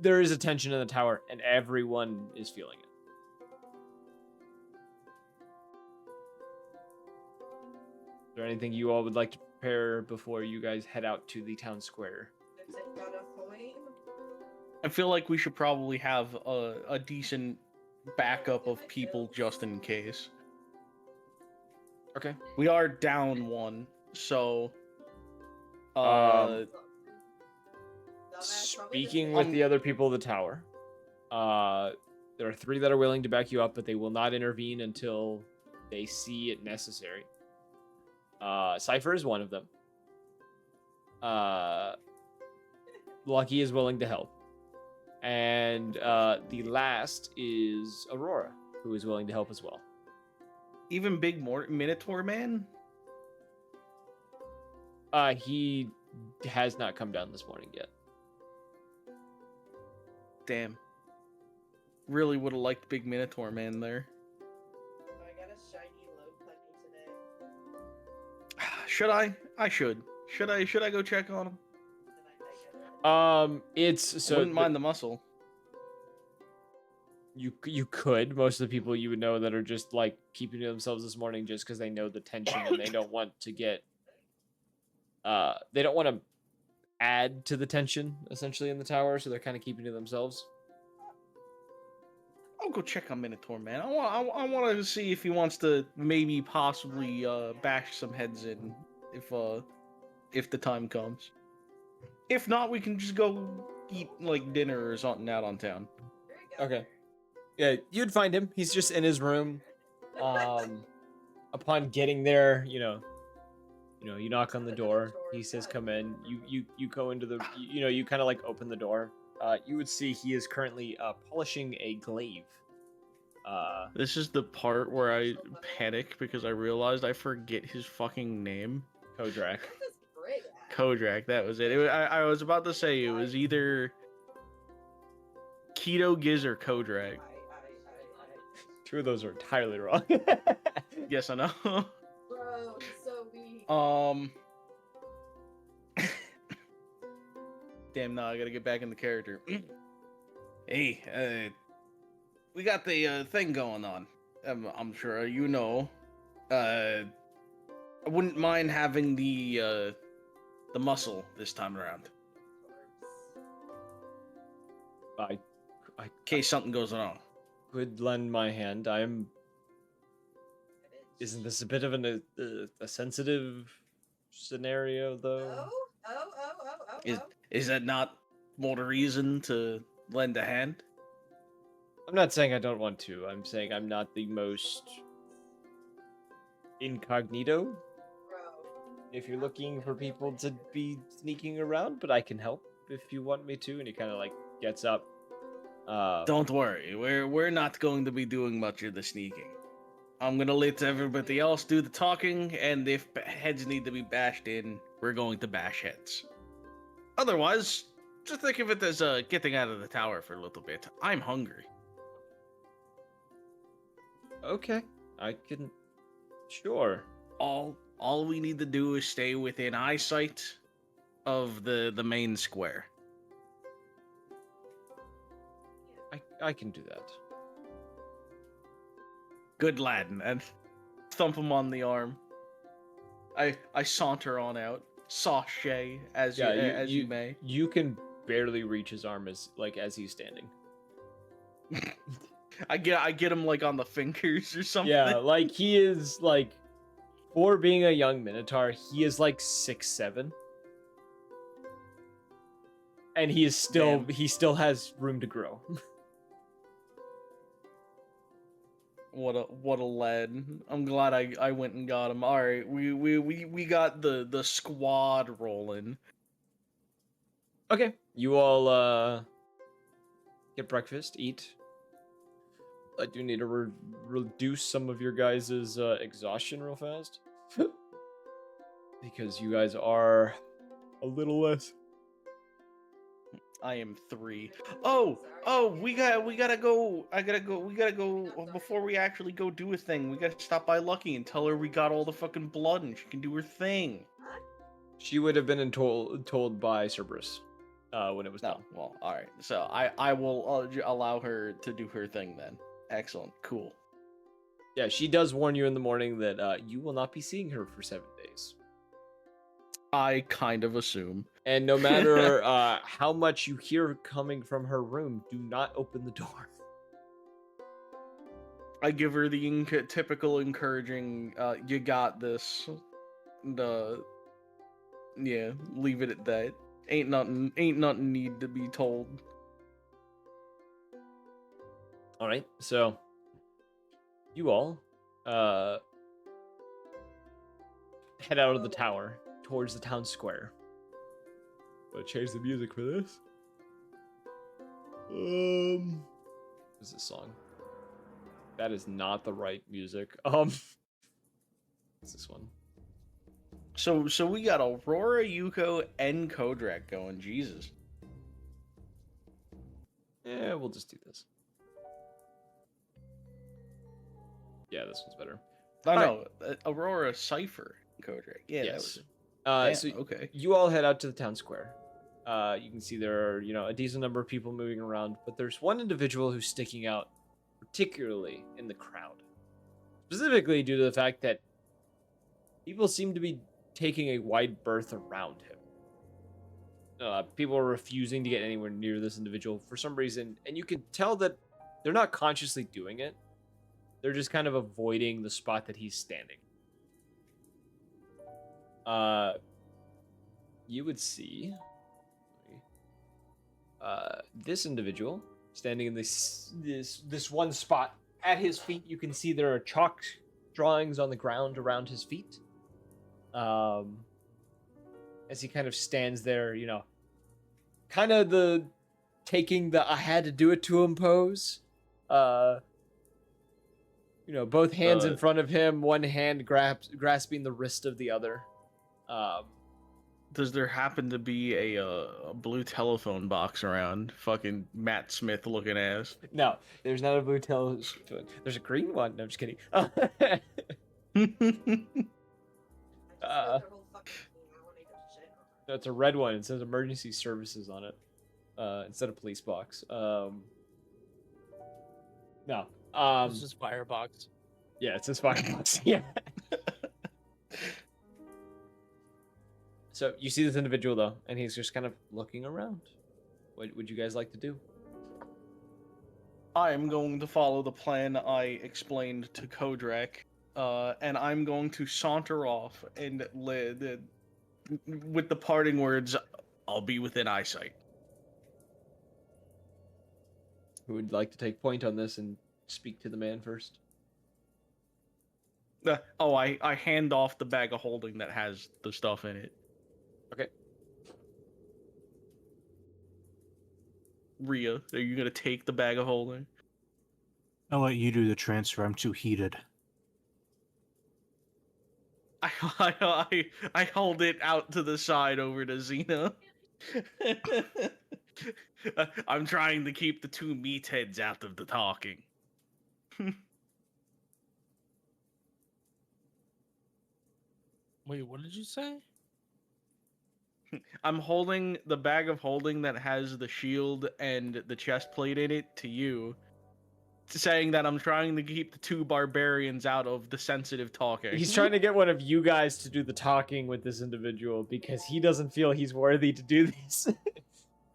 there is a tension in the tower, and everyone is feeling it. Is there anything you all would like to prepare before you guys head out to the town square? Got a point. I feel like we should probably have a decent backup of people just in case. Okay. We are down one, so Dumbass probably Speaking doesn't- with the other people of the tower, there are 3 that are willing to back you up, but they will not intervene until they see it necessary. Cypher is one of them. Lucky is willing to help. And the last is Aurora, who is willing to help as well. even Big Minotaur Man. He has not come down this morning yet. Damn. Really would have liked Big Minotaur Man there. Oh, I got a shiny low puppy today. Should I? I should. Should I go check on him? And I get it. It's so Wouldn't mind the muscle. you could. Most of the people you would know that are just like keeping to themselves this morning just because they know the tension and they don't want to get they don't want to add to the tension essentially in the tower, so they're kind of keeping to themselves. I'll go check on Minotaur, man. I want to see if he wants to maybe possibly bash some heads in if the time comes. If not, we can just go eat like dinner or something out on town. There you go. Okay. Yeah, you'd find him. He's just in his room. Upon getting there, you knock on the door. He says, "Come in." You go into the, you kind of like open the door. You would see he is currently polishing a glaive. This is the part where I panic because I realized I forget his fucking name. Kodrak. This is great. Kodrak, that was it. I was about to say it was either Keto Giz or Kodrak. Two of those are entirely wrong. Yes, I know. Bro, so we. Damn, no, I gotta get back in the character. Hey, we got the thing going on. I'm sure you know. I wouldn't mind having the muscle this time around. I In case something goes wrong. could lend my hand. Isn't this a bit of a sensitive scenario, though? Is that not more reason to lend a hand? I'm not saying I don't want to. I'm saying I'm not the most incognito. Bro. If you're looking for people to be sneaking around, but I can help if you want me to. And he kind of like gets up. Don't worry, we're not going to be doing much of the sneaking. I'm gonna let everybody else do the talking, and if heads need to be bashed in, we're going to bash heads. Otherwise, just think of it as getting out of the tower for a little bit. I'm hungry. Okay, I can. Sure. All we need to do is stay within eyesight of the main square. I can do that. Good lad, and thump him on the arm. I saunter on out, sashay as you may. You can barely reach his arm as he's standing. I get him like on the fingers or something. Yeah, like he is like, for being a young Minotaur, he is like 6'7", and he still has room to grow. What a lad. I'm glad I went and got him. All right, we got the squad rolling. Okay, you all get breakfast, eat. I do need to reduce some of your guys' exhaustion real fast. Because you guys are a little less. I am 3. Oh, we gotta go. We gotta go before we actually go do a thing. We gotta stop by Lucky and tell her we got all the fucking blood and she can do her thing. She would have been told by Cerberus when it was No, done. well, all right. So I will allow her to do her thing then. Excellent, cool. Yeah, she does warn you in the morning that you will not be seeing her for 7 days. I kind of assume. And no matter how much you hear coming from her room, do not open the door. I give her the typical encouraging, you got this. Yeah, leave it at that. Ain't nothing need to be told. All right, so you all head out of the tower towards the town square. I'm gonna change the music for this. What's this song? That is not the right music. What's this one? So we got Aurora, Yuko, and Kodrak going. Jesus. Yeah, we'll just do this. Yeah, this one's better. I All know. Aurora, Cypher, Kodrak. Yeah, Yes. that was So it. Okay. you all head out to the town square. You can see there are, a decent number of people moving around, but there's one individual who's sticking out, particularly in the crowd. Specifically due to the fact that people seem to be taking a wide berth around him. People are refusing to get anywhere near this individual for some reason, and you can tell that they're not consciously doing it. They're just kind of avoiding the spot that he's standing. You would see this individual standing in this one spot. At his feet, you can see there are chalk drawings on the ground around his feet. As he kind of stands there, you know, kind of the taking the I had to do it to him pose. You know, both hands in front of him, one hand grasping the wrist of the other. Does there happen to be a blue telephone box around? Fucking Matt Smith looking ass. No, there's not a blue telephone. There's a green one. No, I'm just kidding. That's a red one. It says emergency services on it instead of police box. No. It's just firebox. Yeah, it says firebox. Yeah. So you see this individual though, and he's just kind of looking around. What would you guys like to do? I am going to follow the plan I explained to Kodrak, and I'm going to saunter off and with the parting words, "I'll be within eyesight." Who would like to take point on this and speak to the man first? I hand off the bag of holding that has the stuff in it. Okay. Rhea, are you gonna take the bag of holding? I'll let you do the transfer. I'm too heated. I hold it out to the side over to Xena. I'm trying to keep the two meatheads out of the talking. Wait, what did you say? I'm holding the bag of holding that has the shield and the chest plate in it to you, saying that I'm trying to keep the two barbarians out of the sensitive talking. He's trying to get one of you guys to do the talking with this individual because he doesn't feel he's worthy to do this.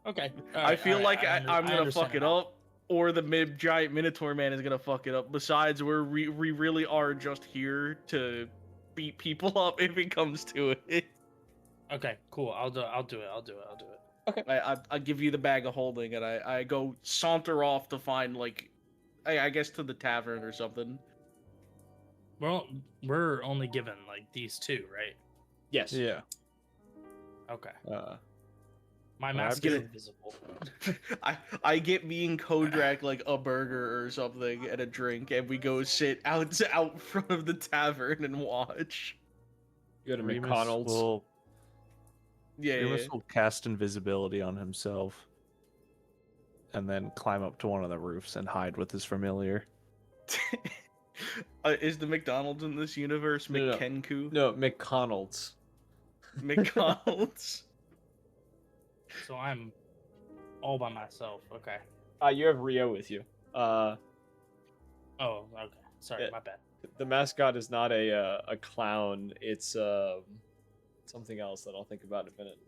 Okay. I feel like I'm gonna fuck it up, or the giant Minotaur man is gonna fuck it up. Besides, we really are just here to beat people up if it comes to it. Okay, cool. I'll do it. Okay. I give you the bag of holding, and I go saunter off to find, like, I guess to the tavern or something. Well, we're only given like these two, right? Yes. Yeah. Okay. My I mask get is it. invisible. I get me and Kodrak like a burger or something and a drink, and we go sit out front of the tavern and watch. You go to Remus McDonald's. Remus will cast invisibility on himself and then climb up to one of the roofs and hide with his familiar. Is the McDonald's in this universe McKenku? No, McDonald's. McDonald's. So I'm all by myself. Okay. You have Rio with you. Oh, okay. Sorry, Yeah. my bad. The mascot is not a clown. It's something else that I'll think about in a minute.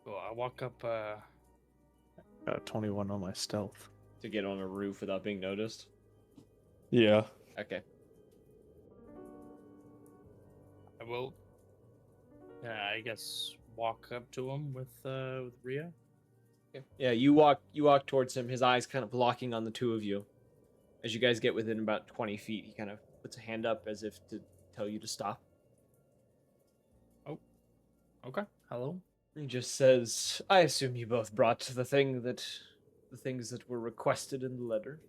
Cool. I walk up. Got a 21 on my stealth. To get on a roof without being noticed. Yeah. Okay. I will. I guess walk up to him with Ria. Okay. Yeah, you walk towards him, his eyes kind of locking on the two of you. As you guys get within about 20 feet, he kind of puts a hand up as if to tell you to stop. Oh. Okay. Hello. He just says, I assume you both brought the things that were requested in the letter.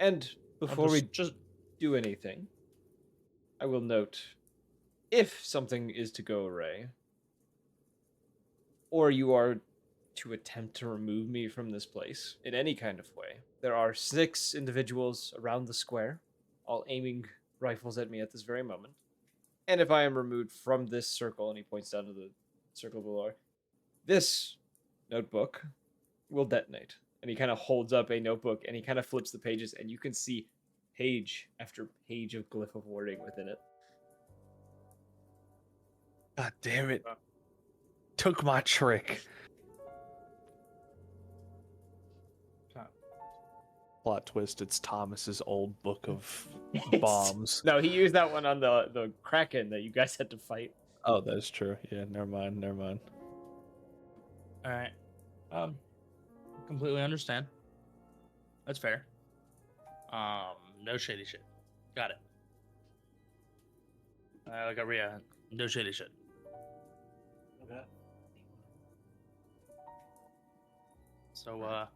And before we just do anything, I will note, if something is to go awry, or you are to attempt to remove me from this place in any kind of way, there are 6 individuals around the square, all aiming rifles at me at this very moment. And if I am removed from this circle, and he points down to the circle below, this notebook will detonate. And he kind of holds up a notebook, and he kind of flips the pages, and you can see page after page of glyph of wording within it. God damn it. Took my trick. Plot twist, it's Thomas's old book of bombs. No, he used that one on the Kraken that you guys had to fight. Oh, that's true. Yeah, never mind. All right. Completely understand. That's fair. No shady shit. Got it. I got Rhea. No shady shit. Okay. So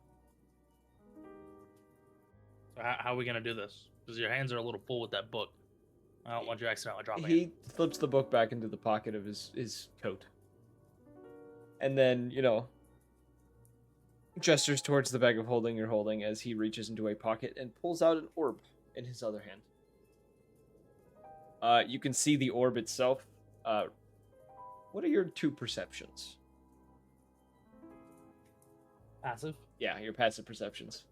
how are we gonna do this? Because your hands are a little full with that book. I don't want you accidentally dropping it. He flips the book back into the pocket of his coat. And then, gestures towards the bag of holding you're holding as he reaches into a pocket and pulls out an orb in his other hand. You can see the orb itself. What are your 2 perceptions? Passive. Yeah, your passive perceptions.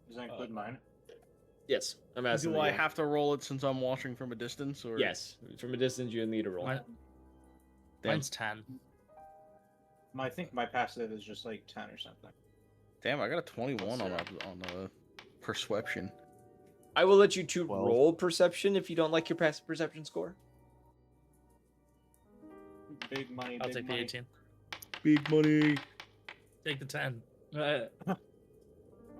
Does that include mine? Yes, I'm asking. Do I have to roll it since I'm watching from a distance? Or Yes, from a distance you need a roll. Mine's 10. I think my passive is just like 10 or something. Damn, I got a 21 on the perception. I will let you 2 12. roll perception if you don't like your passive perception score. Big money. I'll big take money. the 18. Big money. Take the 10.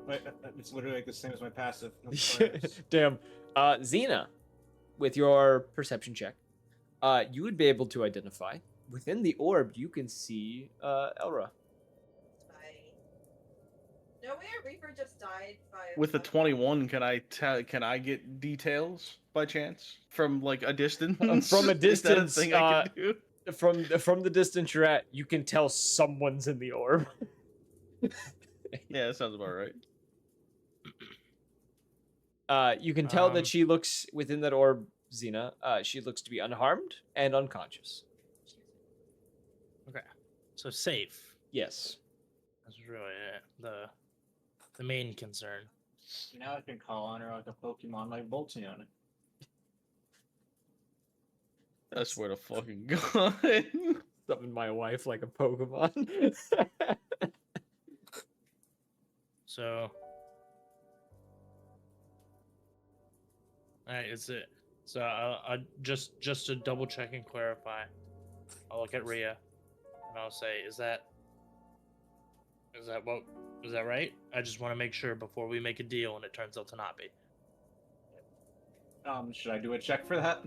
Wait, it's literally like the same as my passive. That's hilarious. Damn. Xena, with your perception check, you would be able to identify within the orb. You can see Elra. No way, a Reaper just died by. With the 21, can I get details by chance from like a distance? From a Is that distance, thing I can do? From the distance you're at, you can tell someone's in the orb. Yeah, that sounds about right. You can tell that she looks within that orb, Xena. She looks to be unharmed and unconscious. Okay. So safe. Yes. That's really the main concern. Now I can call on her like a Pokemon like Voltion. I swear to fucking God. Summon my wife like a Pokemon. So, all right, it's it. So I just to double check and clarify, I'll look at Rhea, and I'll say, is that right? I just want to make sure before we make a deal, and it turns out to not be. Should I do a check for that?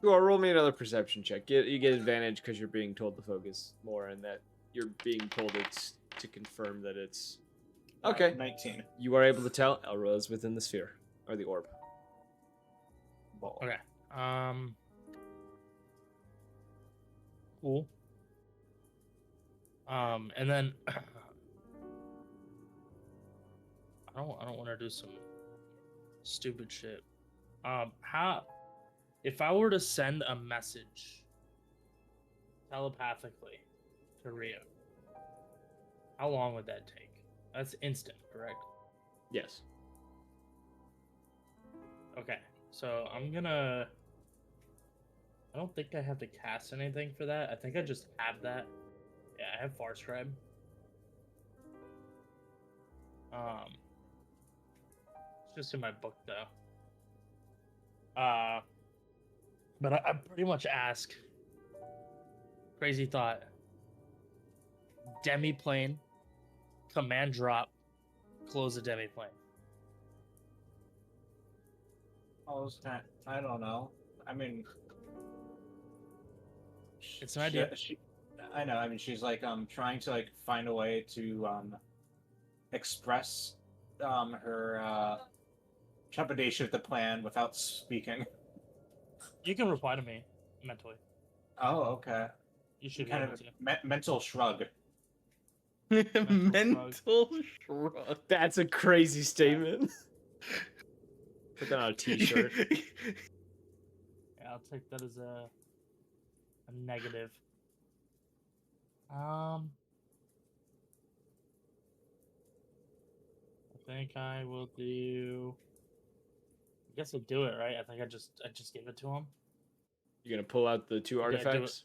Sure, roll me another perception check. You get advantage because you're being told to focus more, and that you're being told it's to confirm that it's okay. 19. You are able to tell Elra is within the sphere or the orb. Ball. Okay. Cool. And then I don't want to do some stupid shit. How if I were to send a message telepathically to Rhea, how long would that take? That's instant, correct? Yes. Okay. So I don't think I have to cast anything for that. I think I just have that. Yeah, I have Far Scribe. It's just in my book though. But I pretty much ask. Crazy thought. Demiplane, command drop, close the demiplane. I don't know. I mean, It's an idea. I know. I mean, she's like trying to like find a way to express her trepidation with the plan without speaking. You can reply to me mentally. Oh, okay. You should be Kind able of to. mental shrug. Mental shrug. That's a crazy statement. Put that on a t-shirt. Yeah, I'll take that as a negative. I think I will do guess I'll do it, right? I think I just give it to him. You're gonna pull out the 2 Yeah, do it. artifacts.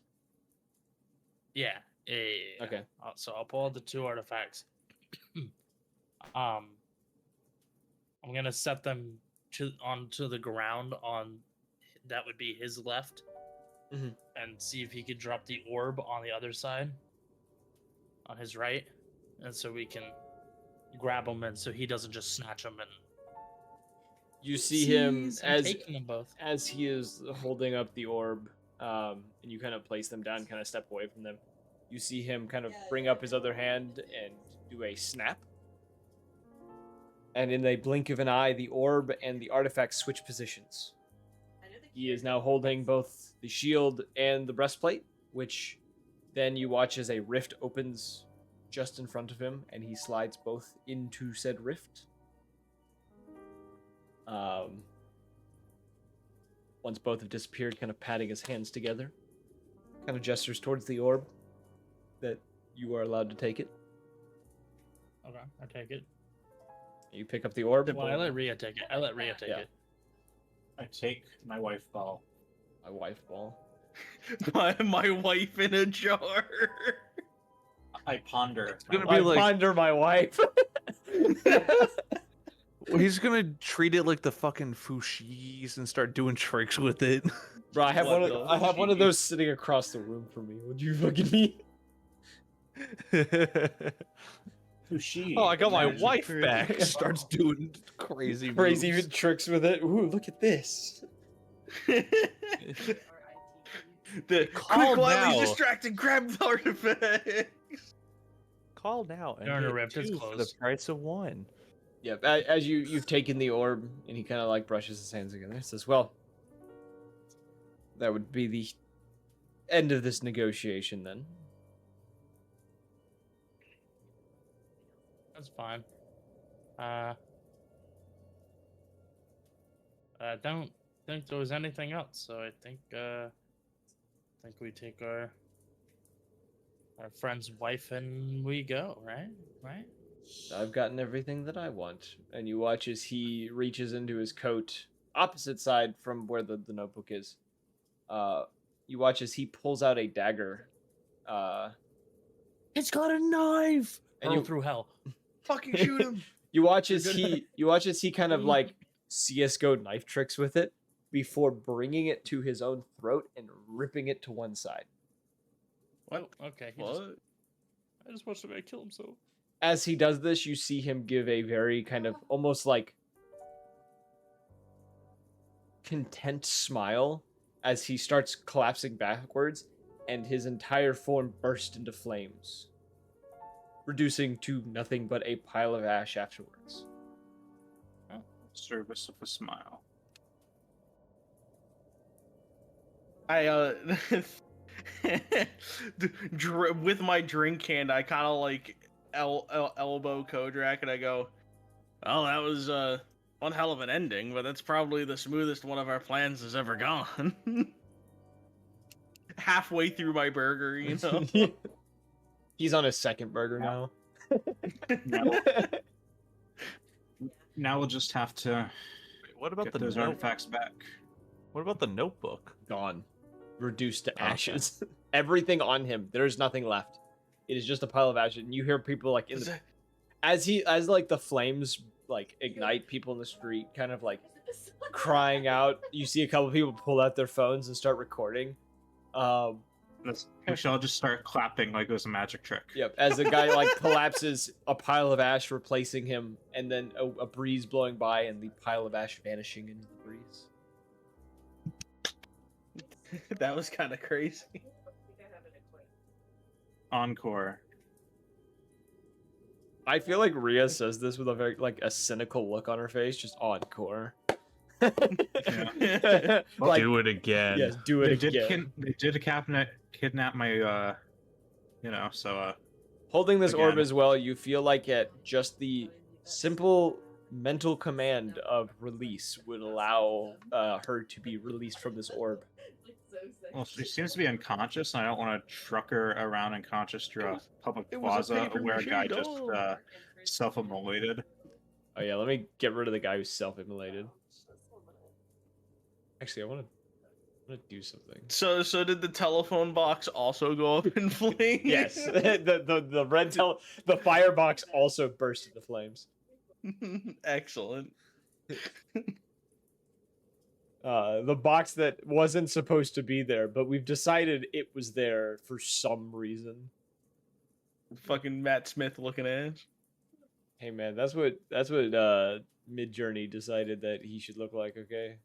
Yeah. Okay. So I'll pull out the 2 artifacts. I'm gonna set them onto the ground on that would be his left, Mhm. and see if he could drop the orb on the other side, on his right, and so we can grab him, and so he doesn't just snatch them and. You see him Oopsies, I'm as taking them both. he is holding up the orb, and you kind of place them down, kind of step away from them. You see him kind of bring up his other hand and do a snap. And in a blink of an eye, the orb and the artifact switch positions. He is now holding both the shield and the breastplate, which then you watch as a rift opens just in front of him, and he slides both into said rift. Once both have disappeared, kind of patting his hands together, kind of gestures towards the orb that you are allowed to take it. Okay, I take it. You pick up the orb. Well, I let Rhea take it. Yeah. it. I take my wife ball. My wife ball. my wife in a jar. I ponder. It's gonna I be like ponder my wife. he's gonna treat it like the fucking Fushis and start doing tricks with it. Bro, I have What one of the- those sitting across the room from me. Would you fucking mean? Sushi. Oh, I got my Magic wife trick. back. Starts doing crazy Crazy moves. tricks with it. Ooh, look at this. The Call quick, while now. he's distracted, grab the artifact. Call now and You're in a get rift, it's 2 for the closed. price of 1. Yep. As you've taken the orb, and he kind of like brushes his hands together. Says, "Well, that would be the end of this negotiation then." That's fine. I don't think there was anything else, so I think we take our friend's wife and we go, right? Right? I've gotten everything that I want. And you watch as he reaches into his coat, opposite side from where the notebook is. You watch as he pulls out a dagger. It's got a knife. And Hurl you- through hell. Fucking shoot him. You watch as You're he kind of like CS:GO knife tricks with it before bringing it to his own throat and ripping it to one side. What? Okay. What? I just watched the man kill himself. As he does this, you see him give a very kind of almost like content smile as he starts collapsing backwards, and his entire form bursts into flames, reducing to nothing but a pile of ash afterwards. Service of a smile. I with my drink hand, I kind of like elbow Kodrak, and I go, "Well, that was one hell of an ending, but that's probably the smoothest one of our plans has ever gone." Halfway through my burger, you know. He's on his second burger now. Now we'll just have to What about get the those artifacts back. What about the notebook? Gone. Reduced to Okay. ashes. Everything on him. There's nothing left. It is just a pile of ashes. And you hear people like in the, as like the flames like ignite, people in the street kind of like crying out. You see a couple people pull out their phones and start recording. We shall just start clapping like it was a magic trick. Yep. As the guy like collapses, a pile of ash replacing him, and then a breeze blowing by, and the pile of ash vanishing into the breeze. That was kind of crazy. Encore. I feel like Rhea says this with a very like a cynical look on her face, just encore. Like, Do it again. yes, do it They again. did kidnap my so Holding this orb again. as well, you feel like at just the simple mental command of release would allow her to be released from this orb. well, she seems to be unconscious, and I don't want to truck her around unconscious through a public It was a plaza where a paper-mache guy just doll. self-immolated. Oh yeah, let me get rid of the guy who's self-immolated. Actually, I want to do something. So did the telephone box also go up in flames? Yes, the the firebox also burst into flames. Excellent. The box that wasn't supposed to be there, but we've decided it was there for some reason. Fucking Matt Smith looking ass. Hey man, that's what Midjourney decided that he should look like. Okay,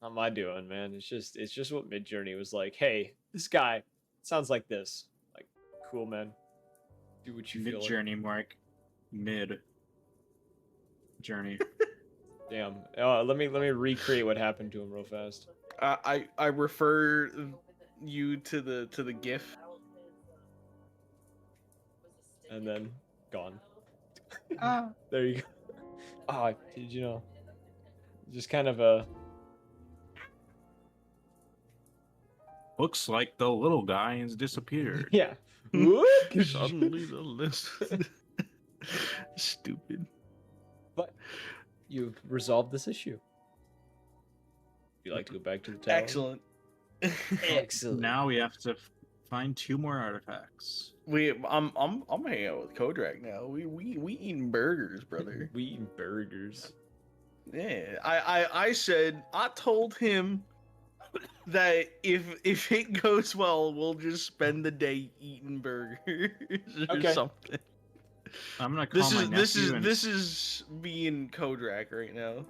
not my doing, man. It's just what Midjourney was like. Hey, this guy sounds like this. Like, cool, man. Do what you Mid feel. Like. journey, Mark. Mid journey. Damn. Let me recreate what happened to him real fast. I refer you to the GIF. And then gone. There you go. Oh, did you know? Just kind of a. Looks like the little guy has disappeared. Yeah. Suddenly the list. Stupid. But you've resolved this issue. You like to go back to the tower? Excellent. Excellent. Now we have to find 2 more artifacts. I'm hanging out with Kodrak now. We eating burgers, brother. We eating burgers. Yeah. I said I told him that if it goes well, we'll just spend the day eating burgers or Okay. something. I'm gonna call my nephew and This is me and Kodrak right now.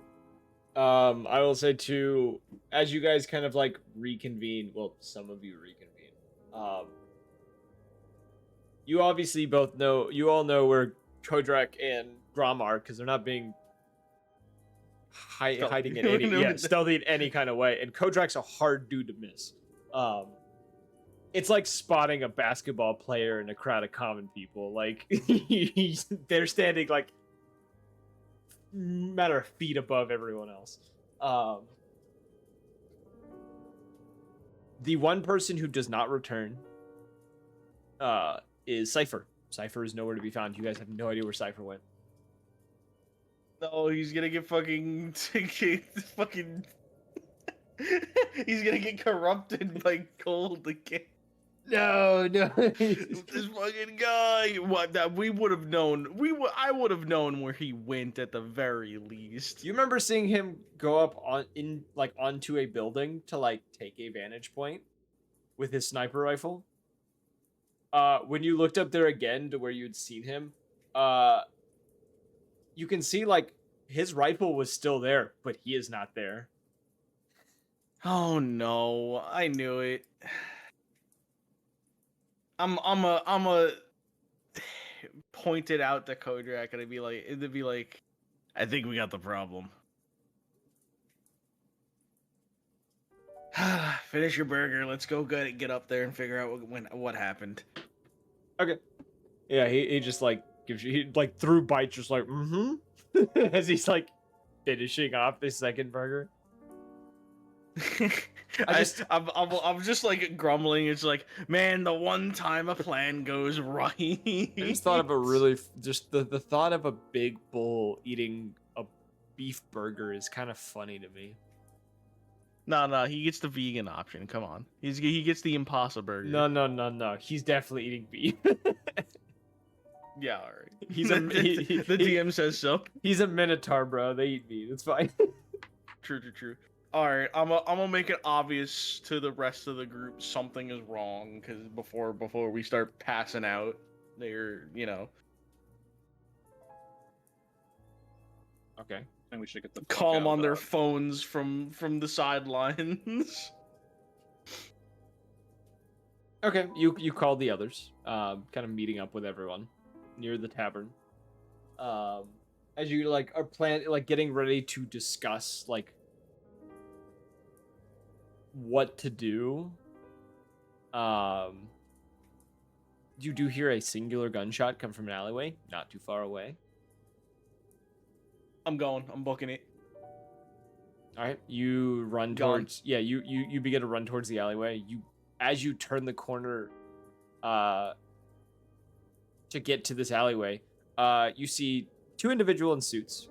I will say too, as you guys kind of like reconvene, well, some of you reconvene. You obviously you all know where Kodrak and Grom are because they're not being hiding in any stealthy in any kind of way. And Kodrak's a hard dude to miss. It's like spotting a basketball player in a crowd of common people. Like they're standing like matter of feet above everyone else. The one person who does not return is Cypher. Cypher is nowhere to be found. You guys have no idea where Cypher went. No, he's gonna get fucking fucking. He's gonna get corrupted by gold again. No. This fucking guy. What that we would have known. I would have known where he went at the very least. You remember seeing him go up onto a building to like take a vantage point with his sniper rifle? When you looked up there again to where you'd seen him, you can see like his rifle was still there, but he is not there. Oh no! I knew it. I'm a point it out to Kodrak and it'd be like, I think we got the problem. Finish your burger. Let's go get up there and figure out what happened. Okay. Yeah, he just like gives you through bites, just like as he's like finishing off the second burger. I'm just like grumbling. It's like, man, the one time a plan goes right. I just thought of a really just the thought of a big bull eating a beef burger is kind of funny to me. No, he gets the vegan option. Come on, he gets the Impossible burger. No. He's definitely eating beef. Yeah, all right. He's the DM says so. He's a minotaur, bro. They eat meat. It's fine. True. All right, I'm gonna make it obvious to the rest of the group something is wrong, because before we start passing out, they're Okay. I think we should get the fuck call them out on of their that. phones from the sidelines. Okay. You called the others. Kind of meeting up with everyone near the tavern. As you are getting ready to discuss what to do. You do hear a singular gunshot come from an alleyway, not too far away. I'm booking it. All right, you run Gone. towards. Yeah, you begin to run towards the alleyway. As you turn the corner, to get to this alleyway, you see two individuals in suits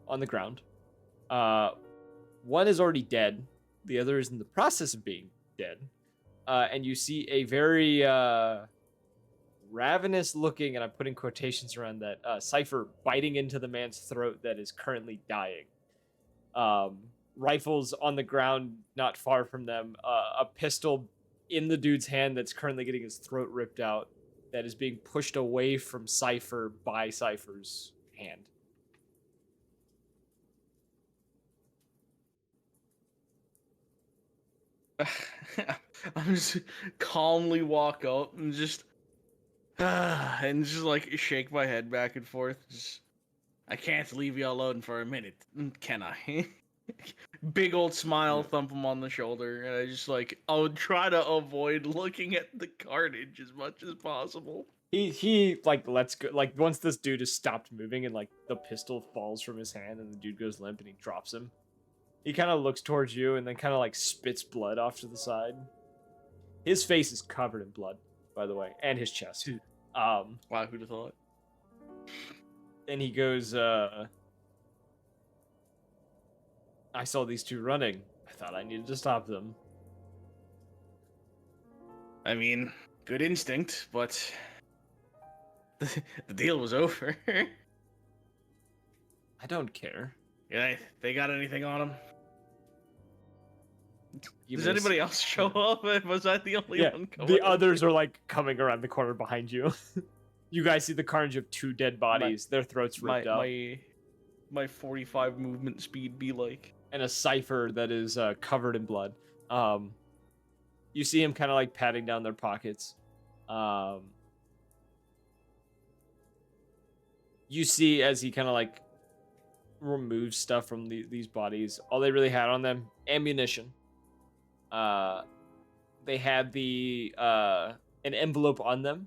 on the ground. One is already dead. The other is in the process of being dead. And you see a very ravenous looking, and I'm putting quotations around that, cipher biting into the man's throat that is currently dying. Rifles on the ground not far from them, a pistol in the dude's hand that's currently getting his throat ripped out, that is being pushed away from Cypher by Cypher's hand. I'm just calmly walk up and just like shake my head back and forth. Just, I can't leave you alone for a minute, can I? Big old smile, thump him on the shoulder, and I just like I'll try to avoid looking at the carnage as much as possible. He like lets go, like once this dude has stopped moving and like the pistol falls from his hand and the dude goes limp and he drops him. He kind of looks towards you and then kind of like spits blood off to the side. His face is covered in blood, by the way, and his chest. Wow, who'd have thought? And he goes, I saw these two running. I thought I needed to stop them. I mean, good instinct, but the deal was over. I don't care. Yeah, they got anything on them? You Does miss- anybody else show up? Was I the only Yeah, one coming the up? others are like coming around the corner behind you. You guys see the carnage of two dead bodies, their throats ripped out, my 45 movement speed be like. and a cipher that is covered in blood. You see him kind of like patting down their pockets. You see as he kind of like removes stuff from these bodies. All they really had on them, ammunition. They had an envelope on them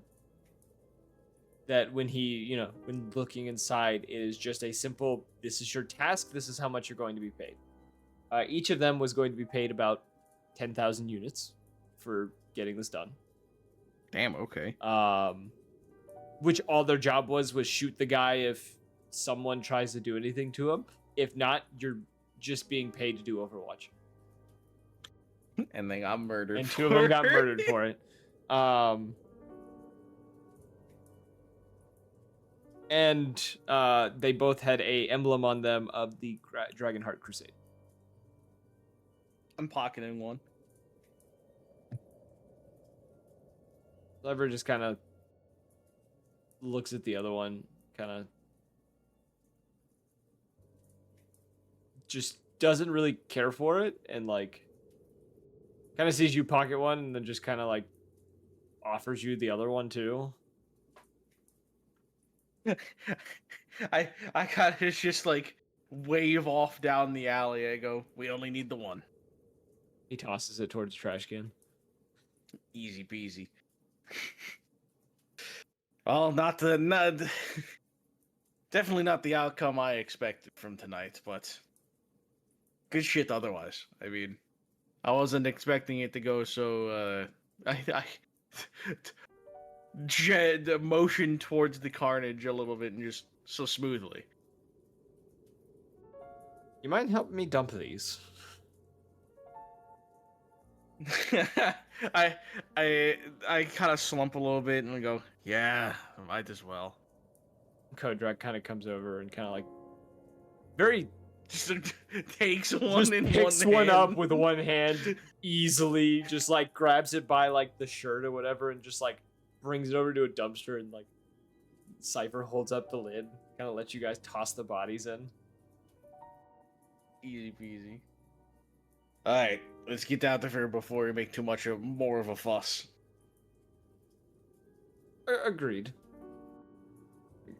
that when when looking inside, it is just a simple, this is your task, this is how much you're going to be paid. Each of them was going to be paid about 10,000 units for getting this done. Damn, okay. Which all their job was shoot the guy if someone tries to do anything to him. If not, you're just being paid to do Overwatch. And they got murdered. And two of them got murdered for it. And they both had a emblem on them of the Dragonheart Crusade. I'm pocketing one. Lever just kind of looks at the other one, kind of just doesn't really care for it, and like kind of sees you pocket one and then just kind of like offers you the other one too. I kind of just like wave off down the alley. I go, we only need the one. He tosses it towards the trash can. Easy peasy. Well, definitely not the outcome I expected from tonight, but good shit otherwise. I mean, I wasn't expecting it to go so, I motion towards the carnage a little bit and just so smoothly. You mind helping me dump these? I kind of slump a little bit and I go, yeah, might as well. Kodrak kind of comes over and kind of like very Just takes one just in picks one one hand. up with one hand easily, just like grabs it by like the shirt or whatever and just like brings it over to a dumpster, and like Cypher holds up the lid, kind of lets you guys toss the bodies in. Easy peasy. Alright, let's get out of here before we make too much more of a fuss. Agreed.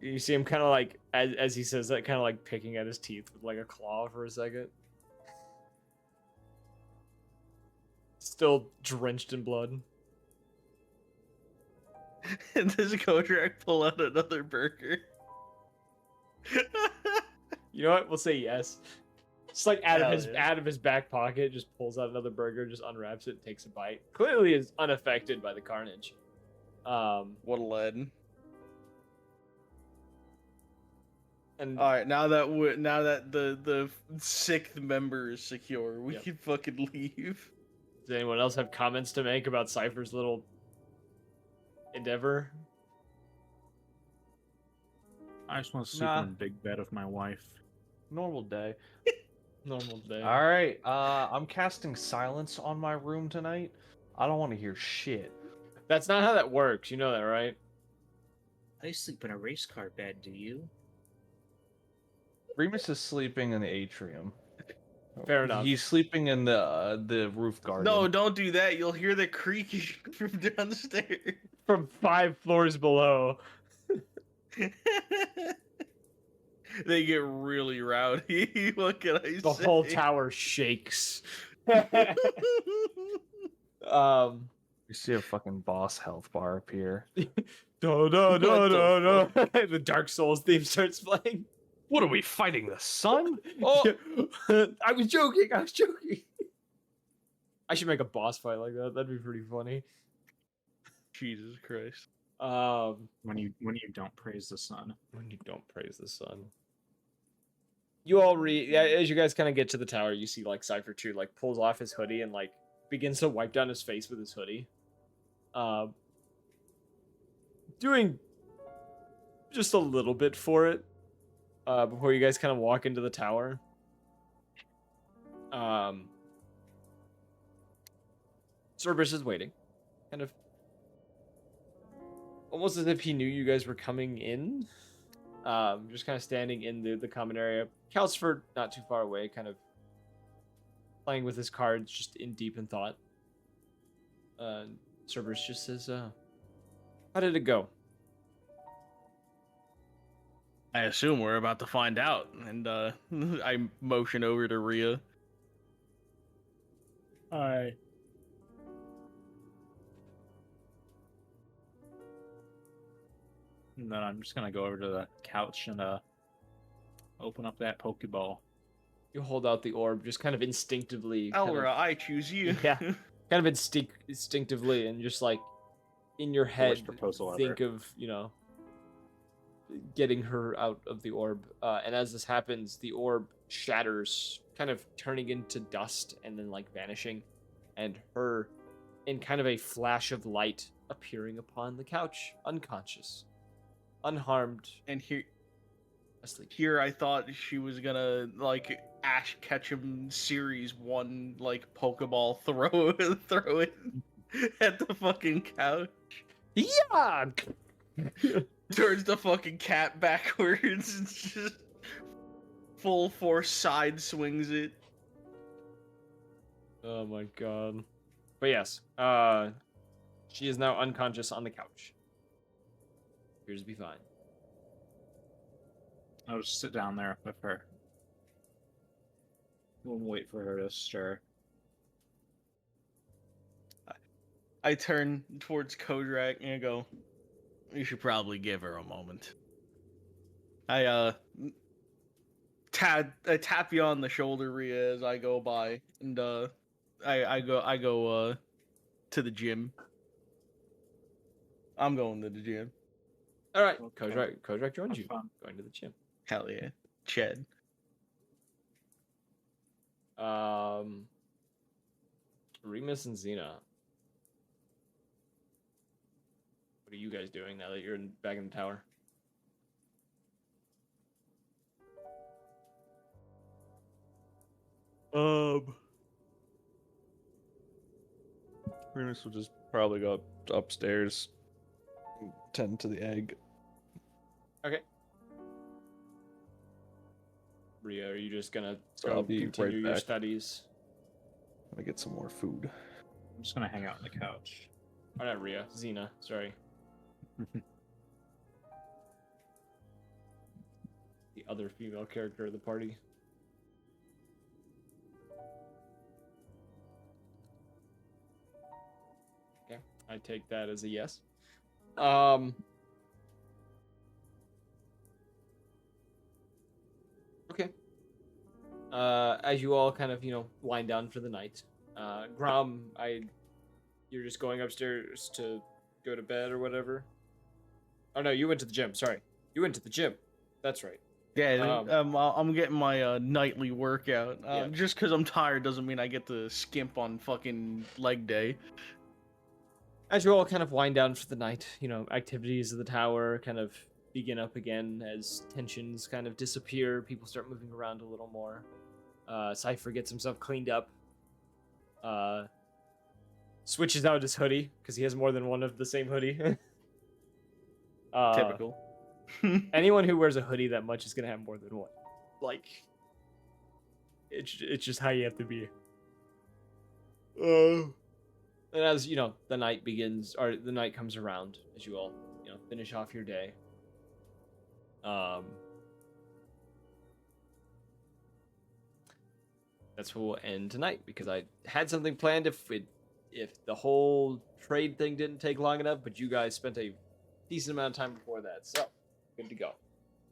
You see him kind of like, as he says that, kind of like picking at his teeth with like a claw for a second. Still drenched in blood. And does Kodrak pull out another burger? You know what? We'll say yes. Just like out Hell of yeah. his back pocket, just pulls out another burger, just unwraps it, and takes a bite. Clearly is unaffected by the carnage. What a lead. And All right, now that the sixth member is secure, we Yep. can fucking leave. does anyone else have comments to make about Cypher's little endeavor? I just want to sleep Nah. in big bed with my wife. Normal day. Normal day. All right. I'm casting silence on my room tonight. I don't want to hear shit. That's not how that works. You know that, right? I sleep in a race car bed, do you? Remus is sleeping in the atrium. Fair enough. He's sleeping in the roof garden. No, don't do that. You'll hear the creaking from downstairs. From 5 floors below. They get really rowdy. What can I The say? whole tower shakes. You see a fucking boss health bar appear. No, no, no, no, no. The Dark Souls theme starts playing. What are we fighting? The sun? Oh, I was joking. I was joking. I should make a boss fight like that. That'd be pretty funny. Jesus Christ. When you don't praise the sun. When you don't praise the sun. You all as you guys kind of get to the tower, you see like Cypher 2 like pulls off his hoodie and like begins to wipe down his face with his hoodie. Doing just a little bit for it. Before you guys kind of walk into the tower. Cerberus is waiting. Kind of almost as if he knew you guys were coming in. Just kind of standing in the common area. Calsford not too far away, kind of playing with his cards, just in deep in thought. Cerberus just says, how did it go? I assume we're about to find out, and I motion over to Rhea. Hi. And then I'm just gonna go over to the couch and open up that Pokeball. You hold out the orb, just kind of instinctively. Elra, I choose you. Yeah. Kind of instinctively, and just like in your head, Worst proposal think ever. of, getting her out of the orb. And as this happens, the orb shatters, kind of turning into dust and then like vanishing, and her in kind of a flash of light appearing upon the couch, unconscious, unharmed, And asleep. here I thought she was gonna like Ash Ketchum Series 1 like Pokeball throw it at the fucking couch. Yeah. Turns the fucking cat backwards and just full force side swings it. Oh my god. But yes, she is now unconscious on the couch. Appears to be fine. I'll just sit down there with her. We'll wait for her to stir. I turn towards Kodrak and I go, you should probably give her a moment. I tap you on the shoulder, Rhea, as I go by, and I go to the gym. I'm going to the gym. All right, Okay. Kodrak joins Have you. fun. Going to the gym. Hell yeah, Ched. Remus and Xena. What are you guys doing now that you're back in the tower? Remus will just probably go upstairs, tend to the egg. Okay. Rhea, are you just gonna So go I'll be continue right your back. studies? I'm gonna get some more food. I'm just gonna hang out on the couch. Oh, not Rhea, Xena. Sorry. The other female character of the party. Okay, I take that as a yes. Okay. As you all kind of, wind down for the night, Grom, you're just going upstairs to go to bed or whatever. Oh no, you went to the gym. Sorry, you went to the gym. That's right. Yeah, I'm getting my nightly workout. Yeah. Just because I'm tired doesn't mean I get to skimp on fucking leg day. As you all kind of wind down for the night, activities of the tower kind of begin up again as tensions kind of disappear. People start moving around a little more. Cypher gets himself cleaned up. Switches out his hoodie because he has more than one of the same hoodie. Typical. Anyone who wears a hoodie that much is gonna have more than one. Like, it's just how you have to be. And as the night begins, or the night comes around, as you all finish off your day. That's where we'll end tonight because I had something planned if the whole trade thing didn't take long enough, but you guys spent a decent amount of time before that, so good to go.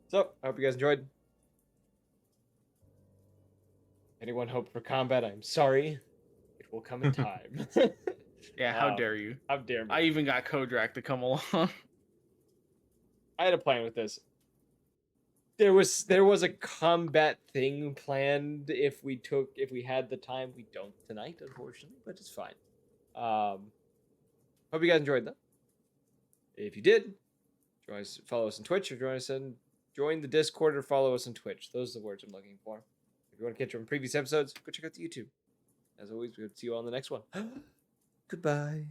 So I hope you guys enjoyed. Anyone hope for combat? I'm sorry. It will come in time. Yeah, how dare you? How dare me? I even got Kodrak to come along. I had a plan with this. There was a combat thing planned if we had the time. We don't tonight, unfortunately, but it's fine. Hope you guys enjoyed that. If you did, follow us on Twitch, or join the Discord, or follow us on Twitch. Those are the words I'm looking for. If you want to catch up on previous episodes, go check out the YouTube. As always, we'll see you all on the next one. Goodbye.